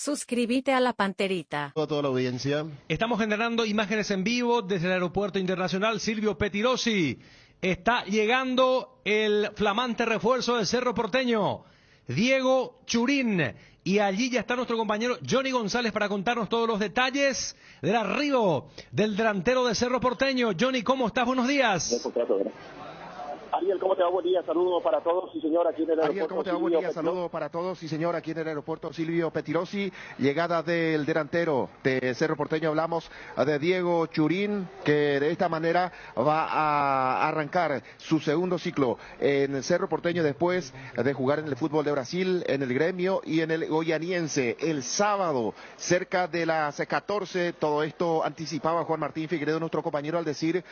Suscríbete a la Panterita. A toda la audiencia. Estamos generando imágenes en vivo desde el Aeropuerto Internacional Silvio Pettirossi. Está llegando el flamante refuerzo del Cerro Porteño, Diego Churín. Y allí ya está nuestro compañero Johnny González para contarnos todos los detalles del arribo del delantero de Cerro Porteño. Johnny, ¿cómo estás? Buenos días. Ariel, ¿cómo te va? Buen día, saludos para todos, sí señor, aquí en el aeropuerto. Ariel, ¿cómo te va? Buen día, saludos para todos, sí señor, aquí en el aeropuerto Silvio Pettirossi, llegada del delantero de Cerro Porteño, hablamos de Diego Churín, que de esta manera va a arrancar su segundo ciclo en Cerro Porteño después de jugar en el fútbol de Brasil, en el Gremio y en el Goianiense. El sábado, cerca de las 14, todo esto anticipaba Juan Martín Figueiredo, nuestro compañero, al decir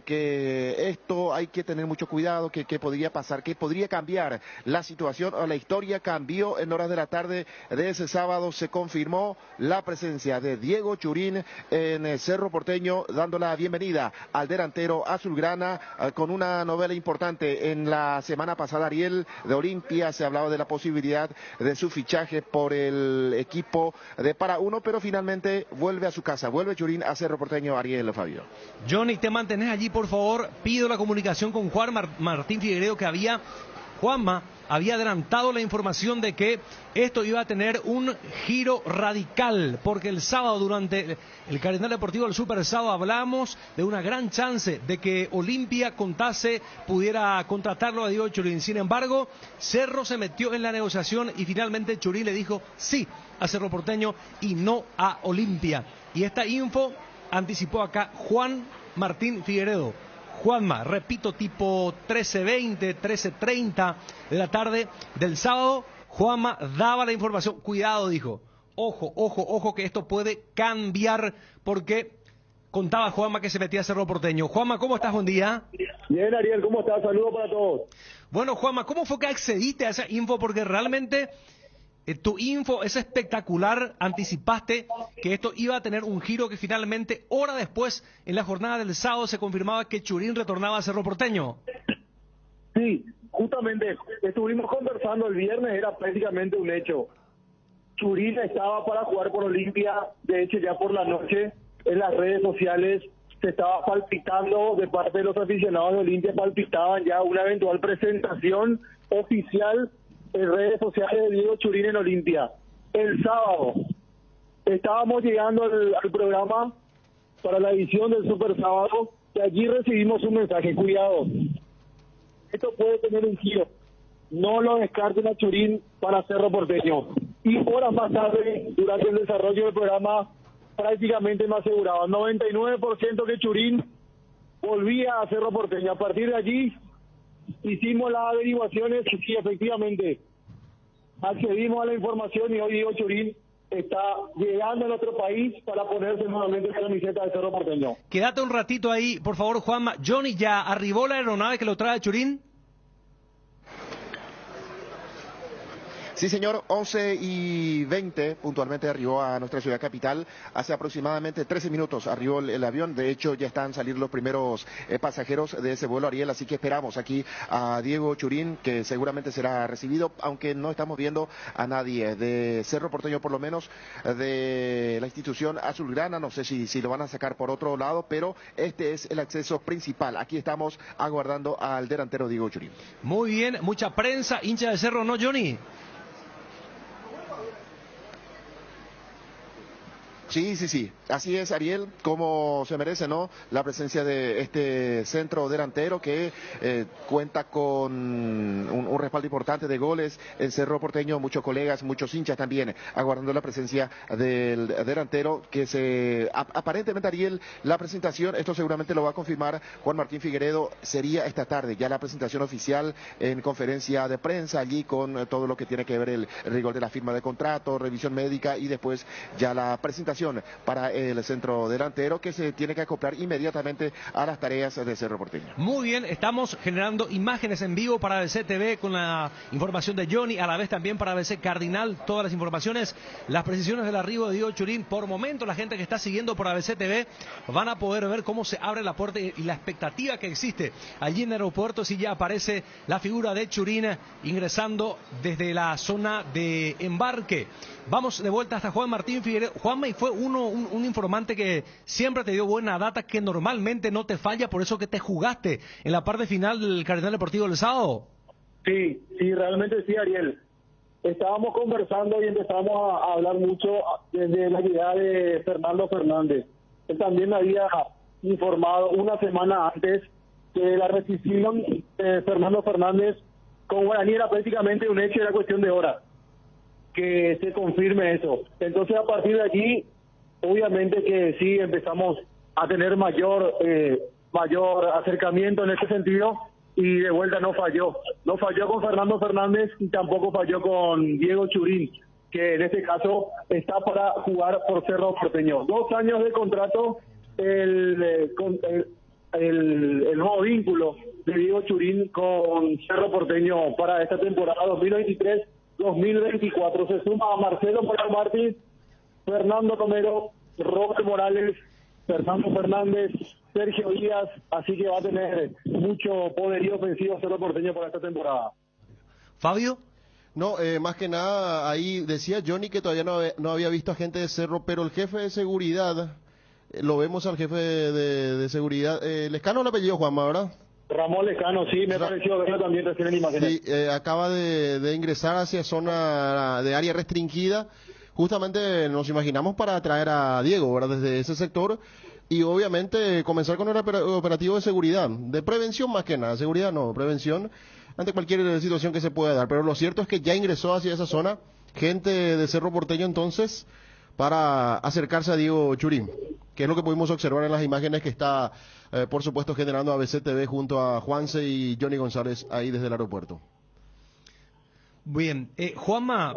que esto hay que tener mucho cuidado, que podría pasar, que podría cambiar la situación o la historia. Cambió en horas de la tarde de ese sábado, se confirmó la presencia de Diego Churín en el Cerro Porteño, dando la bienvenida al delantero azulgrana con una novela importante. En la semana pasada, Ariel, de Olimpia, se hablaba de la posibilidad de su fichaje por el equipo de Para Uno, pero finalmente vuelve a su casa, vuelve Churín a Cerro Porteño. Ariel, Fabio. Johnny, te mantenés allí, por favor. Pido la comunicación con Juan Martín Figueiredo, que Juanma había adelantado la información de que esto iba a tener un giro radical, porque el sábado, durante el calendario deportivo del Super Sábado, hablamos de una gran chance de que Olimpia pudiera contratarlo a Diego Churín. Sin embargo, Cerro se metió en la negociación y finalmente Churín le dijo sí a Cerro Porteño y no a Olimpia. Y esta info anticipó acá Juan Martín Figueiredo. Juanma, repito, tipo 13:20, 13:30 de la tarde del sábado, Juanma daba la información. Cuidado, dijo. Ojo, que esto puede cambiar, porque contaba Juanma que se metía a Cerro Porteño. Juanma, ¿cómo estás? Buen día. Bien, Ariel, ¿cómo estás? Saludos para todos. Bueno, Juanma, ¿cómo fue que accediste a esa info? Porque realmente tu info es espectacular. Anticipaste que esto iba a tener un giro, que finalmente, hora después, en la jornada del sábado, se confirmaba que Churín retornaba a Cerro Porteño. Sí, justamente estuvimos conversando el viernes, era prácticamente un hecho. Churín estaba para jugar por Olimpia, de hecho ya por la noche en las redes sociales se estaba palpitando, de parte de los aficionados de Olimpia palpitaban ya una eventual presentación oficial en redes sociales de Diego Churín en Olimpia. El sábado estábamos llegando al programa para la edición del Super Sábado y allí recibimos un mensaje: cuidado, esto puede tener un giro, no lo descarten a Churín para Cerro Porteño. Y horas más tarde, durante el desarrollo del programa, prácticamente me aseguraban 99% que Churín volvía a Cerro Porteño. A partir de allí hicimos las averiguaciones y sí, efectivamente, accedimos a la información y hoy Diego Churín está llegando a nuestro país para ponerse nuevamente la camiseta de Cerro Porteño. Quédate un ratito ahí, por favor, Juanma. Johnny, ¿ya arribó la aeronave que lo trae Churín? Sí, señor, 11:20 puntualmente arribó a nuestra ciudad capital. Hace aproximadamente 13 minutos arribó el avión. De hecho, ya están saliendo los primeros pasajeros de ese vuelo, Ariel. Así que esperamos aquí a Diego Churín, que seguramente será recibido, aunque no estamos viendo a nadie de Cerro Porteño, por lo menos de la institución azulgrana. No sé si lo van a sacar por otro lado, pero este es el acceso principal. Aquí estamos aguardando al delantero Diego Churín. Muy bien, mucha prensa, hincha de Cerro, ¿no, Johnny? Sí, así es, Ariel, como se merece, ¿no? La presencia de este centro delantero que cuenta con un respaldo importante de goles en Cerro Porteño, muchos colegas, muchos hinchas también aguardando la presencia del delantero, que aparentemente, Ariel, la presentación, esto seguramente lo va a confirmar Juan Martín Figueiredo, sería esta tarde, ya la presentación oficial en conferencia de prensa, allí con todo lo que tiene que ver el rigor de la firma de contrato, revisión médica y después ya la presentación situación para el centro delantero que se tiene que acoplar inmediatamente a las tareas de Cerro Porteño. Muy bien, estamos generando imágenes en vivo para ABC TV con la información de Johnny, a la vez también para ABC Cardinal, todas las informaciones, las precisiones del arribo de Diego Churín. Por momento, la gente que está siguiendo por ABC TV van a poder ver cómo se abre la puerta y la expectativa que existe allí en el aeropuerto, si ya aparece la figura de Churín ingresando desde la zona de embarque. Vamos de vuelta hasta Juan Martín Figueredo. Juanma, y fue un informante que siempre te dio buena data, que normalmente no te falla, por eso que te jugaste en la parte final del Cardenal Deportivo del sábado. Sí, realmente sí, Ariel. Estábamos conversando y empezamos a hablar mucho de la llegada de Fernando Fernández. Él también me había informado una semana antes que la rescisión de Fernando Fernández con Guaraní era prácticamente un hecho, era cuestión de horas que se confirme eso. Entonces, a partir de allí, obviamente que sí empezamos a tener mayor acercamiento en ese sentido, y de vuelta no falló con Fernando Fernández y tampoco falló con Diego Churín, que en este caso está para jugar por Cerro Porteño. 2 años de contrato, el nuevo vínculo de Diego Churín con Cerro Porteño para esta temporada 2023-2024. Se suma a Marcelo Morales Martins, Fernando Romero, Robert Morales, Fernando Fernández, Sergio Díaz, así que va a tener mucho poderío ofensivo Cerro Porteño para esta temporada. Fabio. No, más que nada, ahí decía Johnny que todavía no había visto a gente de Cerro, pero el jefe de seguridad, lo vemos al jefe de seguridad, Lescano el apellido, Juanma, ¿verdad? Ramón Lescano, sí, me pareció verlo también recién en imágenes. Sí, acaba de ingresar hacia zona de área restringida. Justamente nos imaginamos para atraer a Diego, ¿verdad? Desde ese sector, y obviamente comenzar con el operativo de seguridad, de prevención más que nada, seguridad no, prevención ante cualquier situación que se pueda dar. Pero lo cierto es que ya ingresó hacia esa zona gente de Cerro Porteño entonces para acercarse a Diego Churín, que es lo que pudimos observar en las imágenes que está, por supuesto, generando ABC TV junto a Juanse y Johnny González ahí desde el aeropuerto. Bien, Juanma.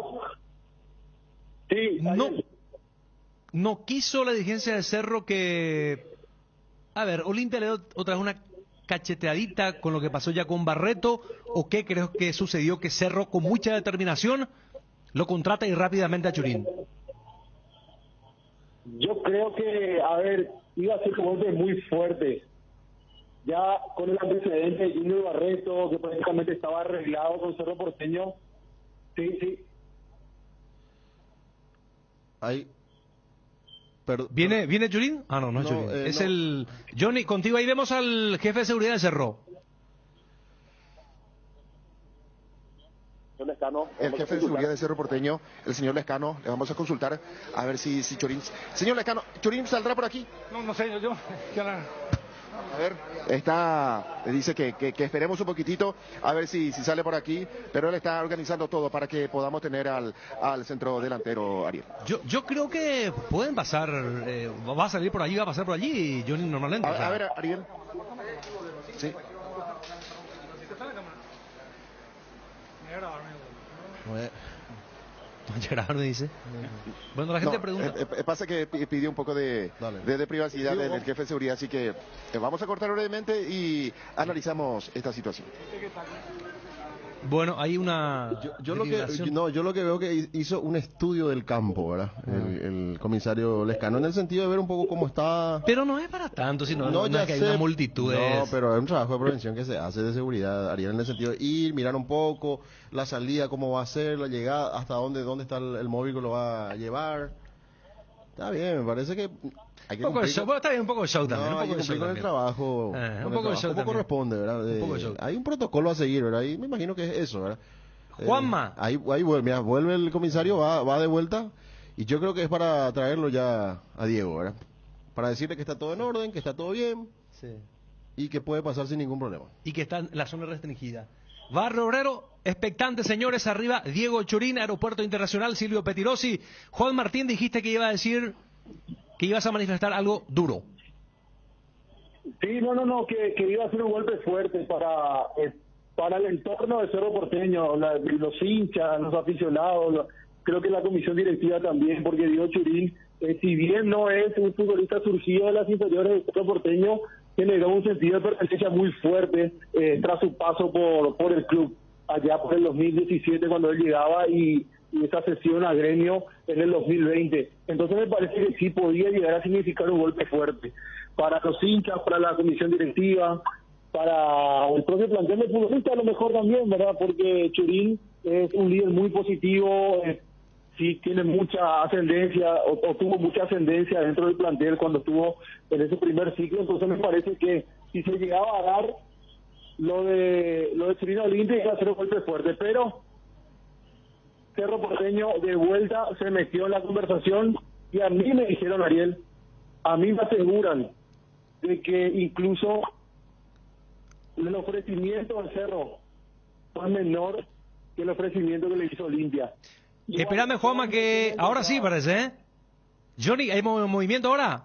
Sí, no quiso la dirigencia de Cerro que... A ver, Olimpia le dio otra vez una cacheteadita con lo que pasó ya con Barreto, ¿o qué creo que sucedió? Que Cerro, con mucha determinación, lo contrata y rápidamente a Churín. Yo creo que, iba a ser un golpe muy fuerte. Ya con el antecedente de Junior Barreto, que prácticamente estaba arreglado con Cerro Porteño. Sí. Ahí. ¿Viene Churín? Ah, no es Churín. Es no. el... Johnny, contigo ahí vemos al jefe de seguridad de Cerro. El jefe de seguridad de Cerro Porteño, el señor Lescano, le vamos a consultar a ver si Churín... Señor Lescano, ¿Churín saldrá por aquí? No sé, yo... A ver, dice que esperemos un poquitito a ver si sale por aquí, pero él está organizando todo para que podamos tener al centro delantero, Ariel. Yo creo que pueden pasar, va a salir por allí, va a pasar por allí, Johnny, normalmente. A ver, Ariel. Sí. Gerardo me dice. Bueno, la gente pregunta. Pasa que pidió un poco de privacidad del jefe de seguridad, así que vamos a cortar brevemente y analizamos esta situación. Bueno, hay una... Yo lo que veo que hizo un estudio del campo, ¿verdad? El comisario Lescano, en el sentido de ver un poco cómo está... Pero no es para tanto, sino ya que hay sé, una multitud de... No, pero es un trabajo de prevención que se hace de seguridad, Ariel, en el sentido de ir, mirar un poco la salida, cómo va a ser, la llegada, hasta dónde está el móvil que lo va a llevar. Está bien, me parece que... Hay que cumplir, está bien, un poco de show también. No, hay que cumplir con el trabajo. Un poco de show como corresponde, ¿verdad? Un poco de show. Hay un protocolo a seguir, ¿verdad? Y me imagino que es eso, ¿verdad? Juanma. Ahí vuelve el comisario, va de vuelta. Y yo creo que es para traerlo ya a Diego, ¿verdad? Para decirle que está todo en orden, que está todo bien. Sí. Y que puede pasar sin ningún problema. Y que está en la zona restringida. Barrio Obrero, expectantes, señores, arriba Diego Churín, Aeropuerto Internacional Silvio Petirosi. Juan Martín, dijiste que iba a decir que ibas a manifestar algo duro. Sí, no, que iba a ser un golpe fuerte para el entorno de Cerro Porteño, los hinchas, los aficionados, creo que la comisión directiva también, porque Diego Churín, si bien no es un futbolista surgido de las inferiores del Cerro Porteño, generó un sentido de pertenencia muy fuerte tras su paso por el club, allá por el 2017 cuando él llegaba y esa sesión a Gremio en el 2020. Entonces me parece que sí podía llegar a significar un golpe fuerte para los hinchas, para la comisión directiva, para el propio plantel de futbolista a lo mejor también, ¿verdad? Porque Churín es un líder muy positivo, sí tiene mucha ascendencia, o tuvo mucha ascendencia dentro del plantel cuando estuvo en ese primer ciclo. Entonces me parece que si se llegaba a dar lo de Churín a Olimpia iba a ser un golpe fuerte, pero Cerro Porteño de vuelta se metió en la conversación y a mí me dijeron, Ariel, a mí me aseguran de que incluso el ofrecimiento del Cerro fue menor que el ofrecimiento que le hizo Olimpia. Espérame, Juanma, que ahora sí parece, ¿eh? Johnny, ¿hay movimiento ahora?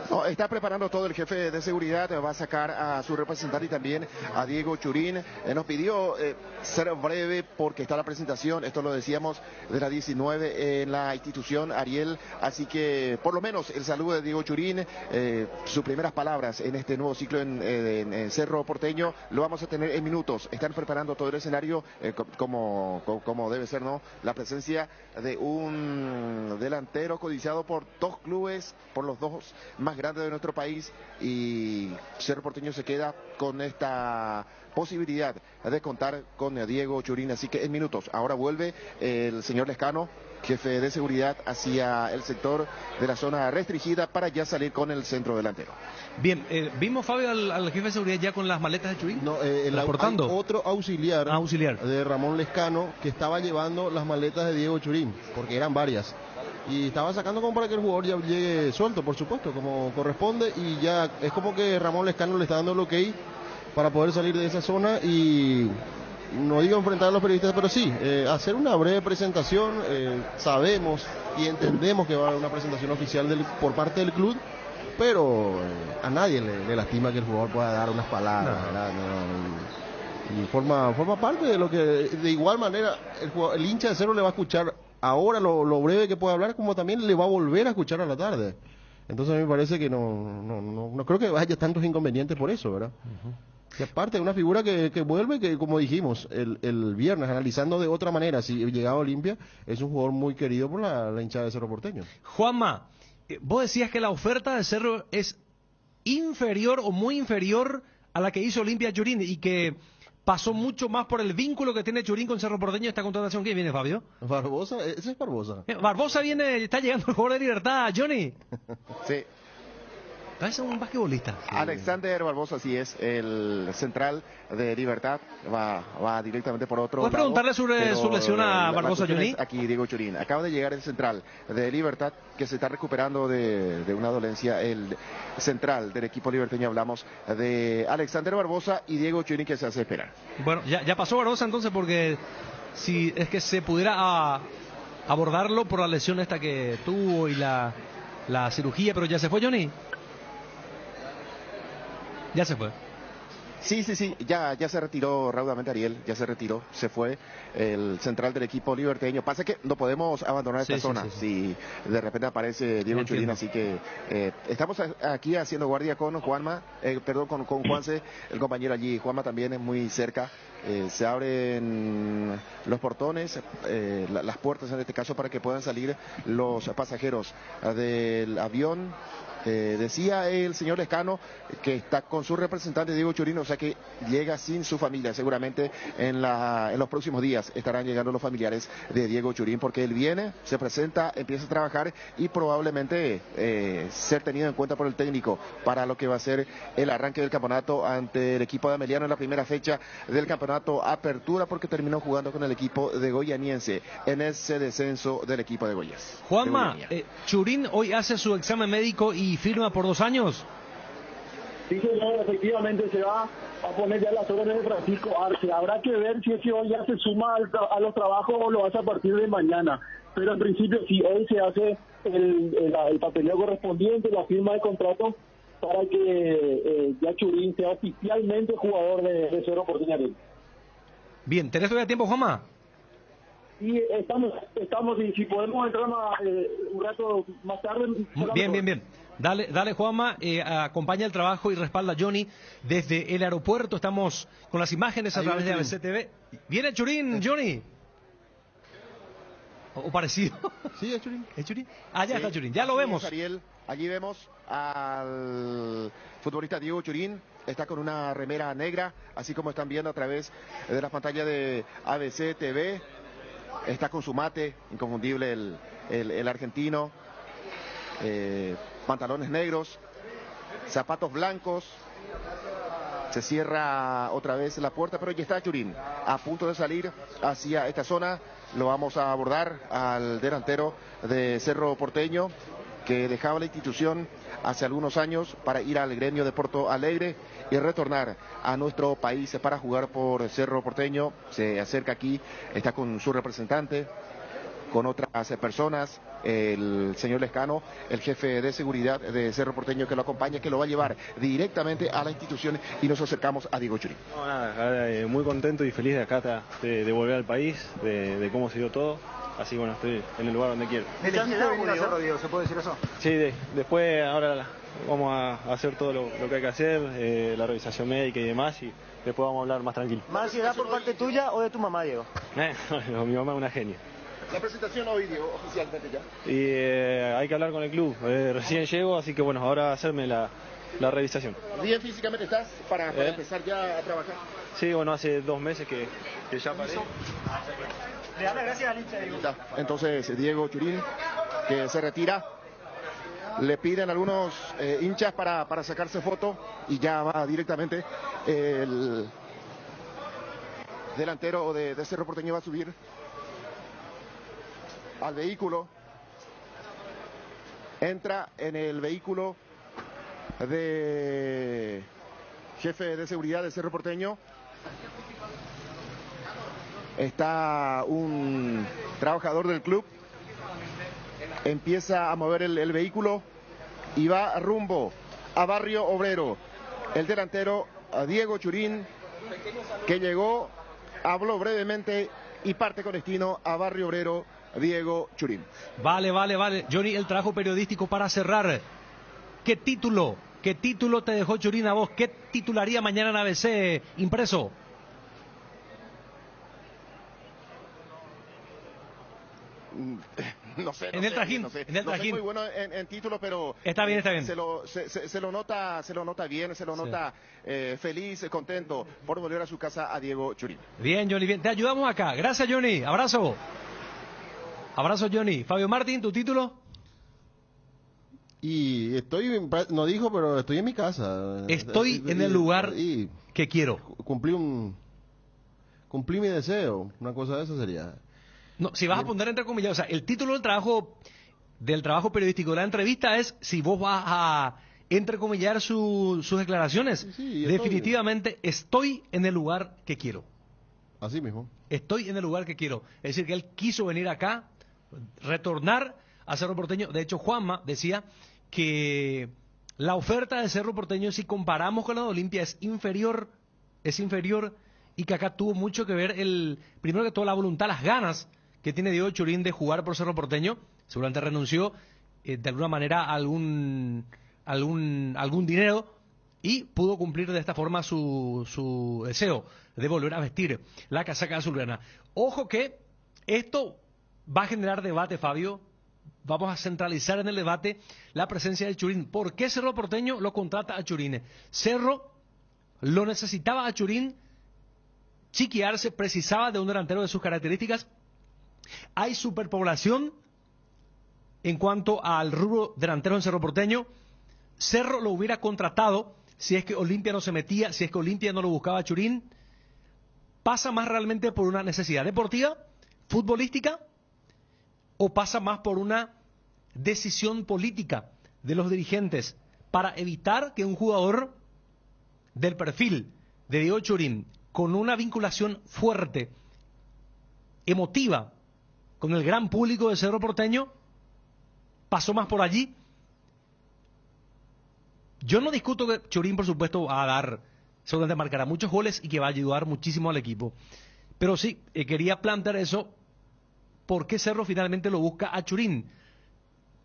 No, está preparando todo el jefe de seguridad, va a sacar a su representante y también a Diego Churín. Nos pidió ser breve porque está la presentación, esto lo decíamos, de la 19 en la institución, Ariel, así que por lo menos el saludo de Diego Churín, sus primeras palabras en este nuevo ciclo en Cerro Porteño, lo vamos a tener en minutos. Están preparando todo el escenario como debe ser, ¿no? La presencia de un delantero codiciado por dos clubes, por los dos más grande de nuestro país, y Cerro Porteño se queda con esta posibilidad de contar con Diego Churín. Así que en minutos, ahora vuelve el señor Lescano, jefe de seguridad, hacia el sector de la zona restringida para ya salir con el centro delantero. Bien, ¿vimos, Fabio, al jefe de seguridad ya con las maletas de Churín? No, transportando. hay otro auxiliar de Ramón Lescano que estaba llevando las maletas de Diego Churín, porque eran varias. Y estaba sacando como para que el jugador ya llegue suelto, por supuesto, como corresponde, y ya es como que Ramón Lescano le está dando el ok para poder salir de esa zona y, no digo enfrentar a los periodistas, pero sí, hacer una breve presentación. Sabemos y entendemos que va a haber una presentación oficial por parte del club, pero a nadie le lastima que el jugador pueda dar unas palabras, ¿verdad? Y forma parte de lo que, de igual manera, el hincha de Cerro le va a escuchar ahora lo breve que puede hablar, como también le va a volver a escuchar a la tarde. Entonces a mí me parece que no creo que haya tantos inconvenientes por eso, ¿verdad? Que aparte de una figura que vuelve, que como dijimos el viernes, analizando de otra manera, si llegaba a Olimpia, es un jugador muy querido por la hinchada de Cerro Porteño. Juanma, vos decías que la oferta de Cerro es inferior o muy inferior a la que hizo Olimpia Churín y que pasó mucho más por el vínculo que tiene Churín con Cerro Porteño. Esta contratación, ¿quién viene, Fabio? Barbosa, ese es Barbosa. Barbosa viene, está llegando el jugador de Libertad, Johnny. Sí. Parece un basquetbolista. Sí. Alexander Barbosa, sí es el central de Libertad, va directamente por otro ¿Puedes lado, preguntarle sobre su lesión a Barbosa, Johnny? Aquí Diego Churín, acaba de llegar el central de Libertad, que se está recuperando de una dolencia, el central del equipo liberteño. Hablamos de Alexander Barbosa y Diego Churín, que se hace esperar. Bueno, ya pasó Barbosa entonces, porque si es que se pudiera abordarlo por la lesión esta que tuvo y la cirugía, pero ya se fue, Johnny. Ya se fue. Sí, ya se retiró raudamente Ariel, ya se retiró, se fue el central del equipo liberteño. Pasa que no podemos abandonar esta zona si de repente aparece Diego Churín, así que estamos aquí haciendo guardia con Juanma, con Juanse, el compañero allí. Juanma también es muy cerca. Se abren los portones, las puertas en este caso, para que puedan salir los pasajeros del avión. Decía el señor Lescano que está con su representante Diego Churín, o sea que llega sin su familia. Seguramente en los próximos días estarán llegando los familiares de Diego Churín, porque él viene, se presenta, empieza a trabajar y probablemente ser tenido en cuenta por el técnico para lo que va a ser el arranque del campeonato ante el equipo de Ameliano en la primera fecha del campeonato Apertura, porque terminó jugando con el equipo de Goianiense en ese descenso del equipo de Goiás. Juanma, Churín hoy hace su examen médico y firma por 2 años. Sí, señor, efectivamente se va a poner ya las órdenes de Francisco Arce. Habrá que ver si es que hoy ya se suma a los trabajos o lo hace a partir de mañana. Pero en principio sí, hoy se hace el papeleo correspondiente, la firma de contrato, para que ya Churín sea oficialmente jugador de Cerro Porteño. Bien, ¿tenés todavía tiempo, Juanma? Y estamos y si podemos entrar un rato más tarde. Bien. Dale, Juanma, acompaña el trabajo y respalda a Johnny desde el aeropuerto. Estamos con las imágenes a través de ABC TV. ¿Viene Churín, Johnny? ¿O parecido? Sí, es Churín. ¿Es Churín? Ah, ya Sí, está Churín, ya lo así vemos. es, Ariel, allí vemos al futbolista Diego Churín. Está con una remera negra, así como están viendo a través de la pantalla de ABC TV. Está con su mate, inconfundible el argentino. Pantalones negros, zapatos blancos. Se cierra otra vez la puerta, pero ya está Churín a punto de salir hacia esta zona. Lo vamos a abordar al delantero de Cerro Porteño, que dejaba la institución hace algunos años para ir al gremio de Porto Alegre y retornar a nuestro país para jugar por Cerro Porteño. Se acerca aquí, está con su representante, con otras personas, el señor Lescano, el jefe de seguridad de Cerro Porteño, que lo acompaña, que lo va a llevar directamente a la institución, y nos acercamos a Diego Churín. No, nada, muy contento y feliz de acá de volver al país, de cómo se dio todo. Así bueno, estoy en el lugar donde quiero. ¿Elegiste venir a Cerro, Diego? ¿Se puede decir eso? Sí, después ahora vamos a hacer todo lo que hay que hacer, la revisación médica y demás, y después vamos a hablar más tranquilo. ¿Más ansiedad por parte tuya o de tu mamá, Diego? Mi mamá es una genia. La presentación hoy, Diego, oficialmente ya. Y hay que hablar con el club, recién llego, así que bueno, ahora hacerme la revisación. ¿Bien físicamente estás para empezar ya a trabajar? Sí, bueno, hace 2 meses que ya paré. Le da las gracias al hincha, Diego. Entonces, Diego Churín, que se retira. Le piden algunos hinchas para sacarse foto, y ya va directamente el delantero de Cerro Porteño, va a subir al vehículo. Entra en el vehículo de jefe de seguridad de Cerro Porteño. Está un trabajador del club. Empieza a mover el vehículo y va rumbo a Barrio Obrero. El delantero Diego Churín, que llegó, habló brevemente y parte con destino a Barrio Obrero. Diego Churín. Vale. Johnny, el trabajo periodístico para cerrar. ¿Qué título te dejó Churín a vos? ¿Qué titularía mañana en ABC impreso? No sé. En el trajín. No soy muy bueno en títulos, pero Está bien. Se lo nota bien, se lo nota feliz, contento por volver a su casa a Diego Churín. Bien, Johnny, bien. Te ayudamos acá. Gracias, Johnny. Abrazo. Abrazo, Johnny. Fabio Martín, ¿tu título? Y no dijo, pero estoy en mi casa. Estoy en el lugar que quiero. Cumplí mi deseo, una cosa de eso sería. No, si vas a poner entre comillas, o sea, el título del trabajo periodístico de la entrevista es si vos vas a entrecomillar sus declaraciones. Sí, definitivamente estoy en el lugar que quiero. Así mismo. Estoy en el lugar que quiero. Es decir, que él quiso venir acá, retornar a Cerro Porteño. De hecho, Juanma decía que la oferta de Cerro Porteño, si comparamos con la de Olimpia, es inferior, y que acá tuvo mucho que ver primero que todo la voluntad, las ganas que tiene Diego Churín de jugar por Cerro Porteño. Seguramente renunció de alguna manera a algún dinero y pudo cumplir de esta forma su deseo de volver a vestir la casaca azulgrana. Ojo que esto va a generar debate, Fabio. Vamos a centralizar en el debate la presencia de Churín. ¿Por qué Cerro Porteño lo contrata a Churín? Cerro lo necesitaba a Churín, chiquearse, precisaba de un delantero de sus características. Hay superpoblación en cuanto al rubro delantero en Cerro Porteño. Cerro lo hubiera contratado si es que Olimpia no se metía, si es que Olimpia no lo buscaba a Churín. ¿Pasa más realmente por una necesidad deportiva, futbolística, o pasa más por una decisión política de los dirigentes para evitar que un jugador del perfil de Diego Churín, con una vinculación fuerte, emotiva, con el gran público de Cerro Porteño, pasó más por allí? Yo no discuto que Churín, por supuesto, va a dar, seguramente marcará muchos goles y que va a ayudar muchísimo al equipo. Pero sí, quería plantear eso. ¿Por qué Cerro finalmente lo busca a Churín?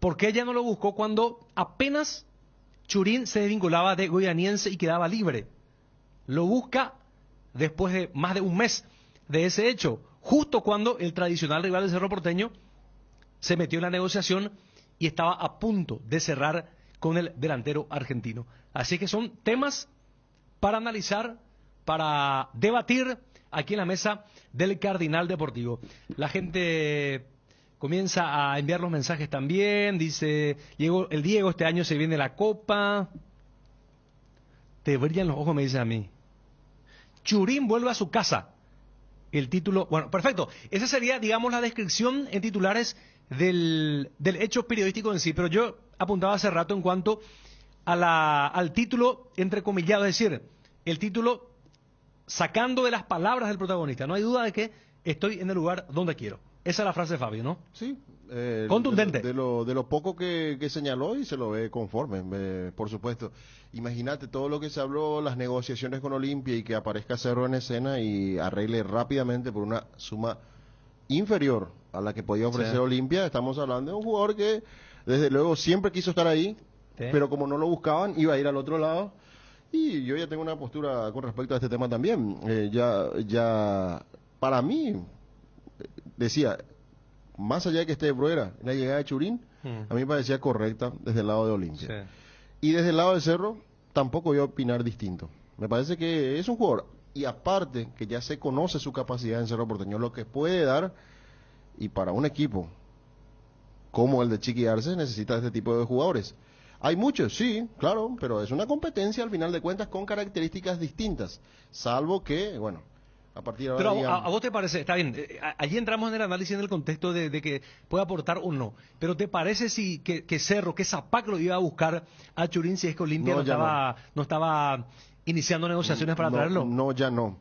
¿Por qué ella no lo buscó cuando apenas Churín se desvinculaba de Goianiense y quedaba libre? Lo busca después de más de un mes de ese hecho, justo cuando el tradicional rival del Cerro Porteño se metió en la negociación y estaba a punto de cerrar con el delantero argentino. Así que son temas para analizar, para debatir aquí en la mesa del Cardinal Deportivo. La gente comienza a enviar los mensajes también. Dice, el Diego, este año se viene la Copa. Te brillan los ojos, me dice a mí. Churín vuelve a su casa. El título, bueno, perfecto. Esa sería, digamos, la descripción en titulares del hecho periodístico en sí. Pero yo apuntaba hace rato en cuanto al título entrecomillado, es decir, el título sacando de las palabras del protagonista. No hay duda de que estoy en el lugar donde quiero. Esa es la frase de Fabio, ¿no? Sí. Contundente. De lo poco que señaló y se lo ve conforme, por supuesto. Imagínate todo lo que se habló, las negociaciones con Olimpia y que aparezca Cerro en escena y arregle rápidamente por una suma inferior a la que podía ofrecer Olimpia. Estamos hablando de un jugador que desde luego siempre quiso estar ahí, pero como no lo buscaban, iba a ir al otro lado. Y yo ya tengo una postura con respecto a este tema también. Ya para mí, decía, más allá de que esté Bruera, la llegada de Churín, a mí me parecía correcta desde el lado de Olimpia. Sí. Y desde el lado del Cerro, tampoco voy a opinar distinto. Me parece que es un jugador, y aparte que ya se conoce su capacidad en Cerro Porteño, lo que puede dar, y para un equipo como el de Chiqui Arce necesita este tipo de jugadores. Hay muchos, sí, claro, pero es una competencia al final de cuentas con características distintas, salvo que, bueno, a partir de ahora... Pero a vos te parece, está bien, allí entramos en el análisis en el contexto de que puede aportar o no, pero ¿te parece que Cerro, que Zapac lo iba a buscar a Churín si es que Olimpia no estaba iniciando negociaciones para traerlo? No, ya no.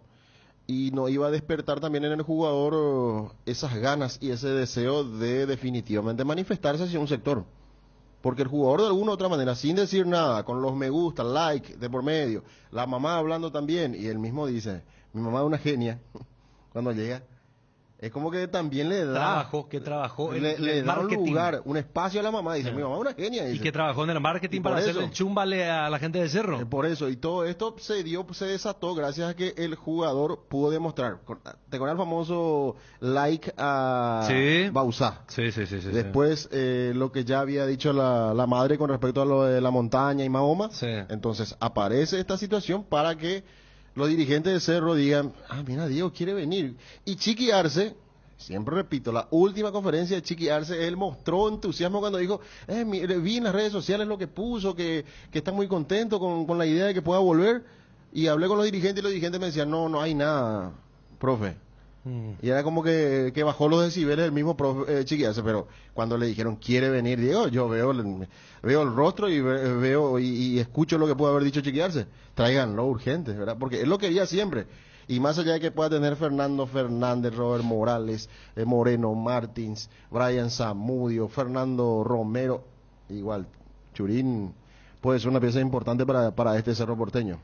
Y no iba a despertar también en el jugador esas ganas y ese deseo de definitivamente manifestarse hacia un sector. Porque el jugador de alguna u otra manera, sin decir nada, con los me gusta, like de por medio, la mamá hablando también, y él mismo dice, mi mamá es una genia, cuando llega, es como que también le da... le da un lugar, un espacio a la mamá, dice, mi mamá es una genia. Dice. Y que trabajó en el marketing para hacer el chúmbale a la gente de Cerro. Por eso, y todo esto se desató gracias a que el jugador pudo demostrar. ¿Te acuerdas el famoso like a Bauzá? Sí. Después, lo que ya había dicho la madre con respecto a lo de la montaña y Mahoma. Sí. Entonces, aparece esta situación para que los dirigentes de Cerro digan, mira, Diego quiere venir. Y Chiqui Arce, siempre repito, la última conferencia de Chiqui Arce, él mostró entusiasmo cuando dijo, vi en las redes sociales lo que puso, que está muy contento con la idea de que pueda volver. Y hablé con los dirigentes y los dirigentes me decían, no hay nada, profe. Y era como que bajó los decibeles el mismo profe Chiqui Arce, pero cuando le dijeron, quiere venir Diego, yo veo el rostro y veo y escucho lo que puede haber dicho Chiqui Arce. Tráiganlo urgente, ¿verdad? Porque él lo quería siempre. Y más allá de que pueda tener Fernando Fernández, Robert Morales, Moreno Martins, Brian Zamudio, Fernando Romero, igual, Churín puede ser una pieza importante para este Cerro Porteño.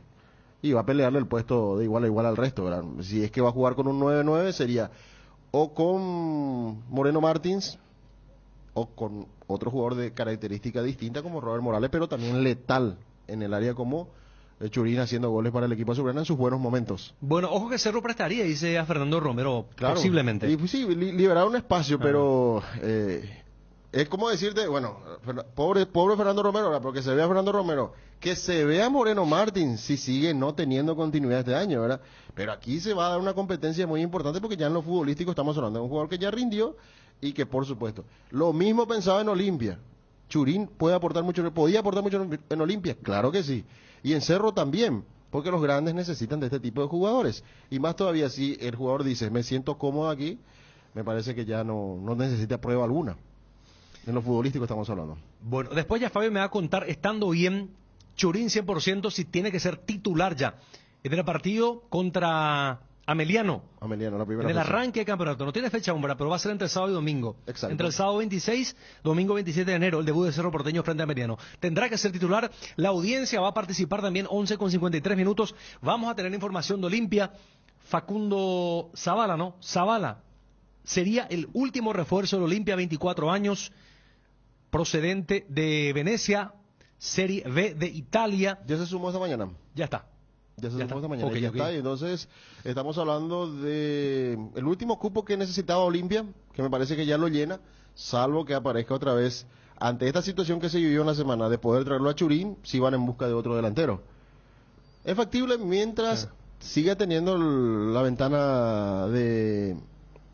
Y va a pelearle el puesto de igual a igual al resto, ¿verdad? Si es que va a jugar con un 9-9, sería o con Moreno Martins o con otro jugador de característica distinta como Robert Morales, pero también letal en el área como Churín haciendo goles para el equipo azulgrana en sus buenos momentos. Bueno, ojo que Cerro prestaría, dice a Fernando Romero, claro, posiblemente. Y pues sí, liberar un espacio, pero es como decirte, bueno, pobre Fernando Romero, ¿verdad? Porque se vea Fernando Romero, que se vea Moreno Martins si sigue no teniendo continuidad este año, ¿verdad? Pero aquí se va a dar una competencia muy importante porque ya en lo futbolístico estamos hablando de un jugador que ya rindió y que por supuesto, lo mismo pensaba en Olimpia. Churín podía aportar mucho en Olimpia, claro que sí. Y en Cerro también, porque los grandes necesitan de este tipo de jugadores. Y más todavía si el jugador dice, me siento cómodo aquí, me parece que ya no necesita prueba alguna. En lo futbolístico estamos hablando. Bueno, después ya Fabio me va a contar, estando bien, Churín 100%, si tiene que ser titular ya en el partido contra Ameliano, la primera en el fecha. arranque de campeonato. No tiene fecha, hombre, pero va a ser entre sábado y domingo. Exacto. Entre el sábado 26, domingo 27 de enero, el debut de Cerro Porteño frente a Ameliano. Tendrá que ser titular. La audiencia va a participar también 11 con 53 minutos. Vamos a tener información de Olimpia Facundo Zavala, ¿no? Zavala sería el último refuerzo del Olimpia, 24 años, procedente de Venecia, Serie B de Italia. Ya se sumó esta mañana. Ya está. Ya se Ya sumó está. esta mañana. Ok, Ya ok. está. Y entonces estamos hablando de el último cupo que necesitaba Olimpia, que me parece que ya lo llena, salvo que aparezca otra vez ante esta situación que se vivió en la semana de poder traerlo a Churín, si van en busca de otro delantero. Es factible mientras siga teniendo la ventana de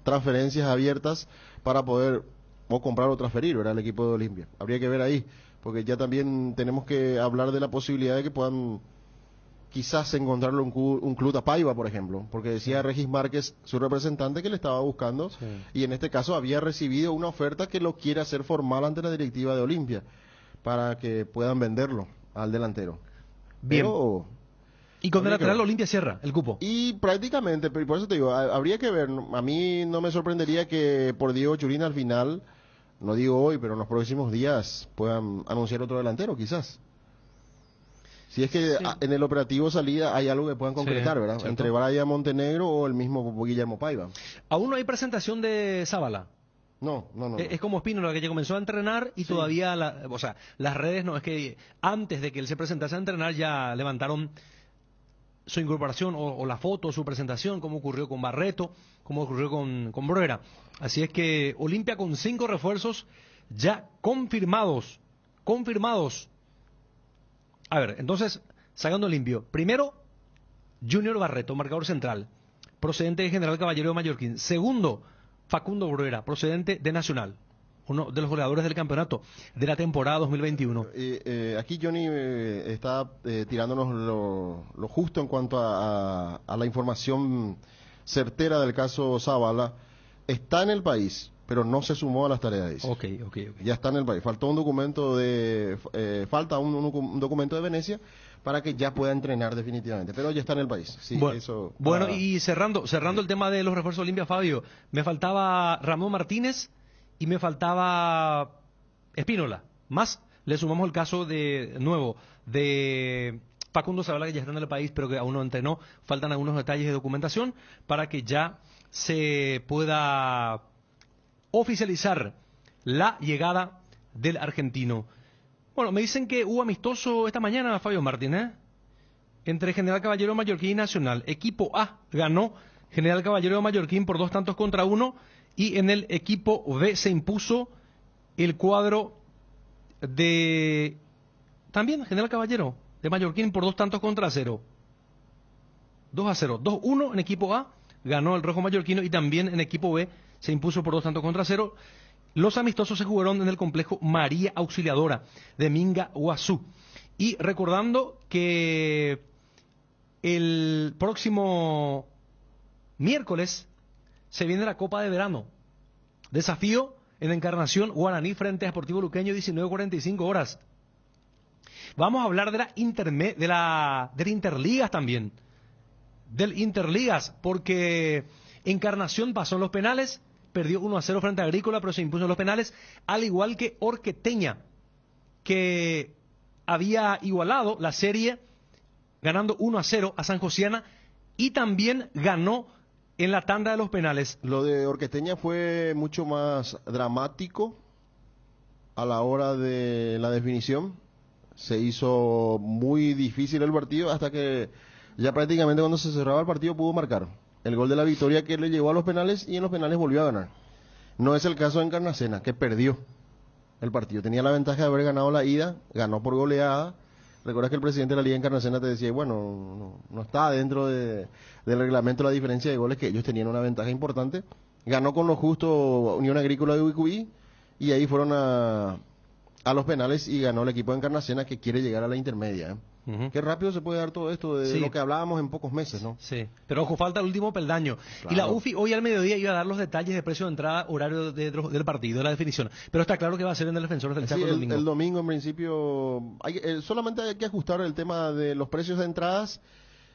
transferencias abiertas para poder o comprar o transferir, ¿verdad? El equipo de Olimpia. Habría que ver ahí, porque ya también tenemos que hablar de la posibilidad de que puedan quizás encontrarle un club a Paiva, por ejemplo, porque decía Regis Márquez, su representante, que le estaba buscando, y en este caso había recibido una oferta que lo quiere hacer formal ante la directiva de Olimpia, para que puedan venderlo al delantero. Bien. Pero, Y con el habría que lateral ver. Olimpia cierra el cupo. Y prácticamente, pero por eso te digo, habría que ver. A mí no me sorprendería que por Diego Churín al final, no digo hoy, pero en los próximos días puedan anunciar otro delantero, quizás. Si es que en el operativo salida hay algo que puedan concretar, ¿verdad? cierto. Entre Brian Montenegro o el mismo Guillermo Paiva. Aún no hay presentación de Zavala. No. Es como Espínola, que ya comenzó a entrenar y todavía, o sea, las redes no, es que antes de que él se presentase a entrenar ya levantaron su incorporación o la foto, su presentación, como ocurrió con Barreto, como ocurrió con Bruera. Así es que Olimpia con 5 refuerzos ya confirmados. A ver, entonces, sacando limpio. Primero, Junior Barreto, marcador central, procedente de General Caballero de Mallorquín. Segundo, Facundo Bruera, procedente de Nacional, uno de los goleadores del campeonato de la temporada 2021. Aquí Johnny está tirándonos lo justo en cuanto a la información certera del caso Zavala. Está en el país, pero no se sumó a las tareas. Dice. Ok. Ya está en el país. Faltó un documento falta un documento de Venecia para que ya pueda entrenar definitivamente. Pero ya está en el país. Sí, Bueno, eso. bueno, y cerrando el tema de los refuerzos Olimpia, Fabio, me faltaba Ramón Martínez y me faltaba Espínola. Más le sumamos el caso de Facundo Zavala, que ya está en el país, pero que aún no entrenó. Faltan algunos detalles de documentación para que ya se pueda oficializar la llegada del argentino. Bueno, me dicen que hubo amistoso esta mañana, Fabio Martínez, entre General Caballero de Mallorquín y Nacional. Equipo A ganó General Caballero de Mallorquín por 2-1, y en el equipo B se impuso el cuadro de también General Caballero de Mallorquín por 2-0. 2-0. 2-1 en equipo A, ganó el rojo mallorquino, y también en equipo B se impuso por 2-0. Los amistosos se jugaron en el complejo María Auxiliadora de Minga, Guazú. Y recordando que el próximo miércoles se viene la Copa de Verano. Desafío en Encarnación, Guaraní frente a Sportivo Luqueño, 19:45 horas. Vamos a hablar de la Interligas también. Del Interligas, porque Encarnación pasó en los penales, perdió 1-0 frente a Agrícola, pero se impuso en los penales, al igual que Orqueteña, que había igualado la serie ganando 1-0 a San Josiana, y también ganó en la tanda de los penales. Lo de Orqueteña fue mucho más dramático a la hora de la definición. Se hizo muy difícil el partido hasta que ya prácticamente cuando se cerraba el partido pudo marcar el gol de la victoria que le llevó a los penales, y en los penales volvió a ganar. No es el caso de Encarnacena, que perdió el partido. Tenía la ventaja de haber ganado la ida, ganó por goleada. Recuerdas que el presidente de la Liga Encarnacena te decía, bueno, no está dentro del reglamento la diferencia de goles, que ellos tenían una ventaja importante. Ganó con lo justo Unión Agrícola de Ubicuí, y ahí fueron a los penales y ganó el equipo de Encarnacena, que quiere llegar a la intermedia. Uh-huh. Qué rápido se puede dar todo esto de lo que hablábamos en pocos meses, ¿no? Sí, pero ojo, falta el último peldaño. Claro. Y la UFI hoy al mediodía iba a dar los detalles de precio de entrada, horario del partido, de la definición. Pero está claro que va a ser en el Defensores del Sí, Chaco el domingo. el domingo en principio solamente hay que ajustar el tema de los precios de entradas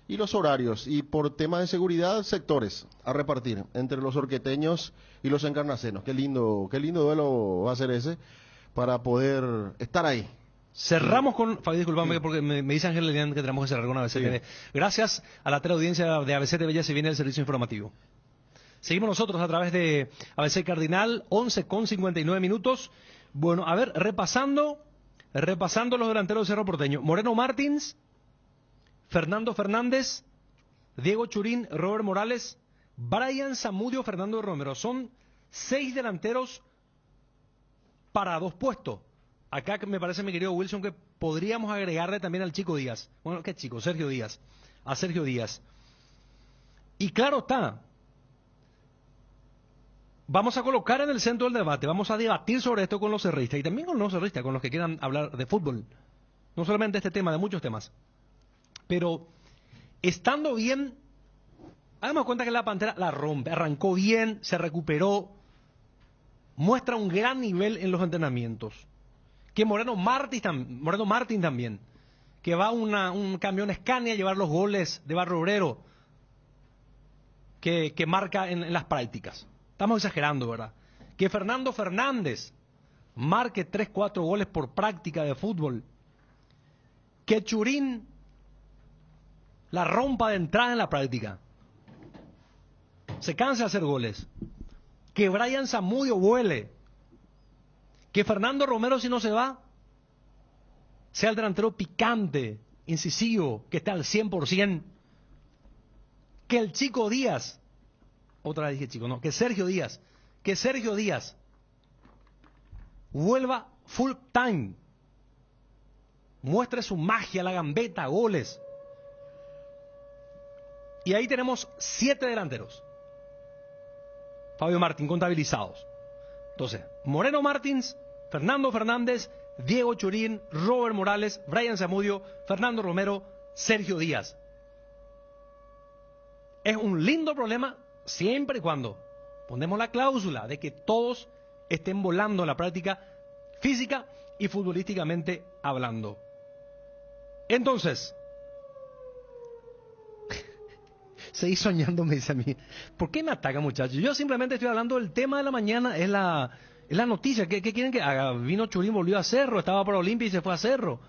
y los horarios, y por tema de seguridad, sectores a repartir entre los orqueteños y los encarnacenos. Qué lindo duelo va a ser ese, para poder estar ahí Cerramos con... Fabi, disculpame porque me dice Ángel Lilian que tenemos que cerrar con ABC TV. Gracias a la teleaudiencia de ABC TV ya se viene el servicio informativo. Seguimos nosotros a través de ABC Cardinal, 11:59. Bueno, a ver, repasando los delanteros de Cerro Porteño. Moreno Martins, Fernando Fernández, Diego Churín, Robert Morales, Brian Zamudio, Fernando Romero. Son 6 delanteros para 2 puestos. Acá me parece, mi querido Wilson, que podríamos agregarle también al Chico Díaz. Bueno, ¿qué chico? Sergio Díaz. A Sergio Díaz. Y claro está, vamos a colocar en el centro del debate, vamos a debatir sobre esto con los cerristas y también con los cerristas, con los que quieran hablar de fútbol. No solamente este tema, de muchos temas. Pero, estando bien, hagamos cuenta que la Pantera la rompe, arrancó bien, se recuperó, muestra un gran nivel en los entrenamientos. Que Moreno Martín también, que va un camión Scania a llevar los goles de Barrio Obrero, que marca en las prácticas. Estamos exagerando, ¿verdad? Que Fernando Fernández marque 3-4 goles por práctica de fútbol. Que Churín la rompa de entrada en la práctica. Se cansa de hacer goles. Que Brian Zamudio vuele. Que Fernando Romero, si no se va, sea el delantero picante, incisivo, que esté al 100%. Que el Chico Díaz, otra vez dije chico, no, que Sergio Díaz vuelva full time, muestre su magia, la gambeta, goles. Y ahí tenemos 7 delanteros. Fabio Martín, contabilizados. Entonces, Moreno Martins, Fernando Fernández, Diego Churín, Robert Morales, Brian Zamudio, Fernando Romero, Sergio Díaz. Es un lindo problema siempre y cuando ponemos la cláusula de que todos estén volando en la práctica física y futbolísticamente hablando. Entonces, seguí soñando, me dice a mí. ¿Por qué me ataca, muchachos? Yo simplemente estoy hablando del tema de la mañana, es la noticia. ¿Qué quieren que haga? Vino Churín, volvió a Cerro, estaba para Olimpia y se fue a Cerro.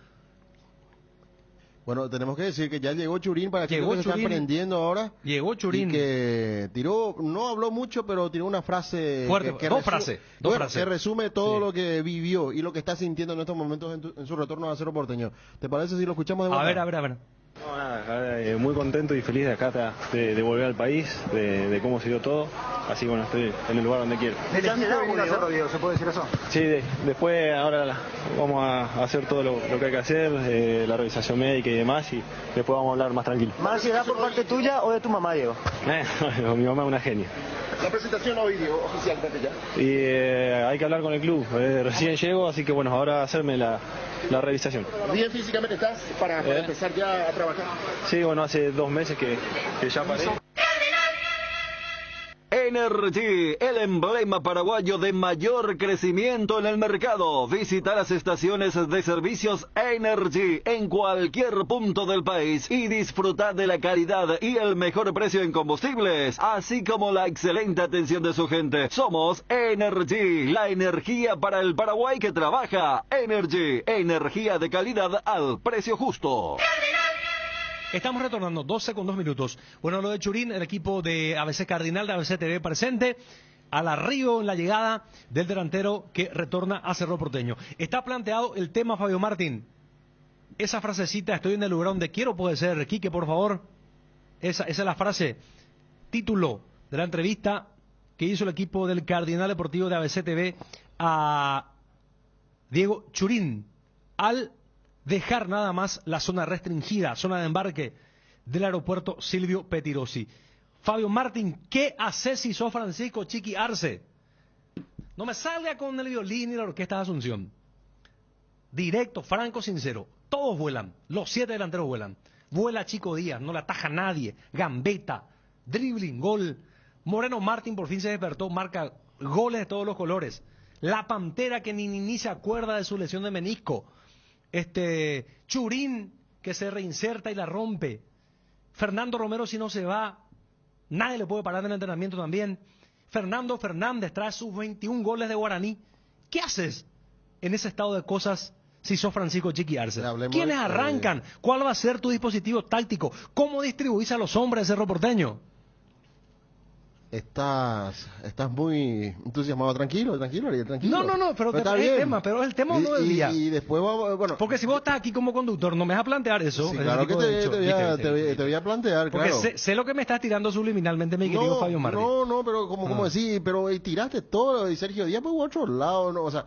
Bueno, tenemos que decir que ya llegó Churín para que se están aprendiendo ahora. Llegó Churín. Y que tiró, no habló mucho, pero tiró una frase fuerte, dos frases. Que resume todo lo que vivió y lo que está sintiendo en estos momentos en su retorno a Cerro Porteño. ¿Te parece si lo escuchamos de vuelta? A ver. No, nada, muy contento y feliz de acá de volver al país, de cómo se dio todo. Así que bueno, estoy en el lugar donde quiero. ¿De ansiedad venir a Cerro, Diego? ¿Se puede decir eso? Sí, después ahora vamos a hacer todo lo que hay que hacer, la revisación médica y demás, y después vamos a hablar más tranquilo. ¿Más ansiedad por parte tuya o de tu mamá, Diego? Mi mamá es una genia. La presentación hoy, Diego, oficialmente ya. Y hay que hablar con el club. Recién llego, así que bueno, ahora hacerme la revisación. ¿Bien físicamente estás para empezar ya a trabajar? Sí, bueno, hace 2 meses que ya paré. Energy, el emblema paraguayo de mayor crecimiento en el mercado. Visita las estaciones de servicios Energy en cualquier punto del país y disfruta de la calidad y el mejor precio en combustibles, así como la excelente atención de su gente. Somos Energy, la energía para el Paraguay que trabaja. Energy, energía de calidad al precio justo. Estamos retornando, 12:02. Bueno, lo de Churín, el equipo de ABC Cardinal, de ABC TV presente, al arribo en la llegada del delantero que retorna a Cerro Porteño. Está planteado el tema, Fabio Martín. Esa frasecita, estoy en el lugar donde quiero, puede ser, Quique, por favor. Esa es la frase, título de la entrevista que hizo el equipo del Cardinal Deportivo de ABC TV a Diego Churín, al dejar nada más la zona restringida, zona de embarque del aeropuerto Silvio Pettirossi. Fabio Martín, ¿qué hace si sos Francisco Chiqui Arce? No me salga con el violín y la orquesta de Asunción. Directo, franco, sincero. Todos vuelan, los 7 delanteros vuelan. Vuela Chico Díaz, no le ataja a nadie. Gambeta, dribbling, gol. Moreno Martín por fin se despertó, marca goles de todos los colores. La Pantera que ni se acuerda de su lesión de menisco. Churín que se reinserta y la rompe. Fernando Romero, si no se va, nadie le puede parar en el entrenamiento también. Fernando Fernández trae sus 21 goles de Guaraní. ¿Qué haces en ese estado de cosas si sos Francisco Chiqui Arce? Hablemos ¿Quiénes de- arrancan? ¿Cuál va a ser tu dispositivo táctico? ¿Cómo distribuís a los hombres de Cerro Porteño? Estás muy entusiasmado. Tranquilo, Ariel, tranquilo. No, pero está es el bien. tema, pero es el tema no del día. Y después vamos, bueno. Porque si vos estás aquí como conductor, no me vas a plantear eso. Sí, ese claro que tipo de te hecho. voy a- Viste, te voy- viste. te voy a plantear, Porque claro. sé lo que me estás tirando subliminalmente, mi querido Fabio Martí. No, pero como decís, pero tiraste todo, y Sergio Díaz por otro lado, no, o sea,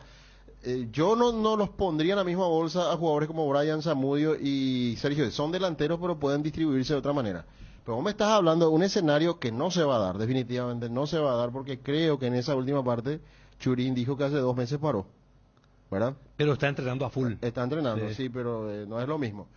yo no los pondría en la misma bolsa a jugadores como Brian Zamudio y Sergio Díaz. Son delanteros, pero pueden distribuirse de otra manera. Pero vos me estás hablando de un escenario que no se va a dar, definitivamente no se va a dar, porque creo que en esa última parte Churín dijo que hace 2 meses paró, ¿verdad? Pero está entrenando a full. Está entrenando, sí, pero no es lo mismo.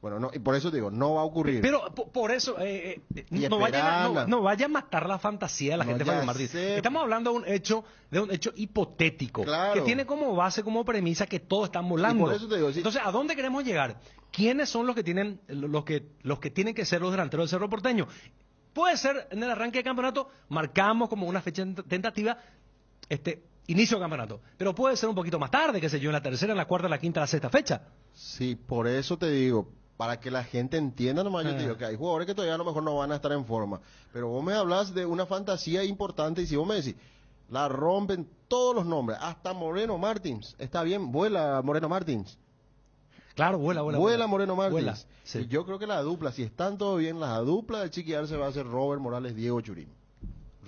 Bueno, no, y por eso te digo, no va a ocurrir. Pero por eso, Y no esperarla. vaya a matar la fantasía de la No, gente, ya Fabio Martí. sé. Estamos hablando de un hecho hipotético, Claro. que tiene como base, como premisa que todos están volando. Y por eso te digo, sí. Entonces, ¿a dónde queremos llegar? ¿Quiénes son los que tienen, los que tienen que ser los delanteros del Cerro Porteño? Puede ser en el arranque de campeonato, marcamos como una fecha tentativa, inicio de campeonato. Pero puede ser un poquito más tarde, qué sé yo, en la tercera, en la cuarta, en la quinta, en la sexta fecha. Sí, por eso te digo, para que la gente entienda nomás, yo te digo que hay jugadores que todavía a lo mejor no van a estar en forma, pero vos me hablas de una fantasía importante y si vos me decís, la rompen todos los nombres, hasta Moreno Martins, está bien, vuela Moreno Martins, Claro, vuela. Moreno Martins, Vuela, sí. y yo creo que la dupla, si están todo bien, la dupla del Chiqui Arce va a ser Robert Morales, Diego Churín.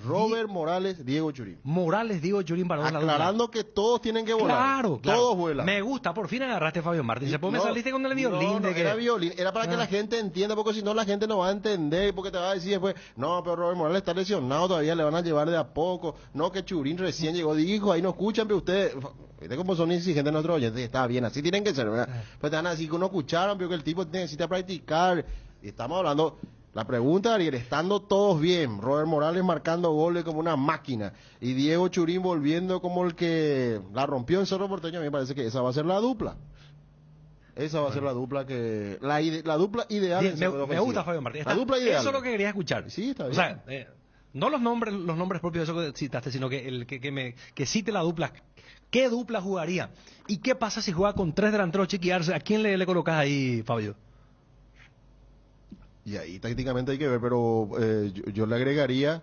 Robert Morales, Diego Churín. Morales, Diego Churín, para la dupla. Aclarando que todos tienen que volar. Claro. Todos vuelan. Me gusta, por fin agarraste a Fabio Martín. Después me No, saliste con el violín. no, de que... era violín, era para que la gente entienda, porque si no la gente no va a entender, porque te va a decir después, no, pero Robert Morales está lesionado, todavía le van a llevar de a poco, no, que Churín recién llegó, dijo, ahí no escuchan, pero ustedes, viste cómo son exigentes nuestros oyentes, está bien, así tienen que ser, ¿verdad? Pues te van a decir que no escucharon, pero que el tipo necesita practicar, y estamos hablando... La pregunta, Ariel, estando todos bien, Robert Morales marcando goles como una máquina y Diego Churín volviendo como el que la rompió en Cerro Porteño, a mí me parece que esa va a ser la dupla. Esa va a ser la dupla que la dupla ideal. Sí, en Cerro me Ofensivo. gusta Fabio Martín. La dupla ideal. Eso es lo que quería escuchar. Sí, está bien. O sea, no los nombres propios de eso que citaste, sino que el que cite la dupla. ¿Qué dupla jugaría? ¿Y qué pasa si juega con 3 delanteros Chiqui Arce? ¿A quién le colocas ahí, Fabio? Y ahí tácticamente hay que ver, pero yo le agregaría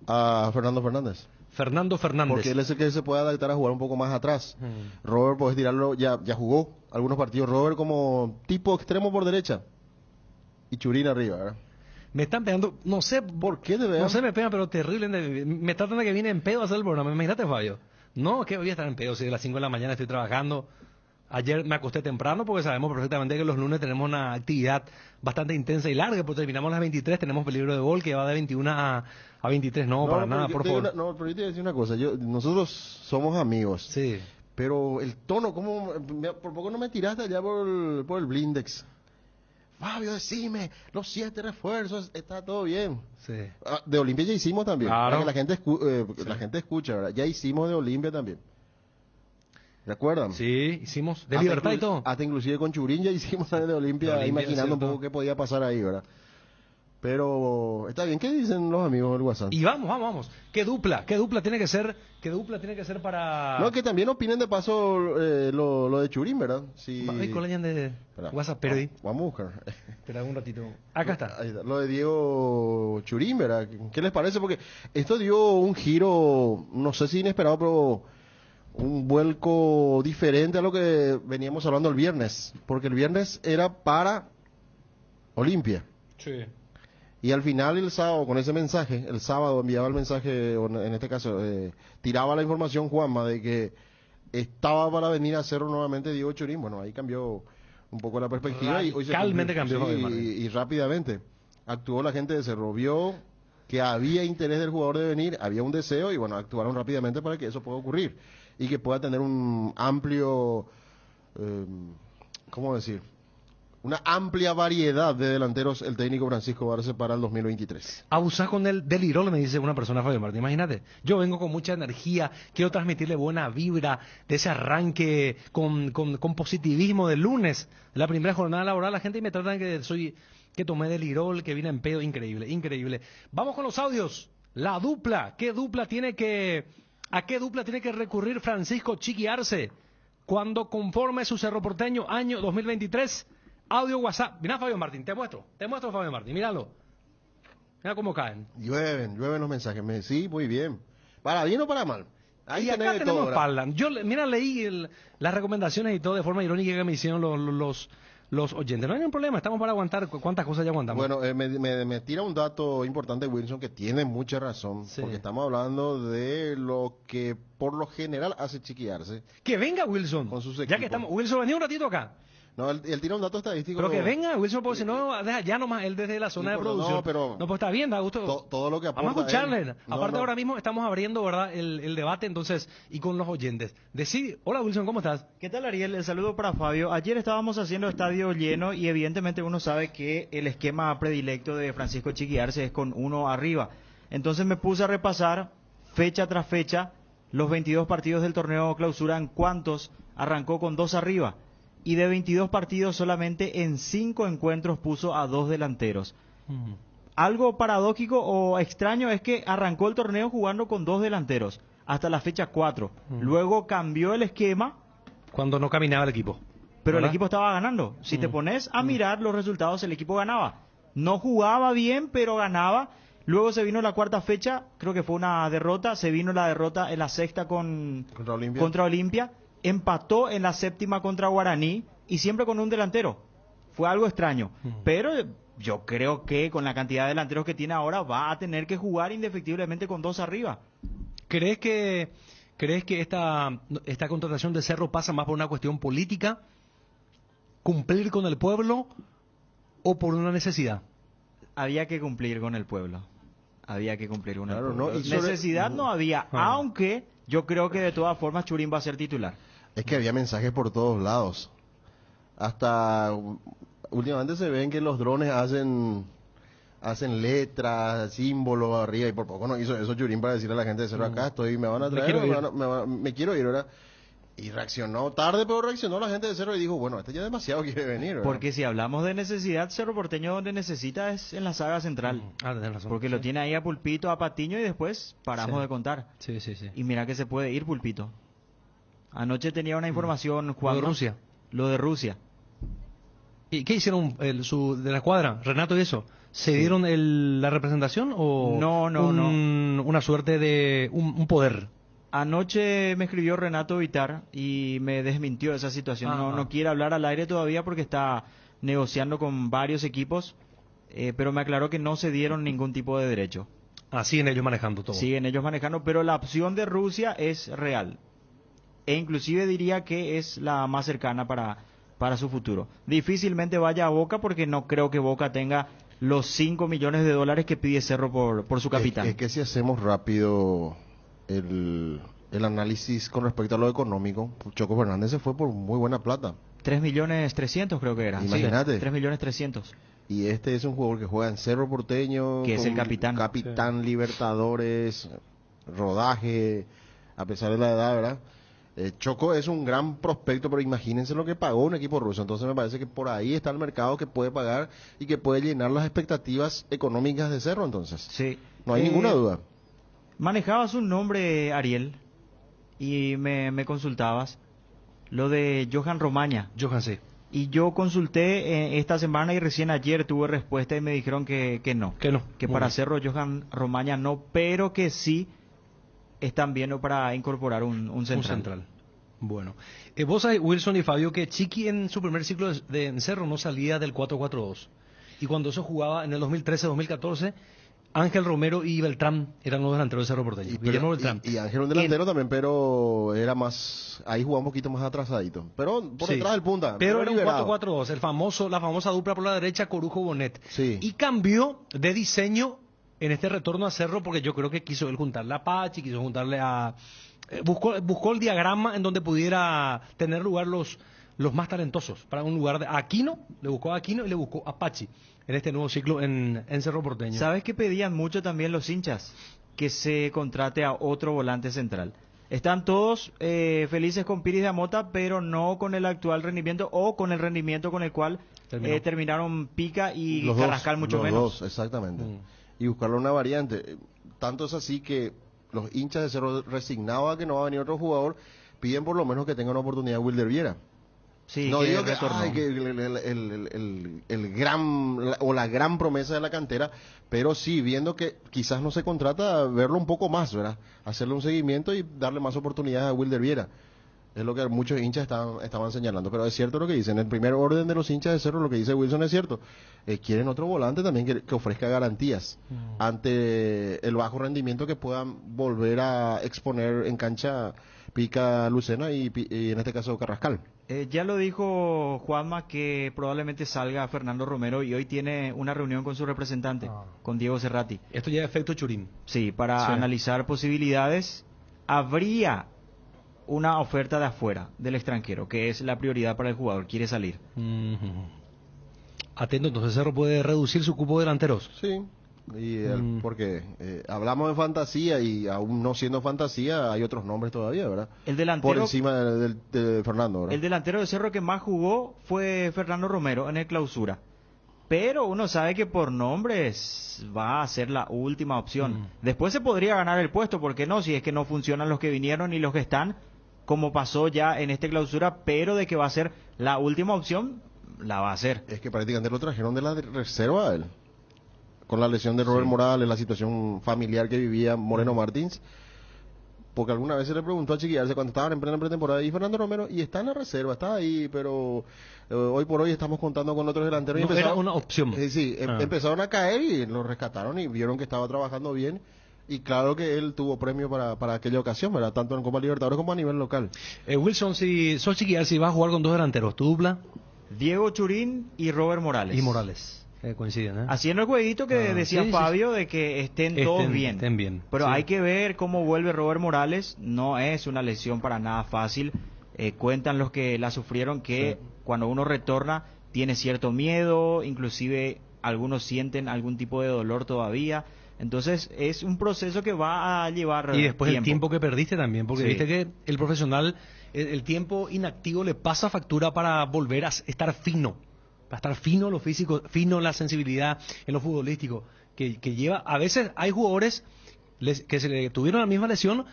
a Fernando Fernández. Fernando Fernández. Porque él es el que se puede adaptar a jugar un poco más atrás. Robert, puedes tirarlo, ya jugó algunos partidos. Robert como tipo extremo por derecha. Y Churín arriba, ¿verdad? Me están pegando, no sé ¿Por qué te vean? No sé, me pegan, pero terrible. Me tratan de que viene en pedo a hacer el programa. Imagínate, Fabio. No, que voy a estar en pedo. Si a las 5 de la mañana estoy trabajando. Ayer me acosté temprano porque sabemos perfectamente que los lunes tenemos una actividad bastante intensa y larga. Porque terminamos a las 23, tenemos peligro de gol que va de 21 a 23. No, para nada, por favor. No, pero yo te voy a decir una cosa. Nosotros somos amigos. Sí. Pero el tono, ¿cómo? Por poco no me tiraste allá por el Blindex. Fabio, decime, los 7 refuerzos, está todo bien. Sí. De Olimpia ya hicimos también. Claro. Para que la gente escucha, ¿verdad? Ya hicimos de Olimpia también. ¿Recuerdan? Sí, hicimos. De Libertad y todo. Hasta inclusive con Churín ya hicimos también de Olimpia, De Olimpia, imaginando un ¿cierto? poco qué podía pasar ahí, ¿verdad? Pero está bien, ¿qué dicen los amigos del WhatsApp? Y vamos. ¿Qué dupla tiene que ser para... No, que también opinen de paso lo de Churín, ¿verdad? Sí. Ay, colayan de Espera, WhatsApp, pero ahí. Vamos a buscar. Espera un ratito. Acá está. Ahí está. Lo de Diego Churín, ¿verdad? ¿Qué les parece? Porque esto dio un giro, no sé si inesperado, pero un vuelco diferente a lo que veníamos hablando el viernes. Porque el viernes era para Olimpia. Sí. Y al final el sábado, con ese mensaje, el sábado enviaba el mensaje, o en este caso, tiraba la información Juanma de que estaba para venir a Cerro nuevamente Diego Churín. Bueno, ahí cambió un poco la perspectiva. Y hoy se Radicalmente cumplió. cambió, Sí, Javier y rápidamente actuó la gente de Cerro. Vio que había interés del jugador de venir, había un deseo y bueno, actuaron rápidamente para que eso pueda ocurrir. Y que pueda tener un amplio, ¿cómo decir? Una amplia variedad de delanteros el técnico Francisco Arce para el 2023. Abusás con el delirol, me dice una persona, Fabio Martín. Imagínate, yo vengo con mucha energía, quiero transmitirle buena vibra de ese arranque con positivismo del lunes, la primera jornada laboral, la gente y me tratan que tomé delirol, que vine en pedo, increíble. Vamos con los audios. La dupla, ¿a qué dupla tiene que recurrir Francisco Chiqui Arce? cuando conforme su Cerro Porteño año 2023. Audio WhatsApp. Mira, Fabio Martín, te muestro, Fabio Martín, míralo. Mira cómo caen. Llueven los mensajes. Sí, muy bien. ¿Para bien o para mal? Ahí Y acá tenés de tenemos todo, Parlan. Mira, leí las recomendaciones y todo de forma irónica que me hicieron los oyentes. No hay ningún problema, estamos para aguantar. ¿Cuántas cosas ya aguantamos? Bueno, me tira un dato importante Wilson que tiene mucha razón, Sí. porque estamos hablando de lo que por lo general hace chiquearse. Que venga Wilson. Con sus Ya equipos. que estamos. Wilson, vení un ratito acá. No, él tira un dato estadístico. Pero que venga Wilson, porque si no, deja ya nomás él desde la zona de pero producción. no, pero- No, pues está bien, da gusto. todo lo que aporta Vamos a escucharle. él. No, Aparte, no. ahora mismo estamos abriendo, ¿verdad? El debate, entonces, y con los oyentes. Hola Wilson, ¿cómo estás? ¿Qué tal, Ariel? El saludo para Fabio. Ayer estábamos haciendo estadio lleno y evidentemente uno sabe que el esquema predilecto de Francisco Chiquiarse es con uno arriba. Entonces me puse a repasar fecha tras fecha los 22 partidos del torneo clausura, en cuántos arrancó con 2 arriba. Y de 22 partidos solamente en 5 encuentros puso a 2 delanteros. Algo paradójico o extraño es que arrancó el torneo jugando con 2 delanteros hasta la fecha 4. Luego cambió el esquema, Cuando no caminaba el equipo. pero el ¿verdad? equipo estaba ganando. Si te pones a mirar los resultados, el equipo ganaba. No jugaba bien, pero ganaba. Luego se vino la cuarta fecha, creo que fue una derrota. Se vino la derrota en la sexta contra Olimpia. Empató en la séptima contra Guaraní y siempre con un delantero. Fue algo extraño. Pero yo creo que con la cantidad de delanteros que tiene ahora va a tener que jugar indefectiblemente con 2 arriba. ¿Crees que esta contratación de Cerro pasa más por una cuestión política, cumplir con el pueblo o por una necesidad? Había que cumplir con el pueblo. Había que cumplir con el Claro, pueblo. ¿no? Y sobre- Necesidad no había, aunque yo creo que de todas formas Churín va a ser titular. Es que había mensajes por todos lados. Hasta últimamente se ven que los drones hacen letras, símbolos arriba, y por poco no hizo eso Churín para decirle a la gente de Cerro, acá estoy, me van a traer, me quiero ir, ¿verdad? Y reaccionó tarde, pero reaccionó la gente de Cerro y dijo, bueno, este ya demasiado quiere venir, ¿verdad? Porque si hablamos de necesidad, Cerro Porteño donde necesita es en la saga central. Tenés razón. Porque lo tiene ahí a Pulpito, a Patiño y después paramos Sí. de contar. Sí. Y mira que se puede ir Pulpito. Anoche tenía una información, Juan. Lo de Rusia. Lo de Rusia. ¿Y qué hicieron de la escuadra, Renato y eso? ¿Se dieron la representación o No. una suerte de un poder? Anoche me escribió Renato Vitar y me desmintió esa situación. No quiere hablar al aire todavía porque está negociando con varios equipos, pero me aclaró que no se dieron ningún tipo de derecho. Siguen ellos manejando todo. Siguen ellos manejando, pero la opción de Rusia es real. E inclusive diría que es la más cercana para su futuro. Difícilmente vaya a Boca porque no creo que Boca tenga los 5 millones de dólares que pide Cerro por su capitán. Es que si hacemos rápido el análisis con respecto a lo económico, Choco Fernández se fue por muy buena plata. 3.300.000 creo que era. Imagínate. 3.300.000. Y este es un jugador que juega en Cerro Porteño, Que es el con capitán. Capitán Libertadores, rodaje, a pesar de la edad, ¿verdad? Choco es un gran prospecto, pero imagínense lo que pagó un equipo ruso. Entonces me parece que por ahí está el mercado que puede pagar y que puede llenar las expectativas económicas de Cerro, entonces. Sí. No hay ninguna duda. Manejabas un nombre, Ariel, y me consultabas. Lo de Johan Romaña. Johan, sí. Y yo consulté esta semana y recién ayer tuve respuesta y me dijeron que no. Que no. Que Muy para bien. Cerro Johan Romaña no, pero que sí están viendo para incorporar un central. Un central. Bueno. Vos sabés, Wilson y Fabio, que Chiqui en su primer ciclo en Cerro no salía del 4-4-2. Y cuando eso jugaba en el 2013-2014, Ángel Romero y Beltrán eran los delanteros de Cerro Porteño. Guillermo Beltrán. Y Ángel un delantero también, pero era más, ahí jugaba un poquito más atrasadito. Pero por Sí. detrás del punta. Pero era un liberado. 4-4-2, la famosa dupla por la derecha, Corujo Bonet. Sí. Y cambió de diseño en este retorno a Cerro porque yo creo que quiso él juntarle a Apache, quiso juntarle a... buscó el diagrama en donde pudiera tener lugar los más talentosos. Para un lugar de Aquino, le buscó a Aquino y le buscó a Apache en este nuevo ciclo en Cerro Porteño. ¿Sabes qué pedían mucho también los hinchas? Que se contrate a otro volante central. Están todos felices con Piris de Amota, pero no con el actual rendimiento o con el rendimiento con el cual terminaron Pica y Los Carrascal mucho los menos. dos, exactamente. Y buscarle una variante. Tanto es así que los hinchas de Cerro resignados a que no va a venir otro jugador, piden por lo menos que tenga una oportunidad Wilder Viera. Sí, No que digo que, retornó. ay, que el gran o la gran promesa de la cantera, pero sí, viendo que quizás no se contrata, verlo un poco más, ¿verdad? Hacerle un seguimiento y darle más oportunidades a Wilder Viera. Es lo que muchos hinchas estaban señalando, pero es cierto lo que dicen. En el primer orden de los hinchas de Cerro, lo que dice Wilson es cierto. Quieren otro volante también que ofrezca garantías ante el bajo rendimiento que puedan volver a exponer en cancha Pica Lucena y en este caso Carrascal. Ya lo dijo Juanma que probablemente salga Fernando Romero y hoy tiene una reunión con su representante, con Diego Cerrati. Esto ya es efecto Churín. Sí, para Sí. analizar posibilidades. Habría una oferta de afuera, del extranjero, que es la prioridad para el jugador, quiere salir. Atento, entonces Cerro puede reducir su cupo de delanteros. Sí, porque hablamos de fantasía y aún no siendo fantasía hay otros nombres todavía, ¿verdad? El delantero, Por encima de Fernando, ¿verdad? el delantero de Cerro que más jugó fue Fernando Romero en el clausura. Pero uno sabe que por nombres va a ser la última opción. Después se podría ganar el puesto, ¿por qué no? Si es que no funcionan los que vinieron y los que están, como pasó ya en este clausura, pero de que va a ser la última opción, la va a hacer. Es que prácticamente lo trajeron de la reserva a él. Con la lesión de Robert Morales, la situación familiar que vivía Moreno Martins. Porque alguna vez se le preguntó a Chiquillarse cuando estaban en plena pretemporada, y Fernando Romero, y está en la reserva, está ahí, pero hoy por hoy estamos contando con otros delanteros. No era una opción. Sí, empezaron a caer y lo rescataron y vieron que estaba trabajando bien. Y claro que él tuvo premio para aquella ocasión, ¿verdad? Tanto en Copa Libertadores como a nivel local. Wilson, si sos Chiquillarse, va a jugar con dos delanteros, tu dupla Diego Churín y Robert Morales. y Morales. Coinciden, ¿eh? Haciendo el jueguito que decía sí, Fabio de que estén todos bien. Estén bien. Pero Sí. hay que ver cómo vuelve Robert Morales. No es una lesión para nada fácil. Cuentan los que la sufrieron que cuando uno retorna tiene cierto miedo, inclusive algunos sienten algún tipo de dolor todavía. Entonces es un proceso que va a llevar Y después el tiempo que perdiste también, porque Sí. viste que el profesional, el tiempo inactivo le pasa factura para volver a estar fino. Para estar fino en lo físico, fino en la sensibilidad, en lo futbolístico, que lleva, a veces hay jugadores que se le tuvieron la misma lesión,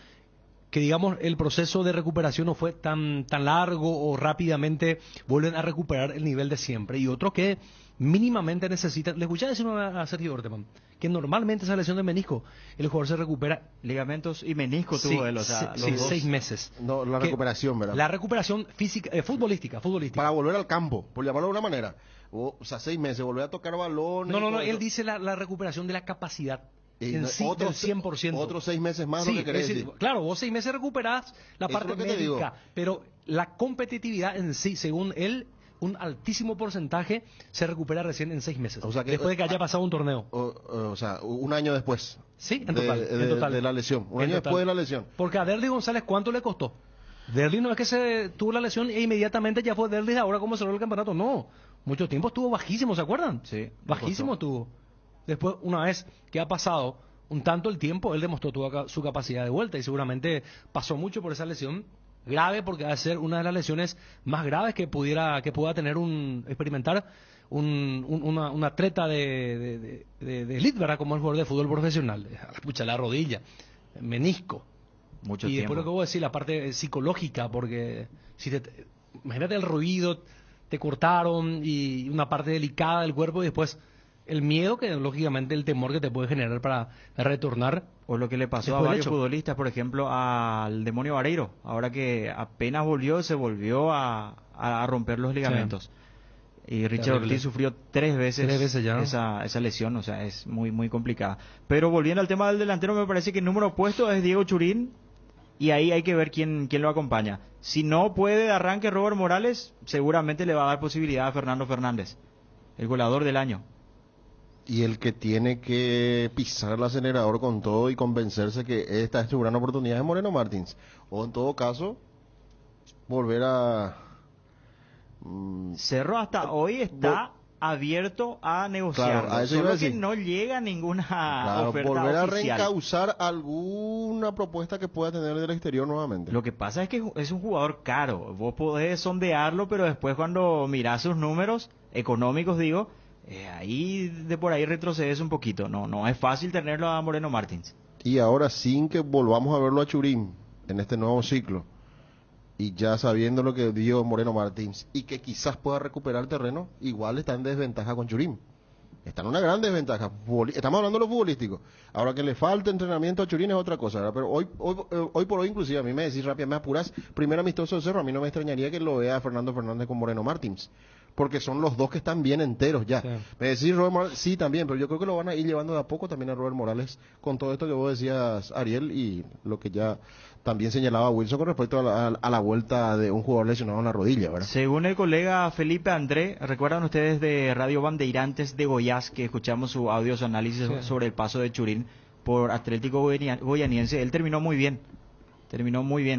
que digamos el proceso de recuperación no fue tan largo o rápidamente vuelven a recuperar el nivel de siempre, y otros que mínimamente necesitan. Le escuché decir a Sergio Orteman que normalmente esa lesión de menisco el jugador se recupera ligamentos y menisco tuvo él, o sea, los dos. 6 meses. No, la recuperación, ¿verdad? La recuperación física, futbolística. Para volver al campo, por llamarlo de una manera. O sea, 6 meses, volver a tocar balones. No, él dice la recuperación de la capacidad. En sí, del 100%. Otros 6 meses más, sí, lo que querés decir. Claro, vos 6 meses recuperás la Eso parte es lo que te digo. médica, pero la competitividad en sí, según él, un altísimo porcentaje se recupera recién en 6 meses. O sea que, después de que haya pasado un torneo. O sea, un año después. Sí, en total. De la lesión. Un año después de la lesión. Porque a Derlis González, ¿cuánto le costó? Derlis no es que se tuvo la lesión e inmediatamente ya fue Derlis, ahora cómo cerró el campeonato. No, mucho tiempo estuvo bajísimo, ¿se acuerdan? Sí. Bajísimo estuvo. Después, una vez que ha pasado un tanto el tiempo, él demostró su capacidad de vuelta y seguramente pasó mucho por esa lesión grave, porque va a ser una de las lesiones más graves que pueda tener experimentar un atleta de elite, ¿verdad? Como el jugador de fútbol profesional. La rodilla, menisco. Mucho y después tiempo. lo que voy a decir, la parte psicológica, porque imagínate el ruido, te cortaron y una parte delicada del cuerpo, y después el miedo, que lógicamente el temor que te puede generar para retornar. O lo que le pasó a después del varios hecho. futbolistas, por ejemplo, al Demonio Vareiro. Ahora que apenas volvió, se volvió a romper los ligamentos. Y Richard Terrible. Ortiz sufrió 3 veces ya. esa lesión, o sea, es muy, muy complicada. Pero volviendo al tema del delantero, me parece que el número opuesto es Diego Churín, y ahí hay que ver quién lo acompaña. Si no puede de arranque Robert Morales, seguramente le va a dar posibilidad a Fernando Fernández, el goleador del año. Y el que tiene que pisar el acelerador con todo y convencerse que esta es su gran oportunidad es Moreno Martins. O en todo caso, volver a... Cerro hasta hoy está abierto a negociar. Claro, a eso iba a Solo que decir. no llega ninguna oferta volver a oficial. reencauzar alguna propuesta que pueda tener del exterior nuevamente. Lo que pasa es que es un jugador caro. Vos podés sondearlo, pero después cuando mirás sus números económicos, digo, ahí de por ahí retrocedes un poquito. No es fácil tenerlo a Moreno Martins. Y ahora sin que volvamos a verlo a Churín en este nuevo ciclo, y ya sabiendo lo que dio Moreno Martins y que quizás pueda recuperar terreno, igual está en desventaja con Churín. Está en una gran desventaja. Estamos hablando de lo futbolístico. Ahora que le falta entrenamiento a Churín es otra cosa, ¿verdad? Pero hoy por hoy, inclusive, a mí me decís rápido, me apuras, primer amistoso de Cerro, a mí no me extrañaría que lo vea a Fernando Fernández con Moreno Martins. Porque son los dos que están bien enteros ya. Sí. Me decís Robert Morales, sí también, pero yo creo que lo van a ir llevando de a poco también a Robert Morales con todo esto que vos decías, Ariel, y lo que ya también señalaba Wilson con respecto a la vuelta de un jugador lesionado en la rodilla, ¿verdad? Según el colega Felipe André, ¿recuerdan ustedes de Radio Bandeirantes de Goiás que escuchamos su audio, su análisis sobre el paso de Churín por Atlético Goianiense? Él terminó muy bien.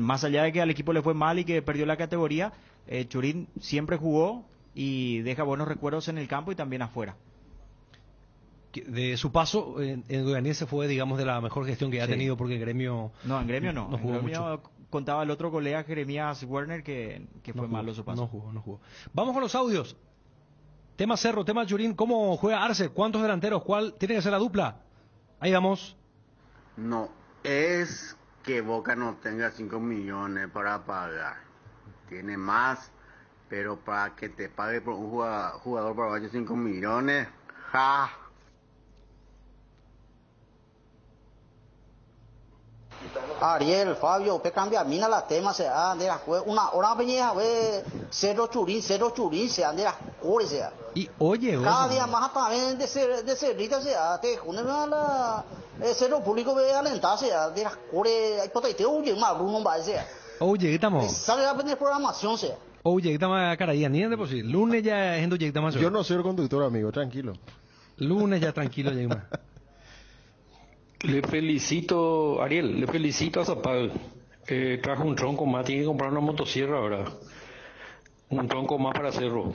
Más allá de que al equipo le fue mal y que perdió la categoría, Churín siempre jugó y deja buenos recuerdos en el campo y también afuera. De su paso en Goianiense fue, digamos, de la mejor gestión que ha tenido, porque en Gremio... No, en Gremio no. No jugó en Gremio mucho. Contaba el otro colega, Jeremías Werner, que fue malo su paso. No jugó. Vamos con los audios. Tema Cerro, tema Churín, ¿cómo juega Arce? ¿Cuántos delanteros? ¿Cuál tiene que ser la dupla? Ahí vamos. No, es que Boca no tenga 5 millones para pagar. Tiene más, pero para que te pague por un jugador paraguayo 5 millones, ¡ja! Ariel, Fabio, pe cambia mina la tema se de la una hora venía ve cero Churín se de las cores sea. Y oye, cada día más también de cerrita sea, te juntan a la cero público ve alentar sea de las cores, hay potete oye más Bruno va sea. Oye, estamos. Sale a vender programación sea. Oye, estamos cara día ni de por sí. Lunes ya es estamos. Yo no soy el conductor, amigo, tranquilo. Lunes ya tranquilo llega. Le felicito, Ariel, le felicito a Zapal. Trajo un tronco más, tiene que comprar una motosierra ahora. Un tronco más para Cerro.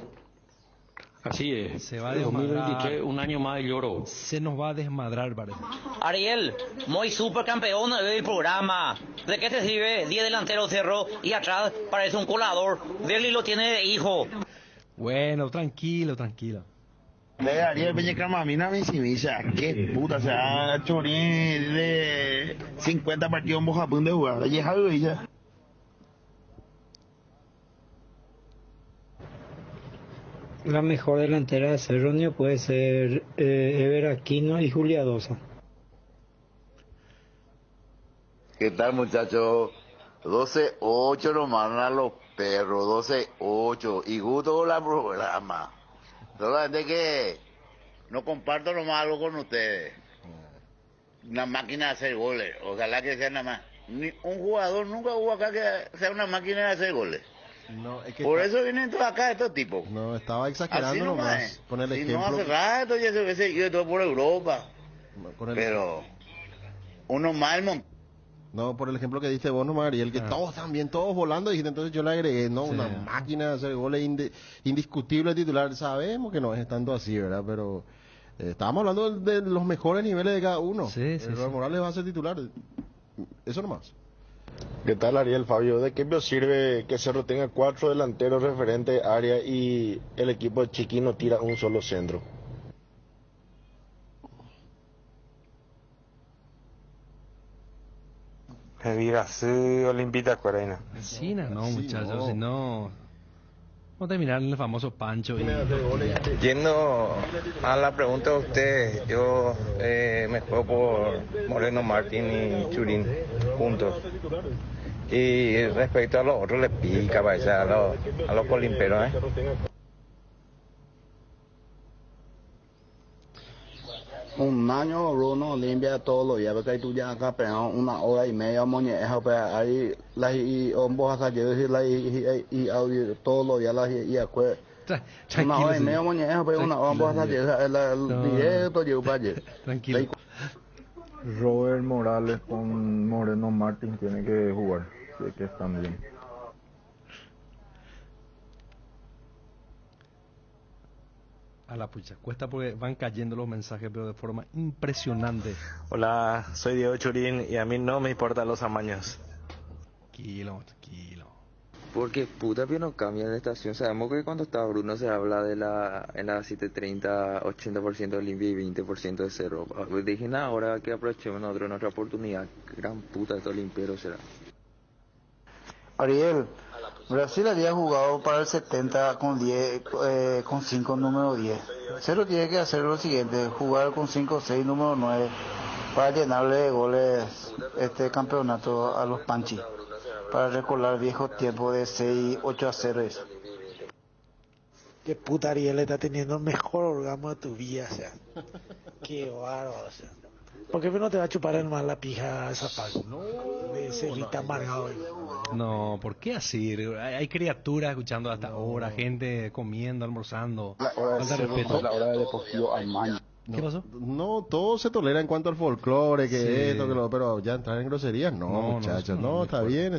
Así es. Se va a 2023, un año más de lloro. Se nos va a desmadrar, parece. Ariel, muy supercampeón del programa. ¿De qué te sirve 10 delanteros Cerro y atrás parece un colador? Deli lo tiene de hijo. Bueno, tranquilo. De Ariel Peñacamamina me simicha, qué puta, o sea, Churín de 50 partidos en Bojapún de jugar, de algo y ya. La mejor delantera de Cerro puede ser Ever Aquino y Julia Dosa. ¿Qué tal, muchachos? 12-8 nomás a los perros, 12-8, y gusto con la programa. Solamente que no comparto lo malo con ustedes. Una máquina de hacer goles. Ojalá que sea nada más. Ni un jugador nunca hubo acá que sea una máquina de hacer goles. No, es que por eso vienen todos acá estos tipos. No, estaba exagerando nomás. Con el ejemplo. No hace rato ya se hubiese ido todo por Europa. Pero uno más el montón. No, por el ejemplo que diste vos, nomás, Ariel, que todos también, todos volando, y entonces yo le agregué, ¿no? Sí. Una máquina de hacer goles indiscutible titular. Sabemos que no es tanto así, ¿verdad? Pero estábamos hablando de los mejores niveles de cada uno. Sí, Morales va a ser titular. Eso nomás. ¿Qué tal, Ariel, Fabio? ¿De qué sirve que Cerro tenga 4 delanteros referentes área y el equipo de Chiqui no tira un solo centro? Me diga, sí, Olimpita Corena. Sí, no, muchachos, si no... Vamos a terminar en el famoso Pancho. Yendo a la pregunta de usted, yo me juego por Moreno Martín y Churín juntos. Y respecto a los otros, le pica a los colimperos, Un año Bruno limpia todos los días, porque ahí tú ya acá pegado 1 hora y media, moñeja, ahí las y vos acá y audio todos los días las y acuerdo. 1 hora y media, moñeja, pero 1 hora vos acá el directo llevo para allá. Tranquilo. Robert Morales con Moreno Martín tiene que jugar, sé que están bien. A la pucha, cuesta porque van cayendo los mensajes, pero de forma impresionante. Hola, soy Diego Churín y a mí no me importan los amaños. Tranquilo. Porque puta que no cambia de estación. Sabemos que cuando está Bruno se habla de en la 730, 80% de limpia y 20% de Cerro. Dije ahora que aprovechemos nosotros nuestra oportunidad. Gran puta de todo limpiero será. Ariel, Brasil había jugado para el 70 con 10, con 5 número 10. Cerro tiene que hacer lo siguiente, jugar con 5 6 número 9 para llenarle de goles este campeonato a los Panchi, para recordar viejos tiempos de 6, 8-0 eso. Qué puta Ariel está teniendo el mejor orgasmo de tu vida, o sea. Qué bárbaro, o sea. ¿Por qué no te va a chupar el mal la pija a esa parte? De ese rita amargado. No, ¿por qué así? Hay criaturas escuchando hasta ahora, gente comiendo, almorzando. Falta de respeto. La hora de Deportivo Armani. ¿Qué pasó? No, todo se tolera en cuanto al folclore, que Sí. esto, que lo, pero ya entrar en groserías, no, No, muchachos, no, está bien,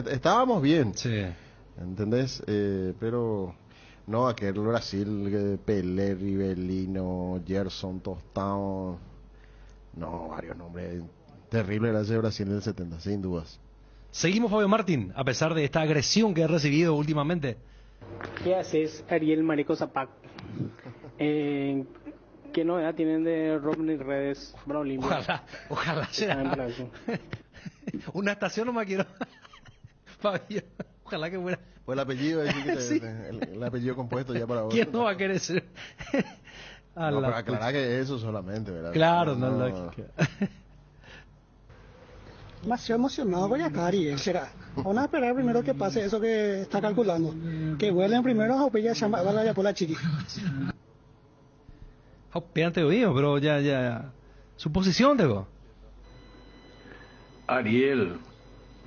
estábamos bien. Sí. ¿Entendés? Pero no, aquel Brasil, Pelé, Rivelino, Gerson, Tostão, no, varios nombres. Terrible era ese Brasil del 70, sin dudas. Seguimos, Fabio Martín, a pesar de esta agresión que he recibido últimamente. ¿Qué haces, Ariel Marico Zapac? ¿Qué novedad tienen de Rodney Redes para Olimpia? Ojalá sea. Una estación no me quiero. Fabio, ojalá que fuera. Pues el apellido, Sí. el apellido compuesto ya para vos. ¿Quién no va a querer ser? No, pero aclarar que eso solamente, ¿verdad? Claro, no, lógico. Demasiado emocionado voy acá, Ariel, será. Vamos a esperar primero que pase eso que está calculando. Que vuelen primero a Opella ya por la chiqui. Pégate oído, pero ya. Su posición, Tego. Ariel,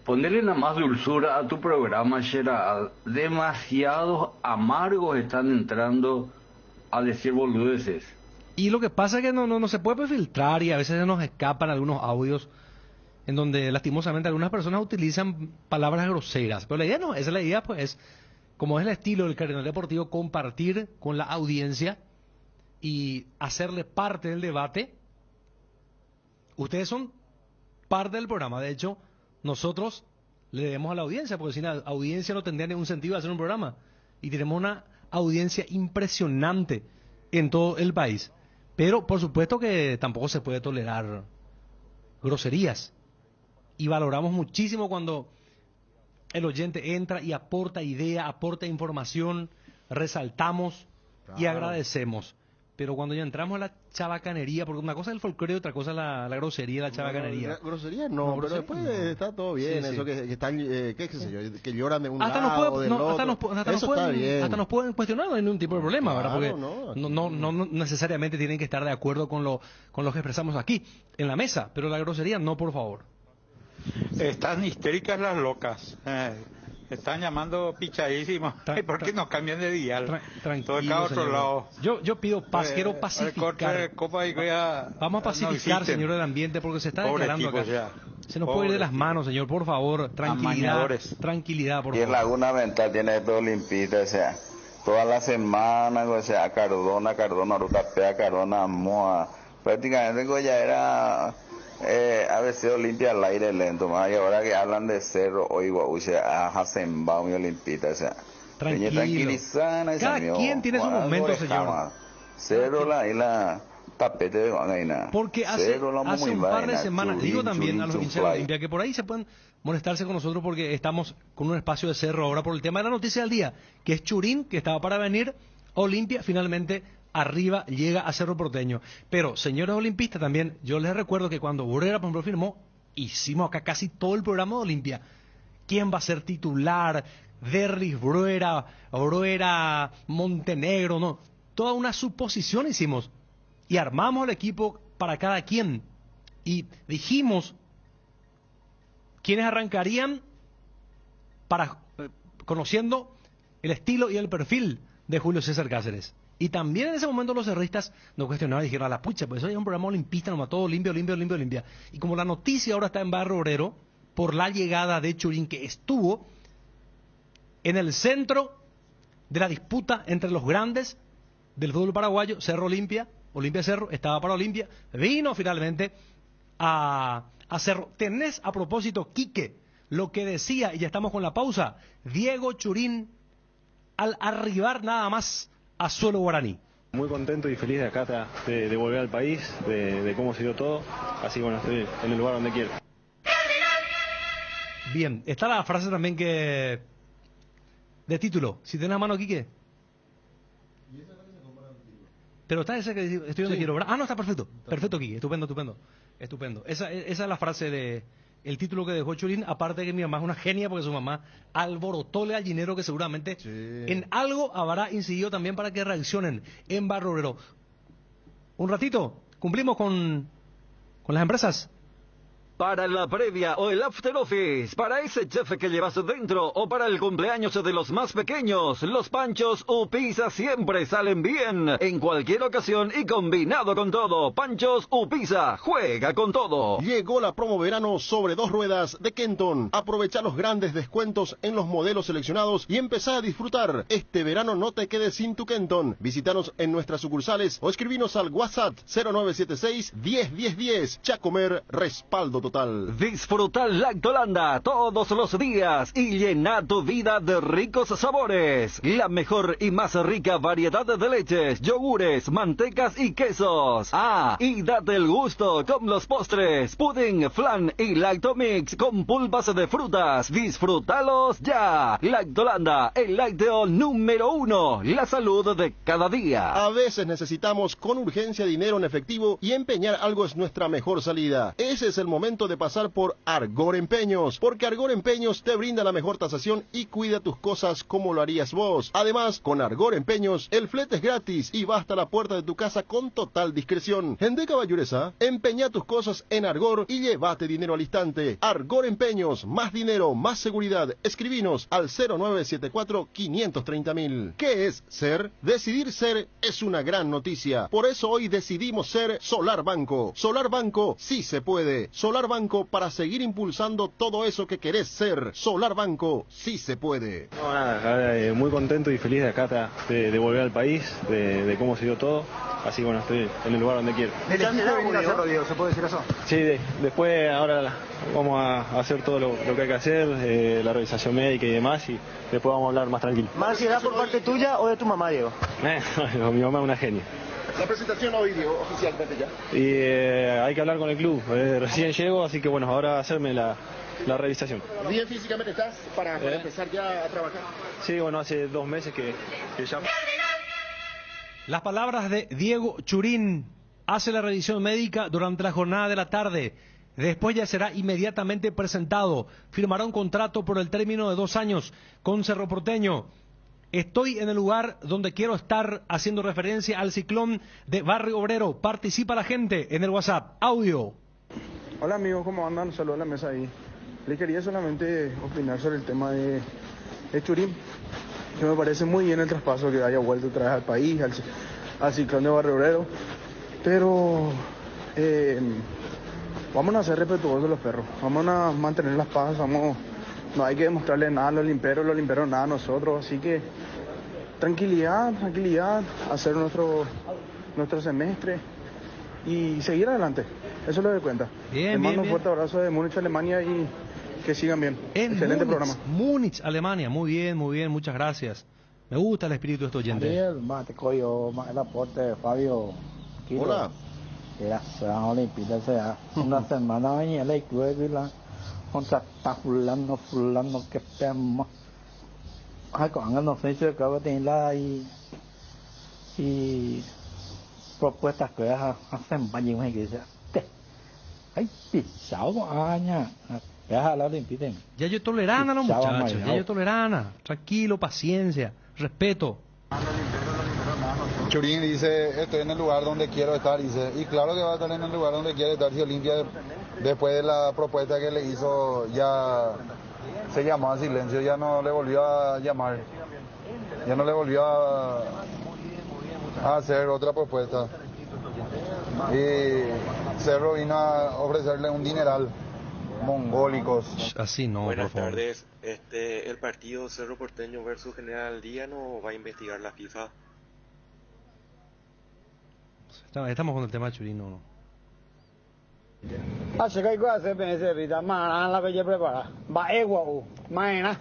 ponerle nada más dulzura a tu programa, Gerard. Demasiados amargos están entrando a decir boludeces. Y lo que pasa es que no se puede filtrar y a veces se nos escapan algunos audios en donde lastimosamente algunas personas utilizan palabras groseras. Pero la idea no, esa es la idea, pues, como es el estilo del Cardenal Deportivo, compartir con la audiencia y hacerle parte del debate. Ustedes son parte del programa. De hecho, nosotros le debemos a la audiencia, porque sin la audiencia no tendría ningún sentido hacer un programa. Y tenemos una audiencia impresionante en todo el país. Pero, por supuesto que tampoco se puede tolerar groserías. Y valoramos muchísimo cuando el oyente entra y aporta idea, aporta información, resaltamos y agradecemos. Pero cuando ya entramos a la chabacanería, porque una cosa es el folclore y otra cosa es la grosería y la chabacanería. Grosería no, pero después está todo bien, Sí, eso sí. que están, qué sé yo, que lloran de un Hasta lado o del otro. hasta nos pueden cuestionar, no hay ningún tipo de problema, Claro, ¿verdad? Porque no. no necesariamente tienen que estar de acuerdo con lo que expresamos aquí, en la mesa, pero la grosería no, por favor. Están histéricas las locas. Están llamando pichadísimos. ¿Por qué no cambian de dial? Todo acá a otro señor. lado. Yo pido paz, quiero pacificar. Vamos a pacificar, señor del ambiente, porque se está Pobre declarando tipo, acá. ya. Se nos puede ir de las manos, señor, por favor. Tranquilidad, Amañadores. tranquilidad, por Y en favor. Laguna Mental tiene todo limpito, o sea, toda la semana, o sea, Cardona, Rutapea, Cardona, Moa. Prácticamente ya era ABC Olimpia al aire lento, más y ahora que hablan de Cerro, oigo, o sea, Hasenbaum y Olimpita, o sea, tranquilizana, Cada quien tiene su momento, señor. Cerro la tapete de vaina. Porque hace un par de semanas, digo también a los hinchas de Olimpia, que por ahí se pueden molestarse con nosotros porque estamos con un espacio de Cerro ahora por el tema de la noticia del día, que es Churín, que estaba para venir a Olimpia, finalmente arriba llega a Cerro Porteño. Pero, señores olimpistas, también yo les recuerdo que cuando Bruera, por ejemplo, firmó, hicimos acá casi todo el programa de Olimpia. ¿Quién va a ser titular? Derris, Bruera, Montenegro, no. Toda una suposición hicimos. Y armamos el equipo para cada quien. Y dijimos quiénes arrancarían para conociendo el estilo y el perfil de Julio César Cáceres. Y también en ese momento los cerristas nos cuestionaban y dijeron, a la pucha, pues eso es un programa olimpista, nomás todo limpio. Y como la noticia ahora está en Barrio Obrero, por la llegada de Churín, que estuvo en el centro de la disputa entre los grandes del fútbol paraguayo, Cerro Olimpia Cerro, estaba para Olimpia, vino finalmente a Cerro. Tenés a propósito, Quique, lo que decía, y ya estamos con la pausa, Diego Churín al arribar nada más a suelo guaraní. Muy contento y feliz de acá, de volver al país, de cómo se dio todo, así que bueno, estoy en el lugar donde quiero. Bien, está la frase también que de título. Si tenés a mano, Quique. Pero está ese que estoy donde quiero, ¿verdad? Ah, no, está perfecto. Perfecto, Quique. Estupendo. Esa es la frase de el título que dejó Churín, aparte de que mi mamá es una genia porque su mamá alborotó al gallinero que seguramente en algo habrá incidido también para que reaccionen en Barrio Obrero. Un ratito, cumplimos con las empresas. Para la previa o el after office, para ese chef que llevas dentro o para el cumpleaños de los más pequeños, los panchos u pizza siempre salen bien. En cualquier ocasión y combinado con todo, panchos u pizza, juega con todo. Llegó la promo verano sobre 2 ruedas de Kenton. Aprovecha los grandes descuentos en los modelos seleccionados y empezá a disfrutar. Este verano no te quedes sin tu Kenton. Visítanos en nuestras sucursales o escribinos al WhatsApp 0976 101010. Chacomer, respaldo total. Disfruta Lactolanda todos los días y llena tu vida de ricos sabores. La mejor y más rica variedad de leches, yogures, mantecas y quesos. Ah, y date el gusto con los postres, pudding, flan y lactomix con pulpas de frutas. Disfrútalos ya. Lactolanda, el lácteo número 1. La salud de cada día. A veces necesitamos con urgencia dinero en efectivo y empeñar algo es nuestra mejor salida. Ese es el momento de pasar por Argor Empeños, porque Argor Empeños te brinda la mejor tasación y cuida tus cosas como lo harías vos. Además, con Argor Empeños, el flete es gratis y va hasta la puerta de tu casa con total discreción. Gente caballuresa, empeña tus cosas en Argor y llévate dinero al instante. Argor Empeños, más dinero, más seguridad. Escribinos al 0974-530.000. ¿Qué es ser? Decidir ser es una gran noticia. Por eso hoy decidimos ser Solar Banco. Solar Banco sí se puede. Solar Banco para seguir impulsando todo eso que querés ser. Solar Banco sí se puede. No, nada, muy contento y feliz de acá, de volver al país, de cómo se dio todo. Así bueno, estoy en el lugar donde quiero. ¿De venir a hacerlo, Diego? ¿Se puede decir eso? Sí, después ahora vamos a hacer todo lo que hay que hacer, la revisación médica y demás, y después vamos a hablar más tranquilo. ¿Más ansiedad por parte tuya o de tu mamá, Diego? Mi mamá es una genia. La presentación hoy, Diego, oficialmente ya. Y hay que hablar con el club. Recién llego, así que bueno, ahora hacerme la revisación. ¿Bien físicamente estás para empezar ya a trabajar? Sí, bueno, hace 2 meses que ya... Las palabras de Diego Churín. Hace la revisión médica durante la jornada de la tarde. Después ya será inmediatamente presentado. Firmará un contrato por el término de 2 años con Cerro Porteño. Estoy en el lugar donde quiero estar, haciendo referencia al ciclón de Barrio Obrero. Participa la gente en el WhatsApp. Audio. Hola amigos, ¿cómo andan? Saludos a la mesa ahí. Le quería solamente opinar sobre el tema de Churín, que me parece muy bien el traspaso que haya vuelto otra vez al país, al ciclón de Barrio Obrero. Pero vamos a ser respetuosos de los perros, vamos a mantener las paz, no hay que demostrarle nada a los limperos nada a nosotros, así que tranquilidad, hacer nuestro semestre y seguir adelante, eso es lo que cuenta. Les mando un fuerte abrazo de Múnich, Alemania, y que sigan bien. Excelente programa. Múnich, Alemania, muy bien, muchas gracias. Me gusta el espíritu de estos oyentes. Ariel, mate coyo, el aporte de Fabio. Hola. Era Olimpia, sea una semana venía la escuela. Está fulano que pema. Hay con no sé si acaba de tener y propuestas que hacen baño en iglesia. Ay, pisado aña. Ya yo tolerana a los muchachos, ya yo tolerana. Tranquilo, paciencia, respeto. Churín dice, estoy en el lugar donde quiero estar, dice, y claro que va a estar en el lugar donde quiere estar si Olimpia, después de la propuesta que le hizo, ya se llamó a silencio, ya no le volvió a llamar, ya no le volvió a hacer otra propuesta. Y Cerro vino a ofrecerle un dineral, mongólicos. Así no, Buenas por favor. tardes. El partido Cerro Porteño versus General Díaz no va a investigar la FIFA. Estamos con el tema Churino, ¿no? Hace que hay cosas que se vida más la que yo prepara. Va ego, maena.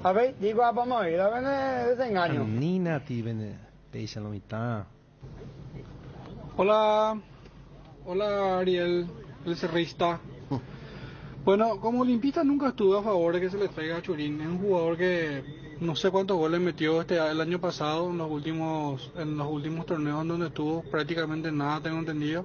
A ver, digo a vamos ir, a ver desengaño. Nina ti vene, peisa la mitad. Hola Ariel, el cerrista. Bueno, como olimpista nunca estuve a favor de que se le traiga a Churín. Es un jugador que no sé cuántos goles metió el año pasado en los últimos torneos donde estuvo prácticamente nada, tengo entendido.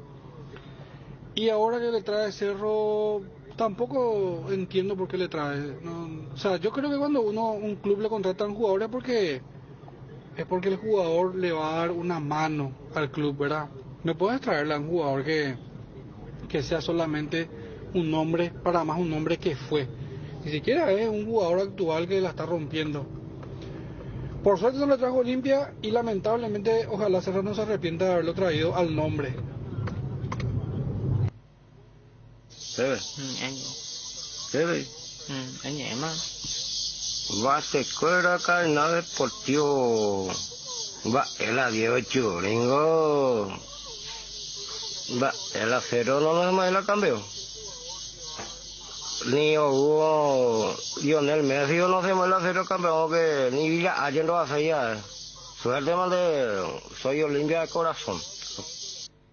Y ahora que le trae Cerro, tampoco entiendo por qué le trae. No, o sea, yo creo que cuando un club le contrata a un jugador es porque el jugador le va a dar una mano al club, ¿verdad? No puedes traerle a un jugador que sea solamente un nombre, para más un nombre que fue. Ni siquiera es un jugador actual que la está rompiendo. Por suerte no le trajo Olimpia y lamentablemente ojalá Cerro no se arrepienta de haberlo traído al nombre. Anh em á. Va te cuera carna deportivo. Va el a 18, ringo. Va el a 0 no más la cambió. Ni hubo Lionel Messi no se mueve el a 0 campeón que ni Villa ayer lo hace ya. Suerte mal de soy Olimpia de corazón.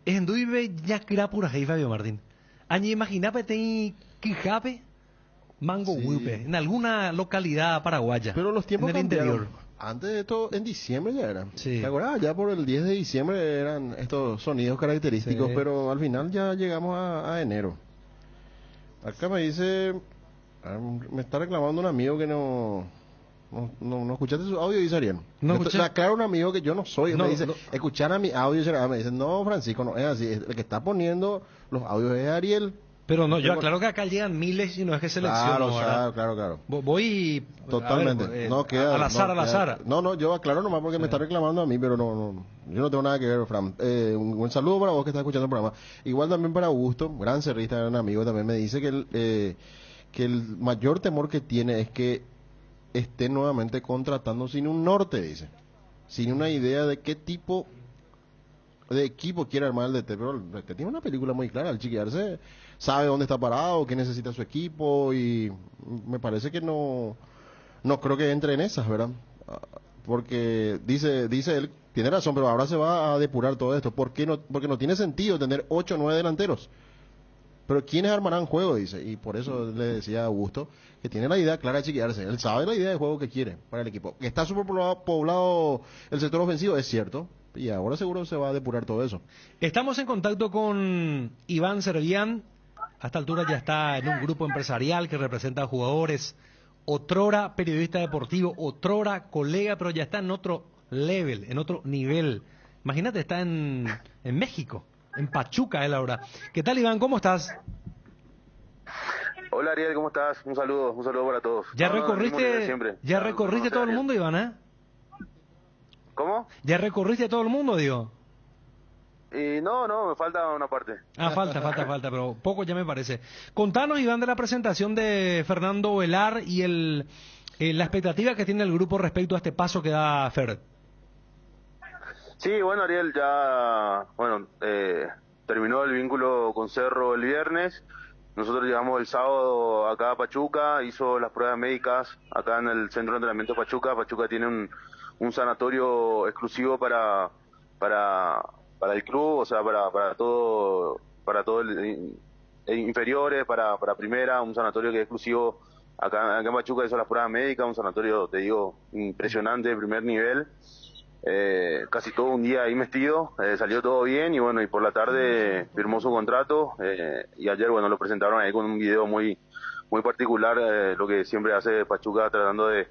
En duive ya kira pura ahí Fabio Martín. Añe imagínate te quijape mango huipe en alguna localidad paraguaya. Pero los tiempos en el cambiaron. interior. Antes de esto, en diciembre ya eran. Sí. ¿Te acuerdas? Ya por el 10 de diciembre eran estos sonidos característicos, Sí. pero al final ya llegamos a enero. Acá me dice, me está reclamando un amigo que no escuchaste su audio, dice Ariel. No Me escuché. aclara un amigo que yo no soy. No, me dice, no. escuchar a mi audio, me dice, no, Francisco, no es así. El que está poniendo los audios es Ariel. Pero no, yo Tengo- aclaro que acá llegan miles y no es que selecciono, ¿verdad? Claro. Voy Totalmente. a ver, No queda, al azar, no al queda- azar. No, yo aclaro nomás porque me está reclamando a mí, pero yo no tengo nada que ver, Fran. Un buen saludo para vos que estás escuchando el programa. Igual también para Augusto, gran cerrista, gran amigo, también me dice que el mayor temor que tiene es que esté nuevamente contratando sin un norte, dice. Sin una idea de qué tipo de equipo quiere armar el DT, pero el DT tiene una película muy clara, el Chiquiarse sabe dónde está parado, qué necesita su equipo y me parece que no creo que entre en esas, ¿verdad? Porque dice él, tiene razón, pero ahora se va a depurar todo esto. ¿Por qué no? Porque no tiene sentido tener 8 o 9 delanteros. Pero ¿quiénes armarán juego? Dice, y por eso le decía a Augusto que tiene la idea clara de Chiquiarse. Él sabe la idea de juego que quiere para el equipo. Que está súper poblado el sector ofensivo, es cierto. Y ahora seguro se va a depurar todo eso. Estamos en contacto con Iván Servián. A esta altura ya está en un grupo empresarial que representa a jugadores. Otrora periodista deportivo, otrora colega, pero ya está en otro level, en otro nivel. Imagínate, está en México, en Pachuca él ahora. ¿Qué tal, Iván? ¿Cómo estás? Hola Ariel, ¿cómo estás? Un saludo para todos. ¿Ya No, el mismo nivel siempre. ya recorriste todo el mundo, Iván, eh? ¿Cómo? ¿Ya recorriste todo el mundo, digo? No, me falta una parte. Ah, falta, pero poco ya me parece. Contanos, Iván, de la presentación de Fernando Velar y la expectativa que tiene el grupo respecto a este paso que da Fer. Sí, bueno Ariel, ya terminó el vínculo con Cerro el viernes. Nosotros llegamos el sábado acá a Pachuca, hizo las pruebas médicas acá en el centro de entrenamiento de Pachuca. Pachuca tiene un sanatorio exclusivo para el club, o sea, para todo inferiores, para primera, un sanatorio que es exclusivo acá en Pachuca. Hizo las pruebas médicas, un sanatorio, te digo, impresionante de primer nivel. Casi todo un día ahí metido, salió todo bien y bueno, y por la tarde firmó su contrato y ayer lo presentaron ahí con un video muy particular, lo que siempre hace Pachuca, tratando de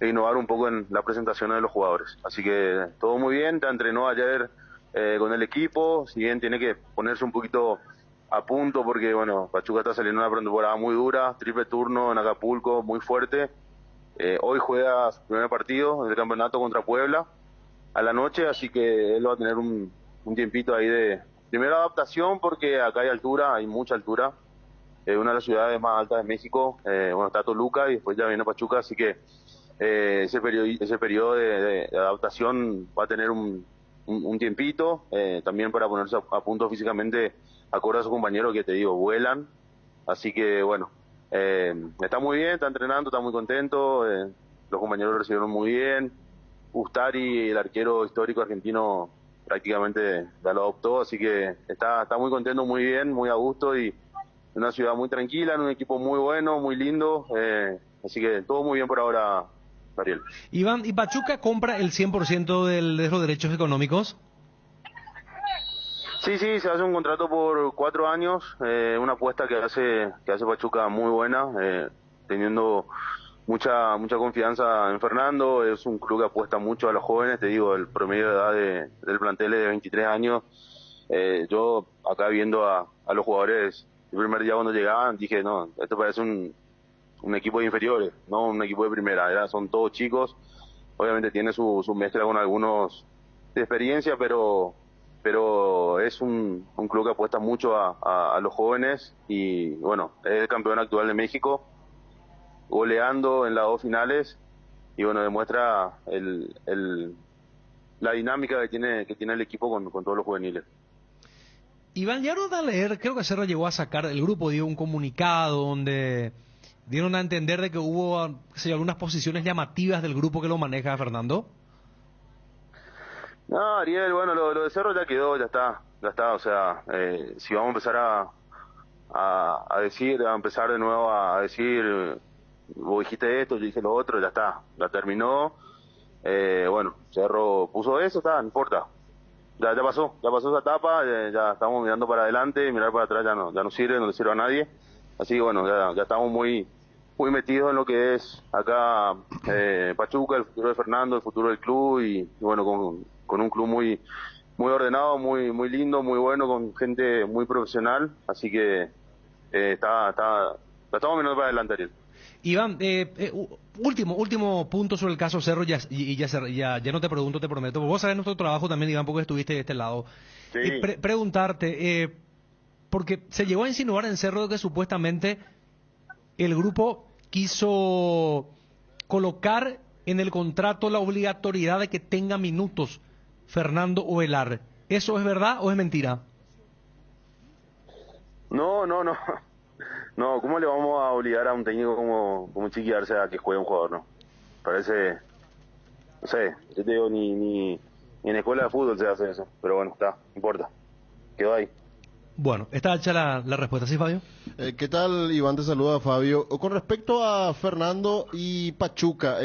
innovar un poco en la presentación de los jugadores. Así que todo muy bien, entrenó ayer con el equipo, si bien tiene que ponerse un poquito a punto porque Pachuca está saliendo una temporada muy dura, triple turno en Acapulco, muy fuerte. Hoy juega su primer partido del campeonato contra Puebla a la noche, así que él va a tener un tiempito ahí de primera adaptación porque acá hay altura, hay mucha altura. Una de las ciudades más altas de México, está Toluca y después ya viene Pachuca, así que ese periodo de adaptación va a tener un tiempito, también para ponerse a punto físicamente, acorde a sus compañeros que te digo, vuelan. Así que está muy bien, está entrenando, está muy contento, los compañeros lo recibieron muy bien. Ustari, el arquero histórico argentino, prácticamente ya lo adoptó, así que está muy contento, muy bien, muy a gusto y en una ciudad muy tranquila, en un equipo muy bueno, muy lindo, así que todo muy bien por ahora, Ariel. Iván, ¿y Pachuca compra el 100% de los derechos económicos? Sí, se hace un contrato por 4 años, una apuesta que hace Pachuca muy buena, teniendo mucha confianza en Fernando. Es un club que apuesta mucho a los jóvenes, te digo, el promedio de edad del plantel es de 23 años. Yo acá viendo a los jugadores el primer día cuando llegaban, dije, no, esto parece un equipo de inferiores, no un equipo de primera, son todos chicos. Obviamente tiene su mezcla con algunos de experiencia, pero es un club que apuesta mucho a los jóvenes y bueno, es el campeón actual de México, goleando en las 2 finales y bueno, demuestra la dinámica que tiene el equipo con todos los juveniles. Iván, ya no da a leer, creo que Cerro llegó a sacar, el grupo dio un comunicado donde dieron a entender de que hubo algunas posiciones llamativas del grupo que lo maneja, Fernando. No, Ariel, bueno, lo de Cerro ya quedó, ya está, o sea, si vamos a empezar a empezar de nuevo a decir, vos dijiste esto, yo dije lo otro, ya está, ya terminó, bueno, Cerro puso eso, está, no importa, ya pasó esa etapa, ya estamos mirando para adelante, mirar para atrás no le sirve a nadie, así que bueno, ya estamos muy metidos en lo que es acá Pachuca, el futuro de Fernando, el futuro del club y bueno, con un club muy ordenado, muy lindo, muy bueno, con gente muy profesional, así que estamos mirando para adelante, Ariel. Iván, último punto sobre el caso Cerro, ya no te pregunto, te prometo, vos sabés nuestro trabajo también, Iván, porque estuviste de este lado. Sí. Preguntarte, porque se llegó a insinuar en Cerro que supuestamente el grupo quiso colocar en el contrato la obligatoriedad de que tenga minutos Fernando Ovelar. ¿Eso es verdad o es mentira? No, ¿cómo le vamos a obligar a un técnico como Chiquiarse a que juegue un jugador, no? Parece, no sé, yo te digo, ni en escuela de fútbol se hace eso, pero bueno, no importa, quedó ahí. Bueno, está hecha la respuesta, ¿sí, Fabio? ¿Qué tal, Iván? Te saluda, Fabio. Con respecto a Fernando y Pachuca,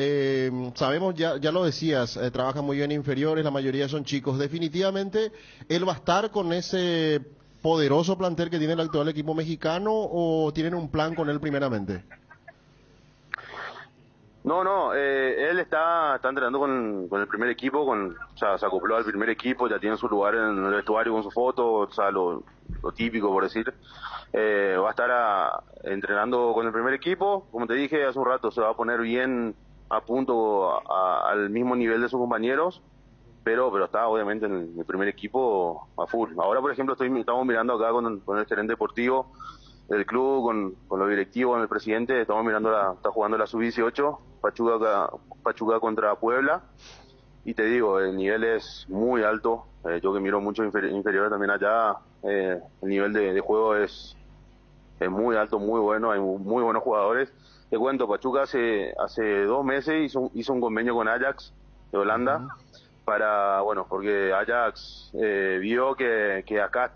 sabemos, ya lo decías, trabajan muy bien inferiores, la mayoría son chicos. Definitivamente, ¿él va a estar con ese poderoso plantel que tiene el actual equipo mexicano o tienen un plan con él primeramente? No, él está entrenando con el primer equipo, o sea, se acopló al primer equipo, ya tiene su lugar en el vestuario con su foto, o sea, lo típico por decir. Va a estar entrenando con el primer equipo, como te dije hace un rato, se va a poner bien a punto al mismo nivel de sus compañeros, pero está obviamente en el primer equipo a full. Ahora, por ejemplo, estamos mirando acá con el gerente deportivo del club, con los directivos, con el presidente, estamos mirando está jugando la sub-18, Pachuca contra Puebla, y te digo, el nivel es muy alto, yo que miro mucho inferior también allá, el nivel de juego es muy alto, muy bueno, hay muy buenos jugadores. Te cuento, Pachuca hace 2 meses hizo un convenio con Ajax de Holanda, porque Ajax vio que acá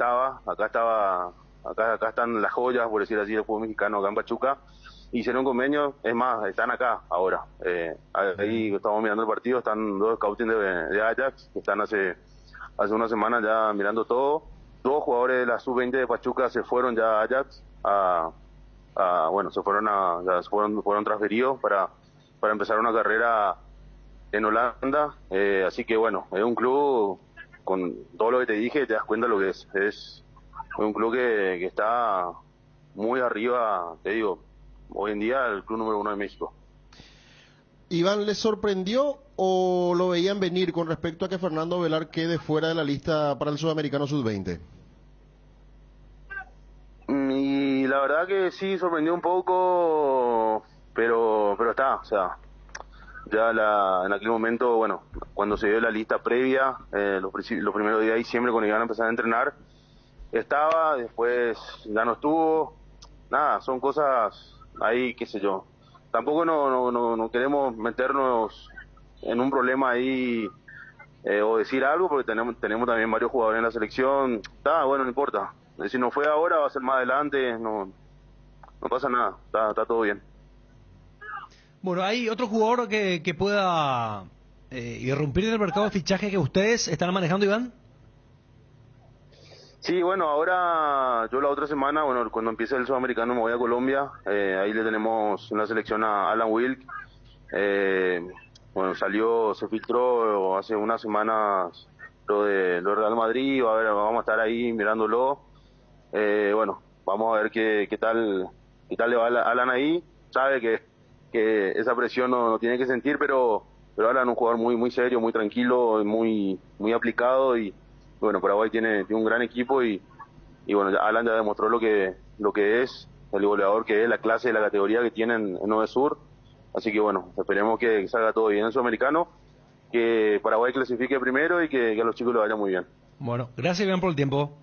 están las joyas, por decir así, del fútbol mexicano acá en Pachuca, hicieron un convenio, es más, están acá ahora, ahí estamos mirando el partido, están 2 scouting de Ajax, que están hace una semana ya mirando todo. 2 jugadores de la sub-20 de Pachuca se fueron ya a Ajax, fueron transferidos para empezar una carrera en Holanda, así que bueno, es un club, con todo lo que te dije, te das cuenta lo que es un club que está muy arriba, te digo, hoy en día el club número 1 de México. Iván, ¿les sorprendió o lo veían venir con respecto a que Fernando Ovelar quede fuera de la lista para el Sudamericano Sub-20? Y la verdad que sí, sorprendió un poco, pero está, o sea, ya en aquel momento, bueno, cuando se dio la lista previa, los primeros días de diciembre, cuando iban a empezar a entrenar, estaba, después ya no estuvo, nada, son cosas ahí, qué sé yo. Tampoco no queremos meternos en un problema ahí o decir algo, porque tenemos también varios jugadores en la selección. Está, bueno, no importa. Si no fue ahora, va a ser más adelante, no pasa nada, está todo bien. Bueno, ¿hay otro jugador que pueda irrumpir en el mercado de fichaje que ustedes están manejando, Iván? Sí, bueno, ahora yo la otra semana, bueno, cuando empiece el sudamericano me voy a Colombia, ahí le tenemos en la selección a Alan Wilk, bueno, se filtró hace unas semanas lo de Real Madrid, vamos a estar ahí mirándolo, bueno, vamos a ver qué tal le va a Alan ahí, sabe que esa presión no tiene que sentir, pero Alan es un jugador muy serio, muy tranquilo, muy aplicado y bueno, Paraguay tiene un gran equipo y bueno, Alan ya demostró lo que es, el goleador que es, la clase, la categoría que tiene en Nove Sur, así que bueno, esperemos que salga todo bien en Sudamericano, que Paraguay clasifique primero y que a los chicos les vaya muy bien. Bueno, gracias Iván por el tiempo.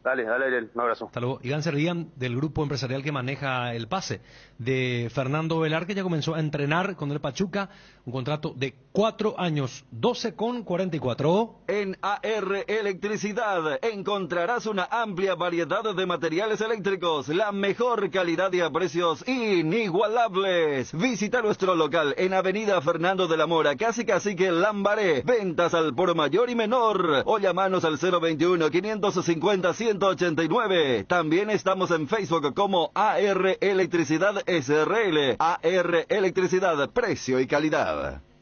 Dale, Ariel, un abrazo. Hasta luego. Iván Serrían, del grupo empresarial que maneja el pase de Fernando Velar, que ya comenzó a entrenar con el Pachuca, un contrato de 4 años, 12,44. En AR Electricidad encontrarás una amplia variedad de materiales eléctricos, la mejor calidad y a precios inigualables. Visita nuestro local en Avenida Fernando de la Mora, casi que Lambaré. Ventas al por mayor y menor. O llamanos al 021-550-189. También estamos en Facebook como AR Electricidad SRL. AR Electricidad, precio y calidad.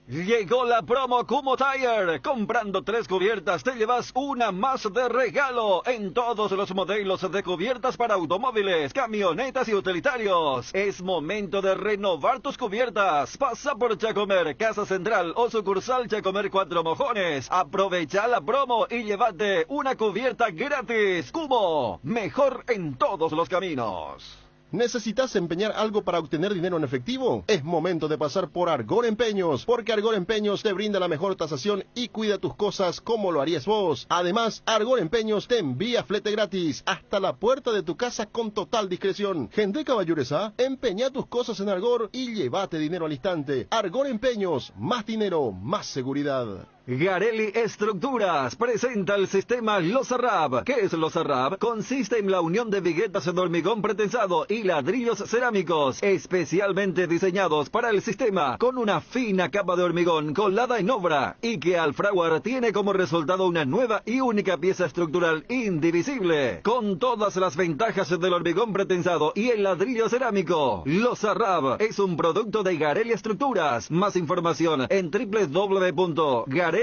Llegó la promo Kumo Tire. Comprando 3 cubiertas te llevas una más de regalo en todos los modelos de cubiertas para automóviles, camionetas y utilitarios. Es momento de renovar tus cubiertas. Pasa por Chacomer, Casa Central o sucursal Chacomer 4 Mojones. Aprovecha la promo y llévate una cubierta gratis. Kumo, mejor en todos los caminos. ¿Necesitas empeñar algo para obtener dinero en efectivo? Es momento de pasar por Argor Empeños, porque Argor Empeños te brinda la mejor tasación y cuida tus cosas como lo harías vos. Además, Argor Empeños te envía flete gratis hasta la puerta de tu casa con total discreción. Gente caballuresa, empeña tus cosas en Argor y llévate dinero al instante. Argor Empeños, más dinero, más seguridad. Garelli Estructuras presenta el sistema Losarrab. ¿Qué es Losarrab? Consiste en la unión de viguetas de hormigón pretensado y ladrillos cerámicos, especialmente diseñados para el sistema, con una fina capa de hormigón colada en obra, y que al fraguar tiene como resultado una nueva y única pieza estructural indivisible, con todas las ventajas del hormigón pretensado y el ladrillo cerámico. Losarrab es un producto de Garelli Estructuras. Más información en www.garelliestructuras.com.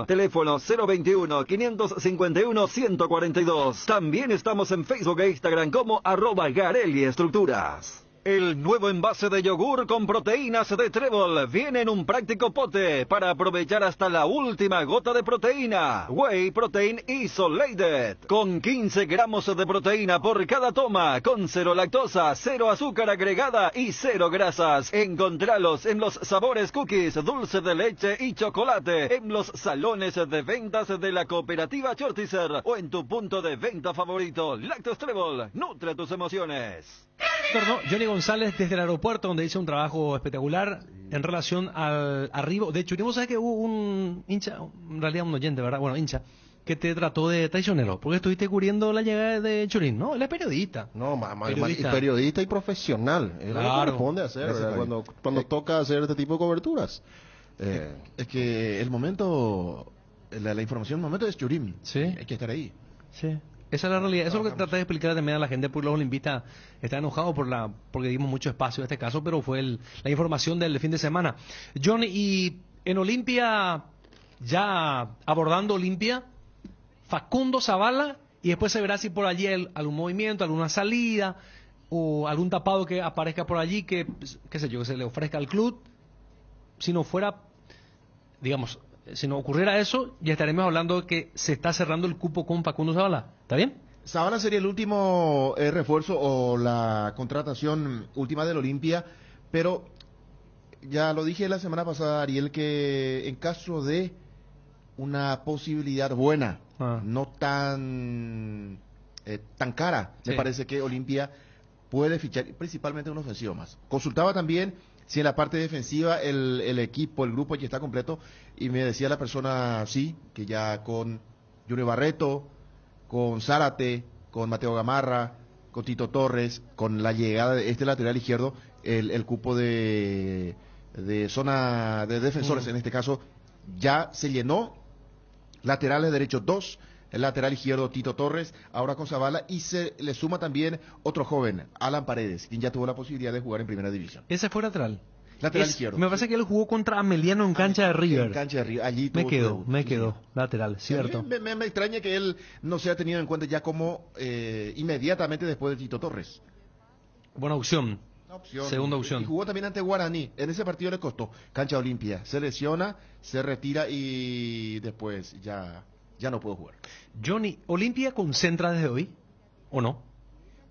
Teléfono 021-551-142. También estamos en Facebook e Instagram como @Garelli Estructuras. El nuevo envase de yogur con proteínas de Trébol viene en un práctico pote para aprovechar hasta la última gota de proteína. Whey Protein Isolated, con 15 gramos de proteína por cada toma, con 0 lactosa, 0 azúcar agregada y 0 grasas. Encontralos en los sabores cookies, dulce de leche y chocolate, en los salones de ventas de la cooperativa Chortizer o en tu punto de venta favorito. Lácteos Trébol, nutre tus emociones. Johnny González desde el aeropuerto, donde hizo un trabajo espectacular en relación al arribo de Churín. Vos sabés que hubo un hincha, en realidad un oyente, ¿verdad? Bueno, hincha, que te trató de traicionero, porque estuviste cubriendo la llegada de Churín, ¿no? Él es periodista. No, periodista y profesional. Es lo que corresponde hacer, cuando toca hacer este tipo de coberturas. Es que el momento, la información, el momento es Churín. Sí. Hay que estar ahí. Sí. Esa es la realidad. Eso es lo que traté de explicar también a la gente, porque los olimpistas están enojados porque dimos mucho espacio a este caso, pero fue la información del fin de semana. John, y en Olimpia, ya abordando Olimpia, Facundo Zavala, y después se verá si por allí algún movimiento, alguna salida, o algún tapado que aparezca por allí, que, qué sé yo, que se le ofrezca al club. Si no fuera, digamos, si no ocurriera eso, ya estaremos hablando de que se está cerrando el cupo con Facundo Zavala. ¿Está bien? Zavala sería el último refuerzo o la contratación última del Olimpia, pero ya lo dije la semana pasada, Ariel, que en caso de una posibilidad buena, no tan cara, me parece que Olimpia puede fichar principalmente un ofensivo más. Consultaba también si en la parte defensiva el equipo, el grupo ya está completo, y me decía la persona, sí, que ya con Junior Barreto, con Zárate, con Mateo Gamarra, con Tito Torres, con la llegada de este lateral izquierdo, el cupo de zona de defensores, en este caso ya se llenó. Laterales derechos 2, el lateral izquierdo Tito Torres, ahora con Zavala, y se le suma también otro joven, Alan Paredes, quien ya tuvo la posibilidad de jugar en primera división. Ese fue lateral. Lateral izquierdo. Me parece que él jugó contra Ameliano en cancha de River. En cancha de River, allí me quedó, lateral, cierto. Me extraña que él no sea tenido en cuenta ya como inmediatamente después de Tito Torres. Buena opción. Segunda opción. Y jugó también ante Guaraní. En ese partido le costó. Cancha Olimpia. Se lesiona, se retira y después ya no pudo jugar. Johnny, ¿Olimpia concentra desde hoy o no?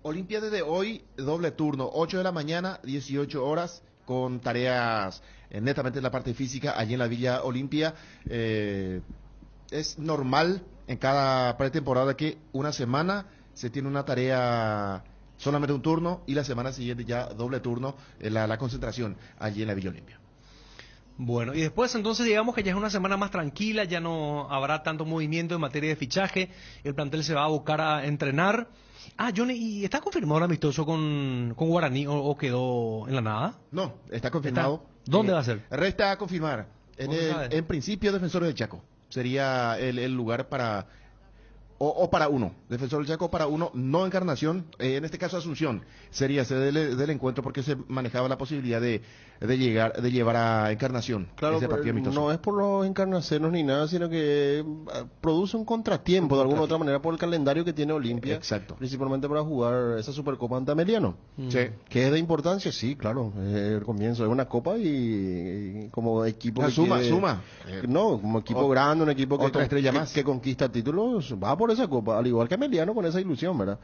Olimpia desde hoy, doble turno. 8 de la mañana, 18 horas, con tareas netamente en la parte física, allí en la Villa Olimpia. Es normal en cada pretemporada que una semana se tiene una tarea, solamente un turno, y la semana siguiente ya doble turno, la concentración allí en la Villa Olimpia. Bueno, y después entonces digamos que ya es una semana más tranquila, ya no habrá tanto movimiento en materia de fichaje, el plantel se va a abocar a entrenar. Johnny, ¿y está confirmado el amistoso con Guaraní o quedó en la nada? No, está confirmado. ¿Dónde va a ser? Resta a confirmar. En principio, Defensores del Chaco sería el lugar para... O para uno, Defensor del Chaco para uno, no Encarnación, en este caso Asunción, sería sede del encuentro porque se manejaba la posibilidad de llevar a Encarnación. Claro, ese partido amistoso. No es por los encarnaceros ni nada, sino que produce un contratiempo de alguna u otra manera por el calendario que tiene Olimpia. Exacto. Principalmente para jugar esa Supercopa ante Ameliano. Sí. ¿Que es de importancia? Sí, claro, el comienzo es una copa y como equipo que suma. No, como equipo grande, un equipo que otra estrella más que conquista títulos, va por esa copa, al igual que Ameliano con esa ilusión, ¿verdad?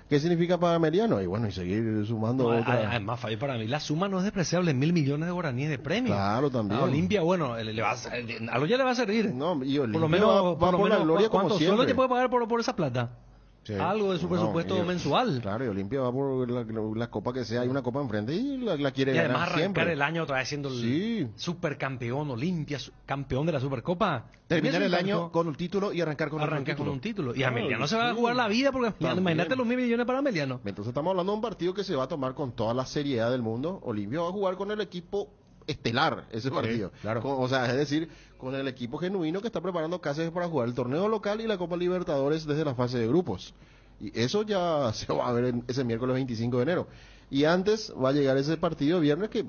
¿Qué significa para Ameliano? Y bueno, y seguir sumando otra. Además, Fabi, para mí la suma no es despreciable, 1.000 millones de guaraníes de premio. Claro, también. A Olimpia, bueno, algo ya le va a servir. No, y Olimpia por lo menos, va por la gloria como ¿cuánto siempre? solo te puede pagar por esa plata? Sí. Algo de su presupuesto mensual. Claro, y Olimpia va por la copa que sea, hay una copa enfrente y la quiere ganar siempre. Y además arrancar el año otra vez siendo el supercampeón Olimpia, campeón de la Supercopa. Terminar el año con un título y arrancar con un título. Y Ameliano se va a jugar la vida porque imagínate los 1.000 millones para Ameliano. Entonces estamos hablando de un partido que se va a tomar con toda la seriedad del mundo. Olimpia va a jugar con el equipo estelar ese partido, claro. O sea, es decir, con el equipo genuino que está preparando Cáceres para jugar el torneo local y la Copa Libertadores desde la fase de grupos. Y eso ya se va a ver ese miércoles 25 de enero. Y antes va a llegar ese partido viernes que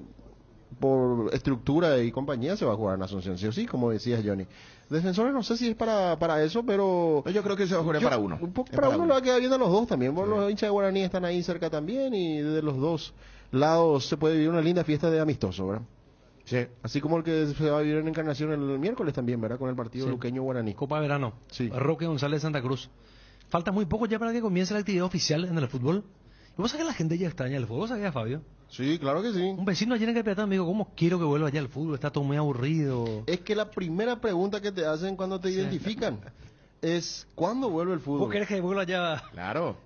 por estructura y compañía se va a jugar en Asunción, sí o sí, como decías Johnny. Defensores no sé si es para eso, pero... Yo creo que se va a jugar para uno. Para uno le va a quedar bien a los dos también, porque los hinchas de Guaraní están ahí cerca también y de los dos lados se puede vivir una linda fiesta de amistoso, ¿verdad? Sí. Así como el que se va a vivir en Encarnación el miércoles también, ¿verdad? Con el partido luqueño Guaraní. Copa de Verano. Sí. Roque González Santa Cruz. Falta muy poco ya para que comience la actividad oficial en el fútbol. ¿Y vos sabés que la gente ya extraña el fútbol? ¿Vos sabías, Fabio? Sí, claro que sí. Un vecino ayer en Capiatán me dijo, ¿cómo quiero que vuelva ya el fútbol? Está todo muy aburrido. Es que la primera pregunta que te hacen cuando te identifican es ¿cuándo vuelve el fútbol? ¿Vos querés que vuelva ya? Claro.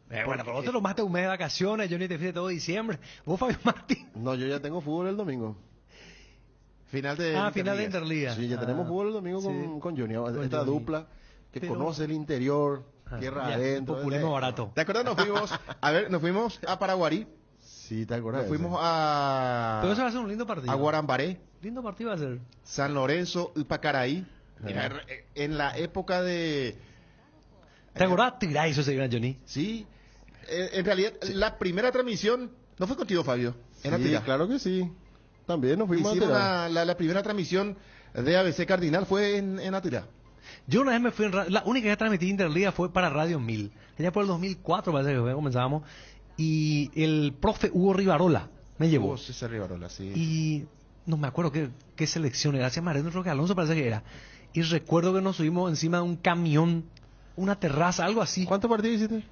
Bueno, pero vos te lo más te un mes de vacaciones, yo ni te fui de todo diciembre. ¿Vos, Fabio Martín? No, yo ya tengo fútbol el domingo. Final de Interliga. Sí, ya tenemos fútbol el domingo con Johnny. Esta dupla que conoce el interior, tierra adentro. Populismo barato. ¿Te acuerdas? Nos fuimos a Paraguarí. Sí, ¿te acuerdas? Nos fuimos a... Pero eso va a ser un lindo partido. A Guarambaré. Lindo partido va a ser. San Lorenzo y Pacaraí. En la época de... ¿Te acordás? Tiraizo se gran Johnny. Sí. En realidad, la primera transmisión no fue contigo, Fabio. Sí, claro que sí. También nos fuimos a la primera transmisión de ABC Cardinal fue en Atirá. Yo una vez me fui la única que transmití Interliga fue para Radio 1000. Tenía por el 2004, parece que comenzábamos. Y el profe Hugo Rivarola me llevó. César Rivarola, sí. Y no me acuerdo qué selección era. Hacia Mariano Roque Alonso parece que era. Y recuerdo que nos subimos encima de un camión, una terraza, algo así. ¿Cuántos partidos hiciste?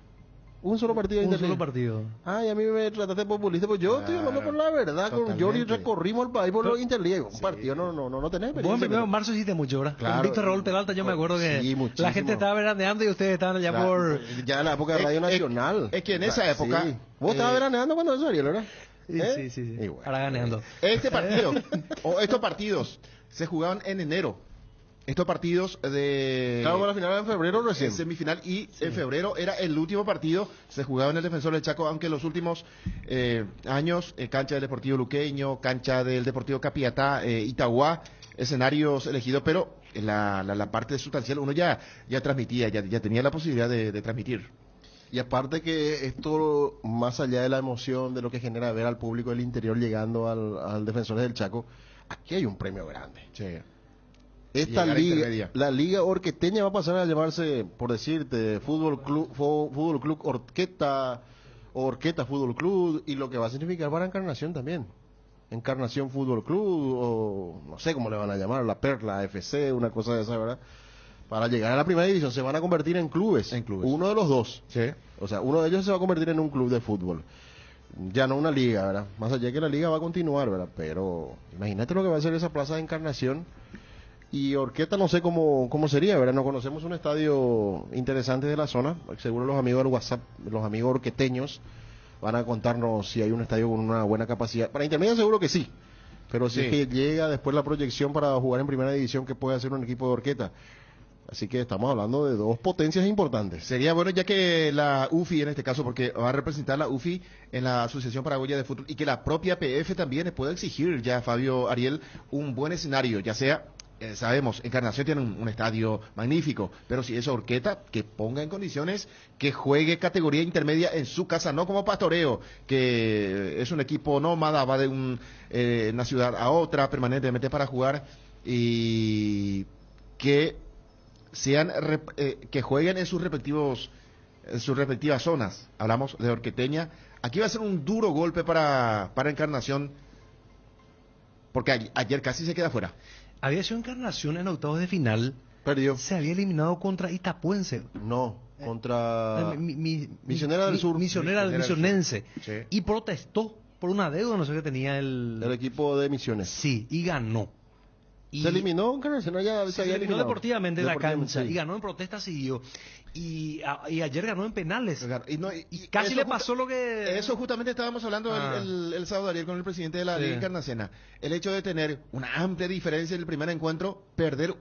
Un solo partido. Un solo partido. Ay, a mí me trataste de populista, pues yo estoy hablando por la verdad. Con Johnny recorrimos el país por los Interliga. Un partido no tenés experiencia. Vos en marzo hiciste mucho, ¿verdad? Claro. Con Víctor Raúl Peralta yo me acuerdo que la gente estaba veraneando y ustedes estaban allá por... Ya en la época de Radio Nacional. Es que en esa época... Sí. Vos estabas veraneando cuando eso, Ariel, ¿verdad? Sí. Bueno, ahora ganeando. Este partido, o estos partidos, se jugaban en enero. estos partidos de... Claro, la final en febrero recién. Semifinal y en febrero era el último partido, se jugaba en el Defensor del Chaco, aunque en los últimos años, cancha del Deportivo Luqueño, cancha del Deportivo Capiatá, Itagua, escenarios elegidos, pero la parte sustancial uno ya transmitía, ya tenía la posibilidad de transmitir. Y aparte que esto, más allá de la emoción, de lo que genera ver al público del interior llegando al Defensores del Chaco, aquí hay un premio grande. Sí. Esta liga, la liga orqueteña va a pasar a llamarse, por decirte, Fútbol Club Orqueta, o Orqueta Fútbol Club, y lo que va a significar para Encarnación también. Encarnación Fútbol Club, o no sé cómo le van a llamar, la Perla FC, una cosa de esa, ¿verdad? Para llegar a la primera división se van a convertir en clubes. Uno de los dos. Sí. O sea, uno de ellos se va a convertir en un club de fútbol. Ya no una liga, ¿verdad? Más allá de que la liga va a continuar, ¿verdad? Pero imagínate lo que va a ser esa plaza de Encarnación. Y Orqueta no sé cómo sería, ¿verdad? No conocemos un estadio interesante de la zona. Seguro los amigos del WhatsApp, los amigos orqueteños, van a contarnos si hay un estadio con una buena capacidad. Para Intermedia seguro que sí. Pero si es que llega después la proyección para jugar en primera división que puede hacer un equipo de Orqueta. Así que estamos hablando de dos potencias importantes. Sería bueno ya que la UFI, en este caso, porque va a representar la UFI en la Asociación Paraguaya de Fútbol, y que la propia PF también pueda exigir ya, Fabio Ariel, un buen escenario, ya sea... sabemos, Encarnación tiene un estadio magnífico, pero si es Orqueta, que ponga en condiciones que juegue categoría intermedia en su casa, no como Pastoreo, que es un equipo nómada, va de una ciudad a otra permanentemente para jugar, y que que jueguen en sus respectivas zonas. Hablamos de Orqueteña. Aquí va a ser un duro golpe para Encarnación, porque ayer casi se queda fuera. Había sido Encarnación en octavos de final. Perdió. Se había eliminado contra Itapuense. No, contra Misionera del Sur. Misionense. Sí. Y protestó por una deuda, no sé qué tenía el equipo de Misiones. Sí, y ganó. Se eliminó Encarnación, se eliminó deportivamente de la cancha, sí. Y ganó en protesta, siguió. Y ayer ganó en penales. Y casi le pasó lo que... Eso justamente estábamos hablando el sábado ayer con el presidente de la Liga Encarnaciona. El hecho de tener una amplia diferencia en el primer encuentro, perder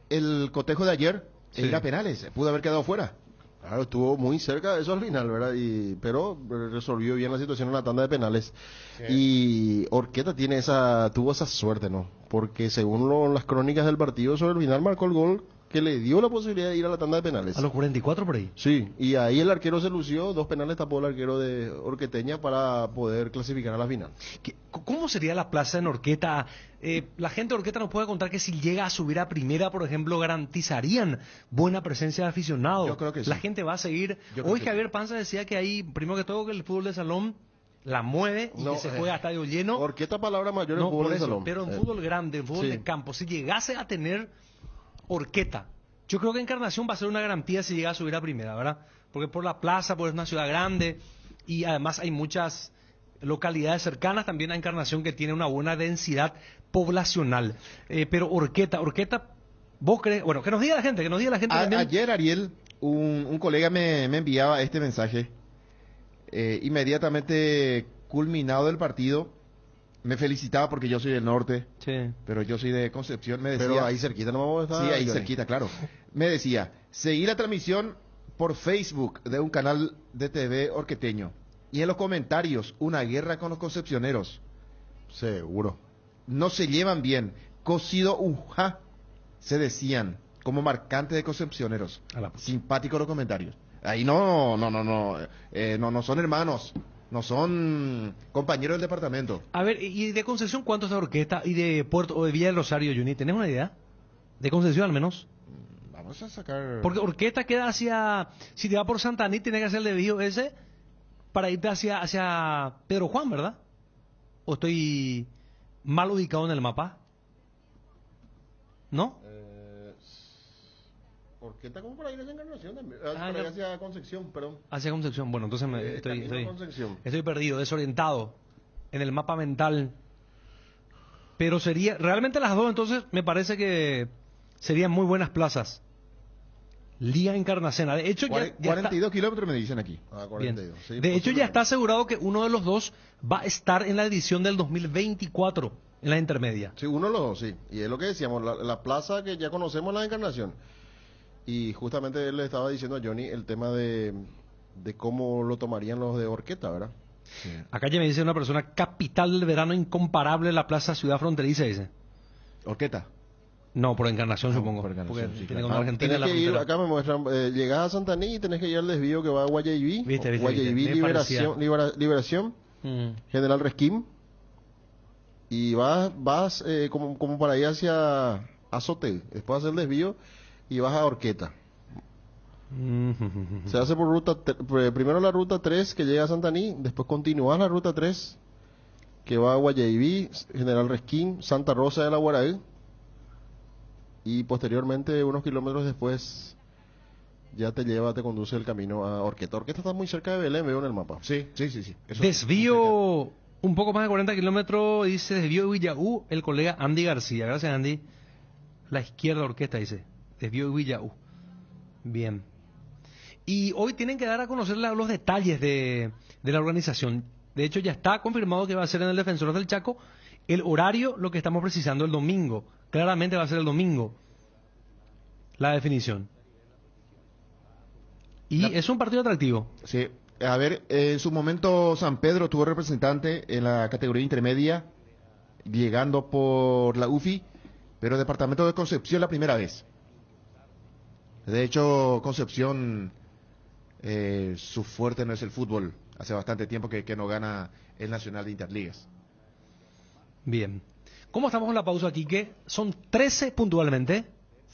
el cotejo de ayer, e ir a penales, pudo haber quedado fuera. Claro, estuvo muy cerca de eso al final, ¿verdad? Pero resolvió bien la situación en la tanda de penales. Sí. Y Orqueta tuvo esa suerte, ¿no? Porque según las crónicas del partido, sobre el final marcó el gol que le dio la posibilidad de ir a la tanda de penales. A los 44 por ahí. Sí, y ahí el arquero se lució, 2 penales tapó el arquero de Orqueteña para poder clasificar a la final. ¿Cómo sería la plaza en Orqueta? La gente de Orqueta nos puede contar que si llega a subir a primera, por ejemplo, garantizarían buena presencia de aficionados. Yo creo que sí. La gente va a seguir. Hoy Javier Panza decía que ahí, primero que todo, que el fútbol de salón la mueve y que se juega a estadio lleno. Orqueta palabra mayor en fútbol de salón. Pero en fútbol grande, en fútbol de campo, si llegase a tener Orqueta, yo creo que Encarnación va a ser una garantía si llega a subir a primera, ¿verdad? Porque por la plaza, pues es una ciudad grande y además hay muchas localidades cercanas también a Encarnación que tiene una buena densidad poblacional. Pero Orqueta, ¿vos crees? Bueno, que nos diga la gente, también. Ayer, Ariel, un colega me enviaba este mensaje. Inmediatamente culminado el partido, me felicitaba porque yo soy del norte, pero yo soy de Concepción, me decía... Pero ahí cerquita no vamos a estar. Sí, ahí cerquita, claro. Me decía, seguí la transmisión por Facebook de un canal de TV orqueteño, y en los comentarios, una guerra con los concepcioneros. Seguro. No se llevan bien. Cocido uja, se decían, como marcante de concepcioneros. Simpáticos los comentarios. Ahí no son hermanos. No son compañeros del departamento. A ver, ¿y de Concepción cuántos de Orqueta? ¿Y de Puerto o de Villa del Rosario, Juni? ¿Tenés una idea? ¿De Concepción al menos? Vamos a sacar... Porque Orqueta queda hacia... Si te va por Santa Anita, tiene que hacer el desvío ese para irte hacia Pedro Juan, ¿verdad? ¿O estoy mal ubicado en el mapa? ¿No? Orqueta como para ir hacia Encarnación también. Hacia Concepción, perdón. Hacia Concepción, bueno, entonces estoy perdido, desorientado en el mapa mental. Pero sería, realmente las dos entonces me parece que serían muy buenas plazas. Liga Encarnación. De hecho, 42 kilómetros me dicen aquí. 42. Sí, de hecho, ya está asegurado que uno de los dos va a estar en la edición del 2024. en la intermedia. Sí, sí. Y es lo que decíamos, la plaza que ya conocemos, la Encarnación. Y justamente él le estaba diciendo a Johnny el tema de cómo lo tomarían los de Orqueta, ¿verdad? Sí. Acá ya me dice una persona, capital del verano incomparable, la plaza Ciudad Fronteriza, dice. ¿Orqueta? No, por Encarnación, supongo. Por Encarnación, sí, tiene claro. con Argentina en la ir, frontera. acá me muestran, llegás a Santaní y tenés que ir al desvío que va a Guayaibí. Viste. Guayaibí, Liberación, General Resquín. Y vas como para ir hacia Azote. Después hacer el desvío y vas a Orqueta. Se hace por primero la ruta 3 que llega a Santaní, después continúas la ruta 3 que va a Guayaibí, General Resquín, Santa Rosa de la Guaraí, y posteriormente unos kilómetros después ya te conduce el camino a Orqueta. Orqueta está muy cerca de Belén, veo en el mapa. Sí. Eso desvío un poco más de 40 kilómetros, dice desvío de Villaú, el colega Andy García. Gracias, Andy. La izquierda Orquesta, dice. Desvío de Villaú. Bien. Y hoy tienen que dar a conocer los detalles de la organización. De hecho, ya está confirmado que va a ser en el Defensores del Chaco. El horario, lo que estamos precisando, el domingo. Claramente va a ser el domingo la definición. Y es un partido atractivo. Sí. A ver, en su momento San Pedro tuvo representante en la categoría intermedia, llegando por la UFI, pero Departamento de Concepción la primera vez. De hecho, Concepción, su fuerte no es el fútbol. Hace bastante tiempo que no gana el Nacional de Interligas. Bien. ¿Cómo estamos con la pausa, Quique? Son 13 puntualmente.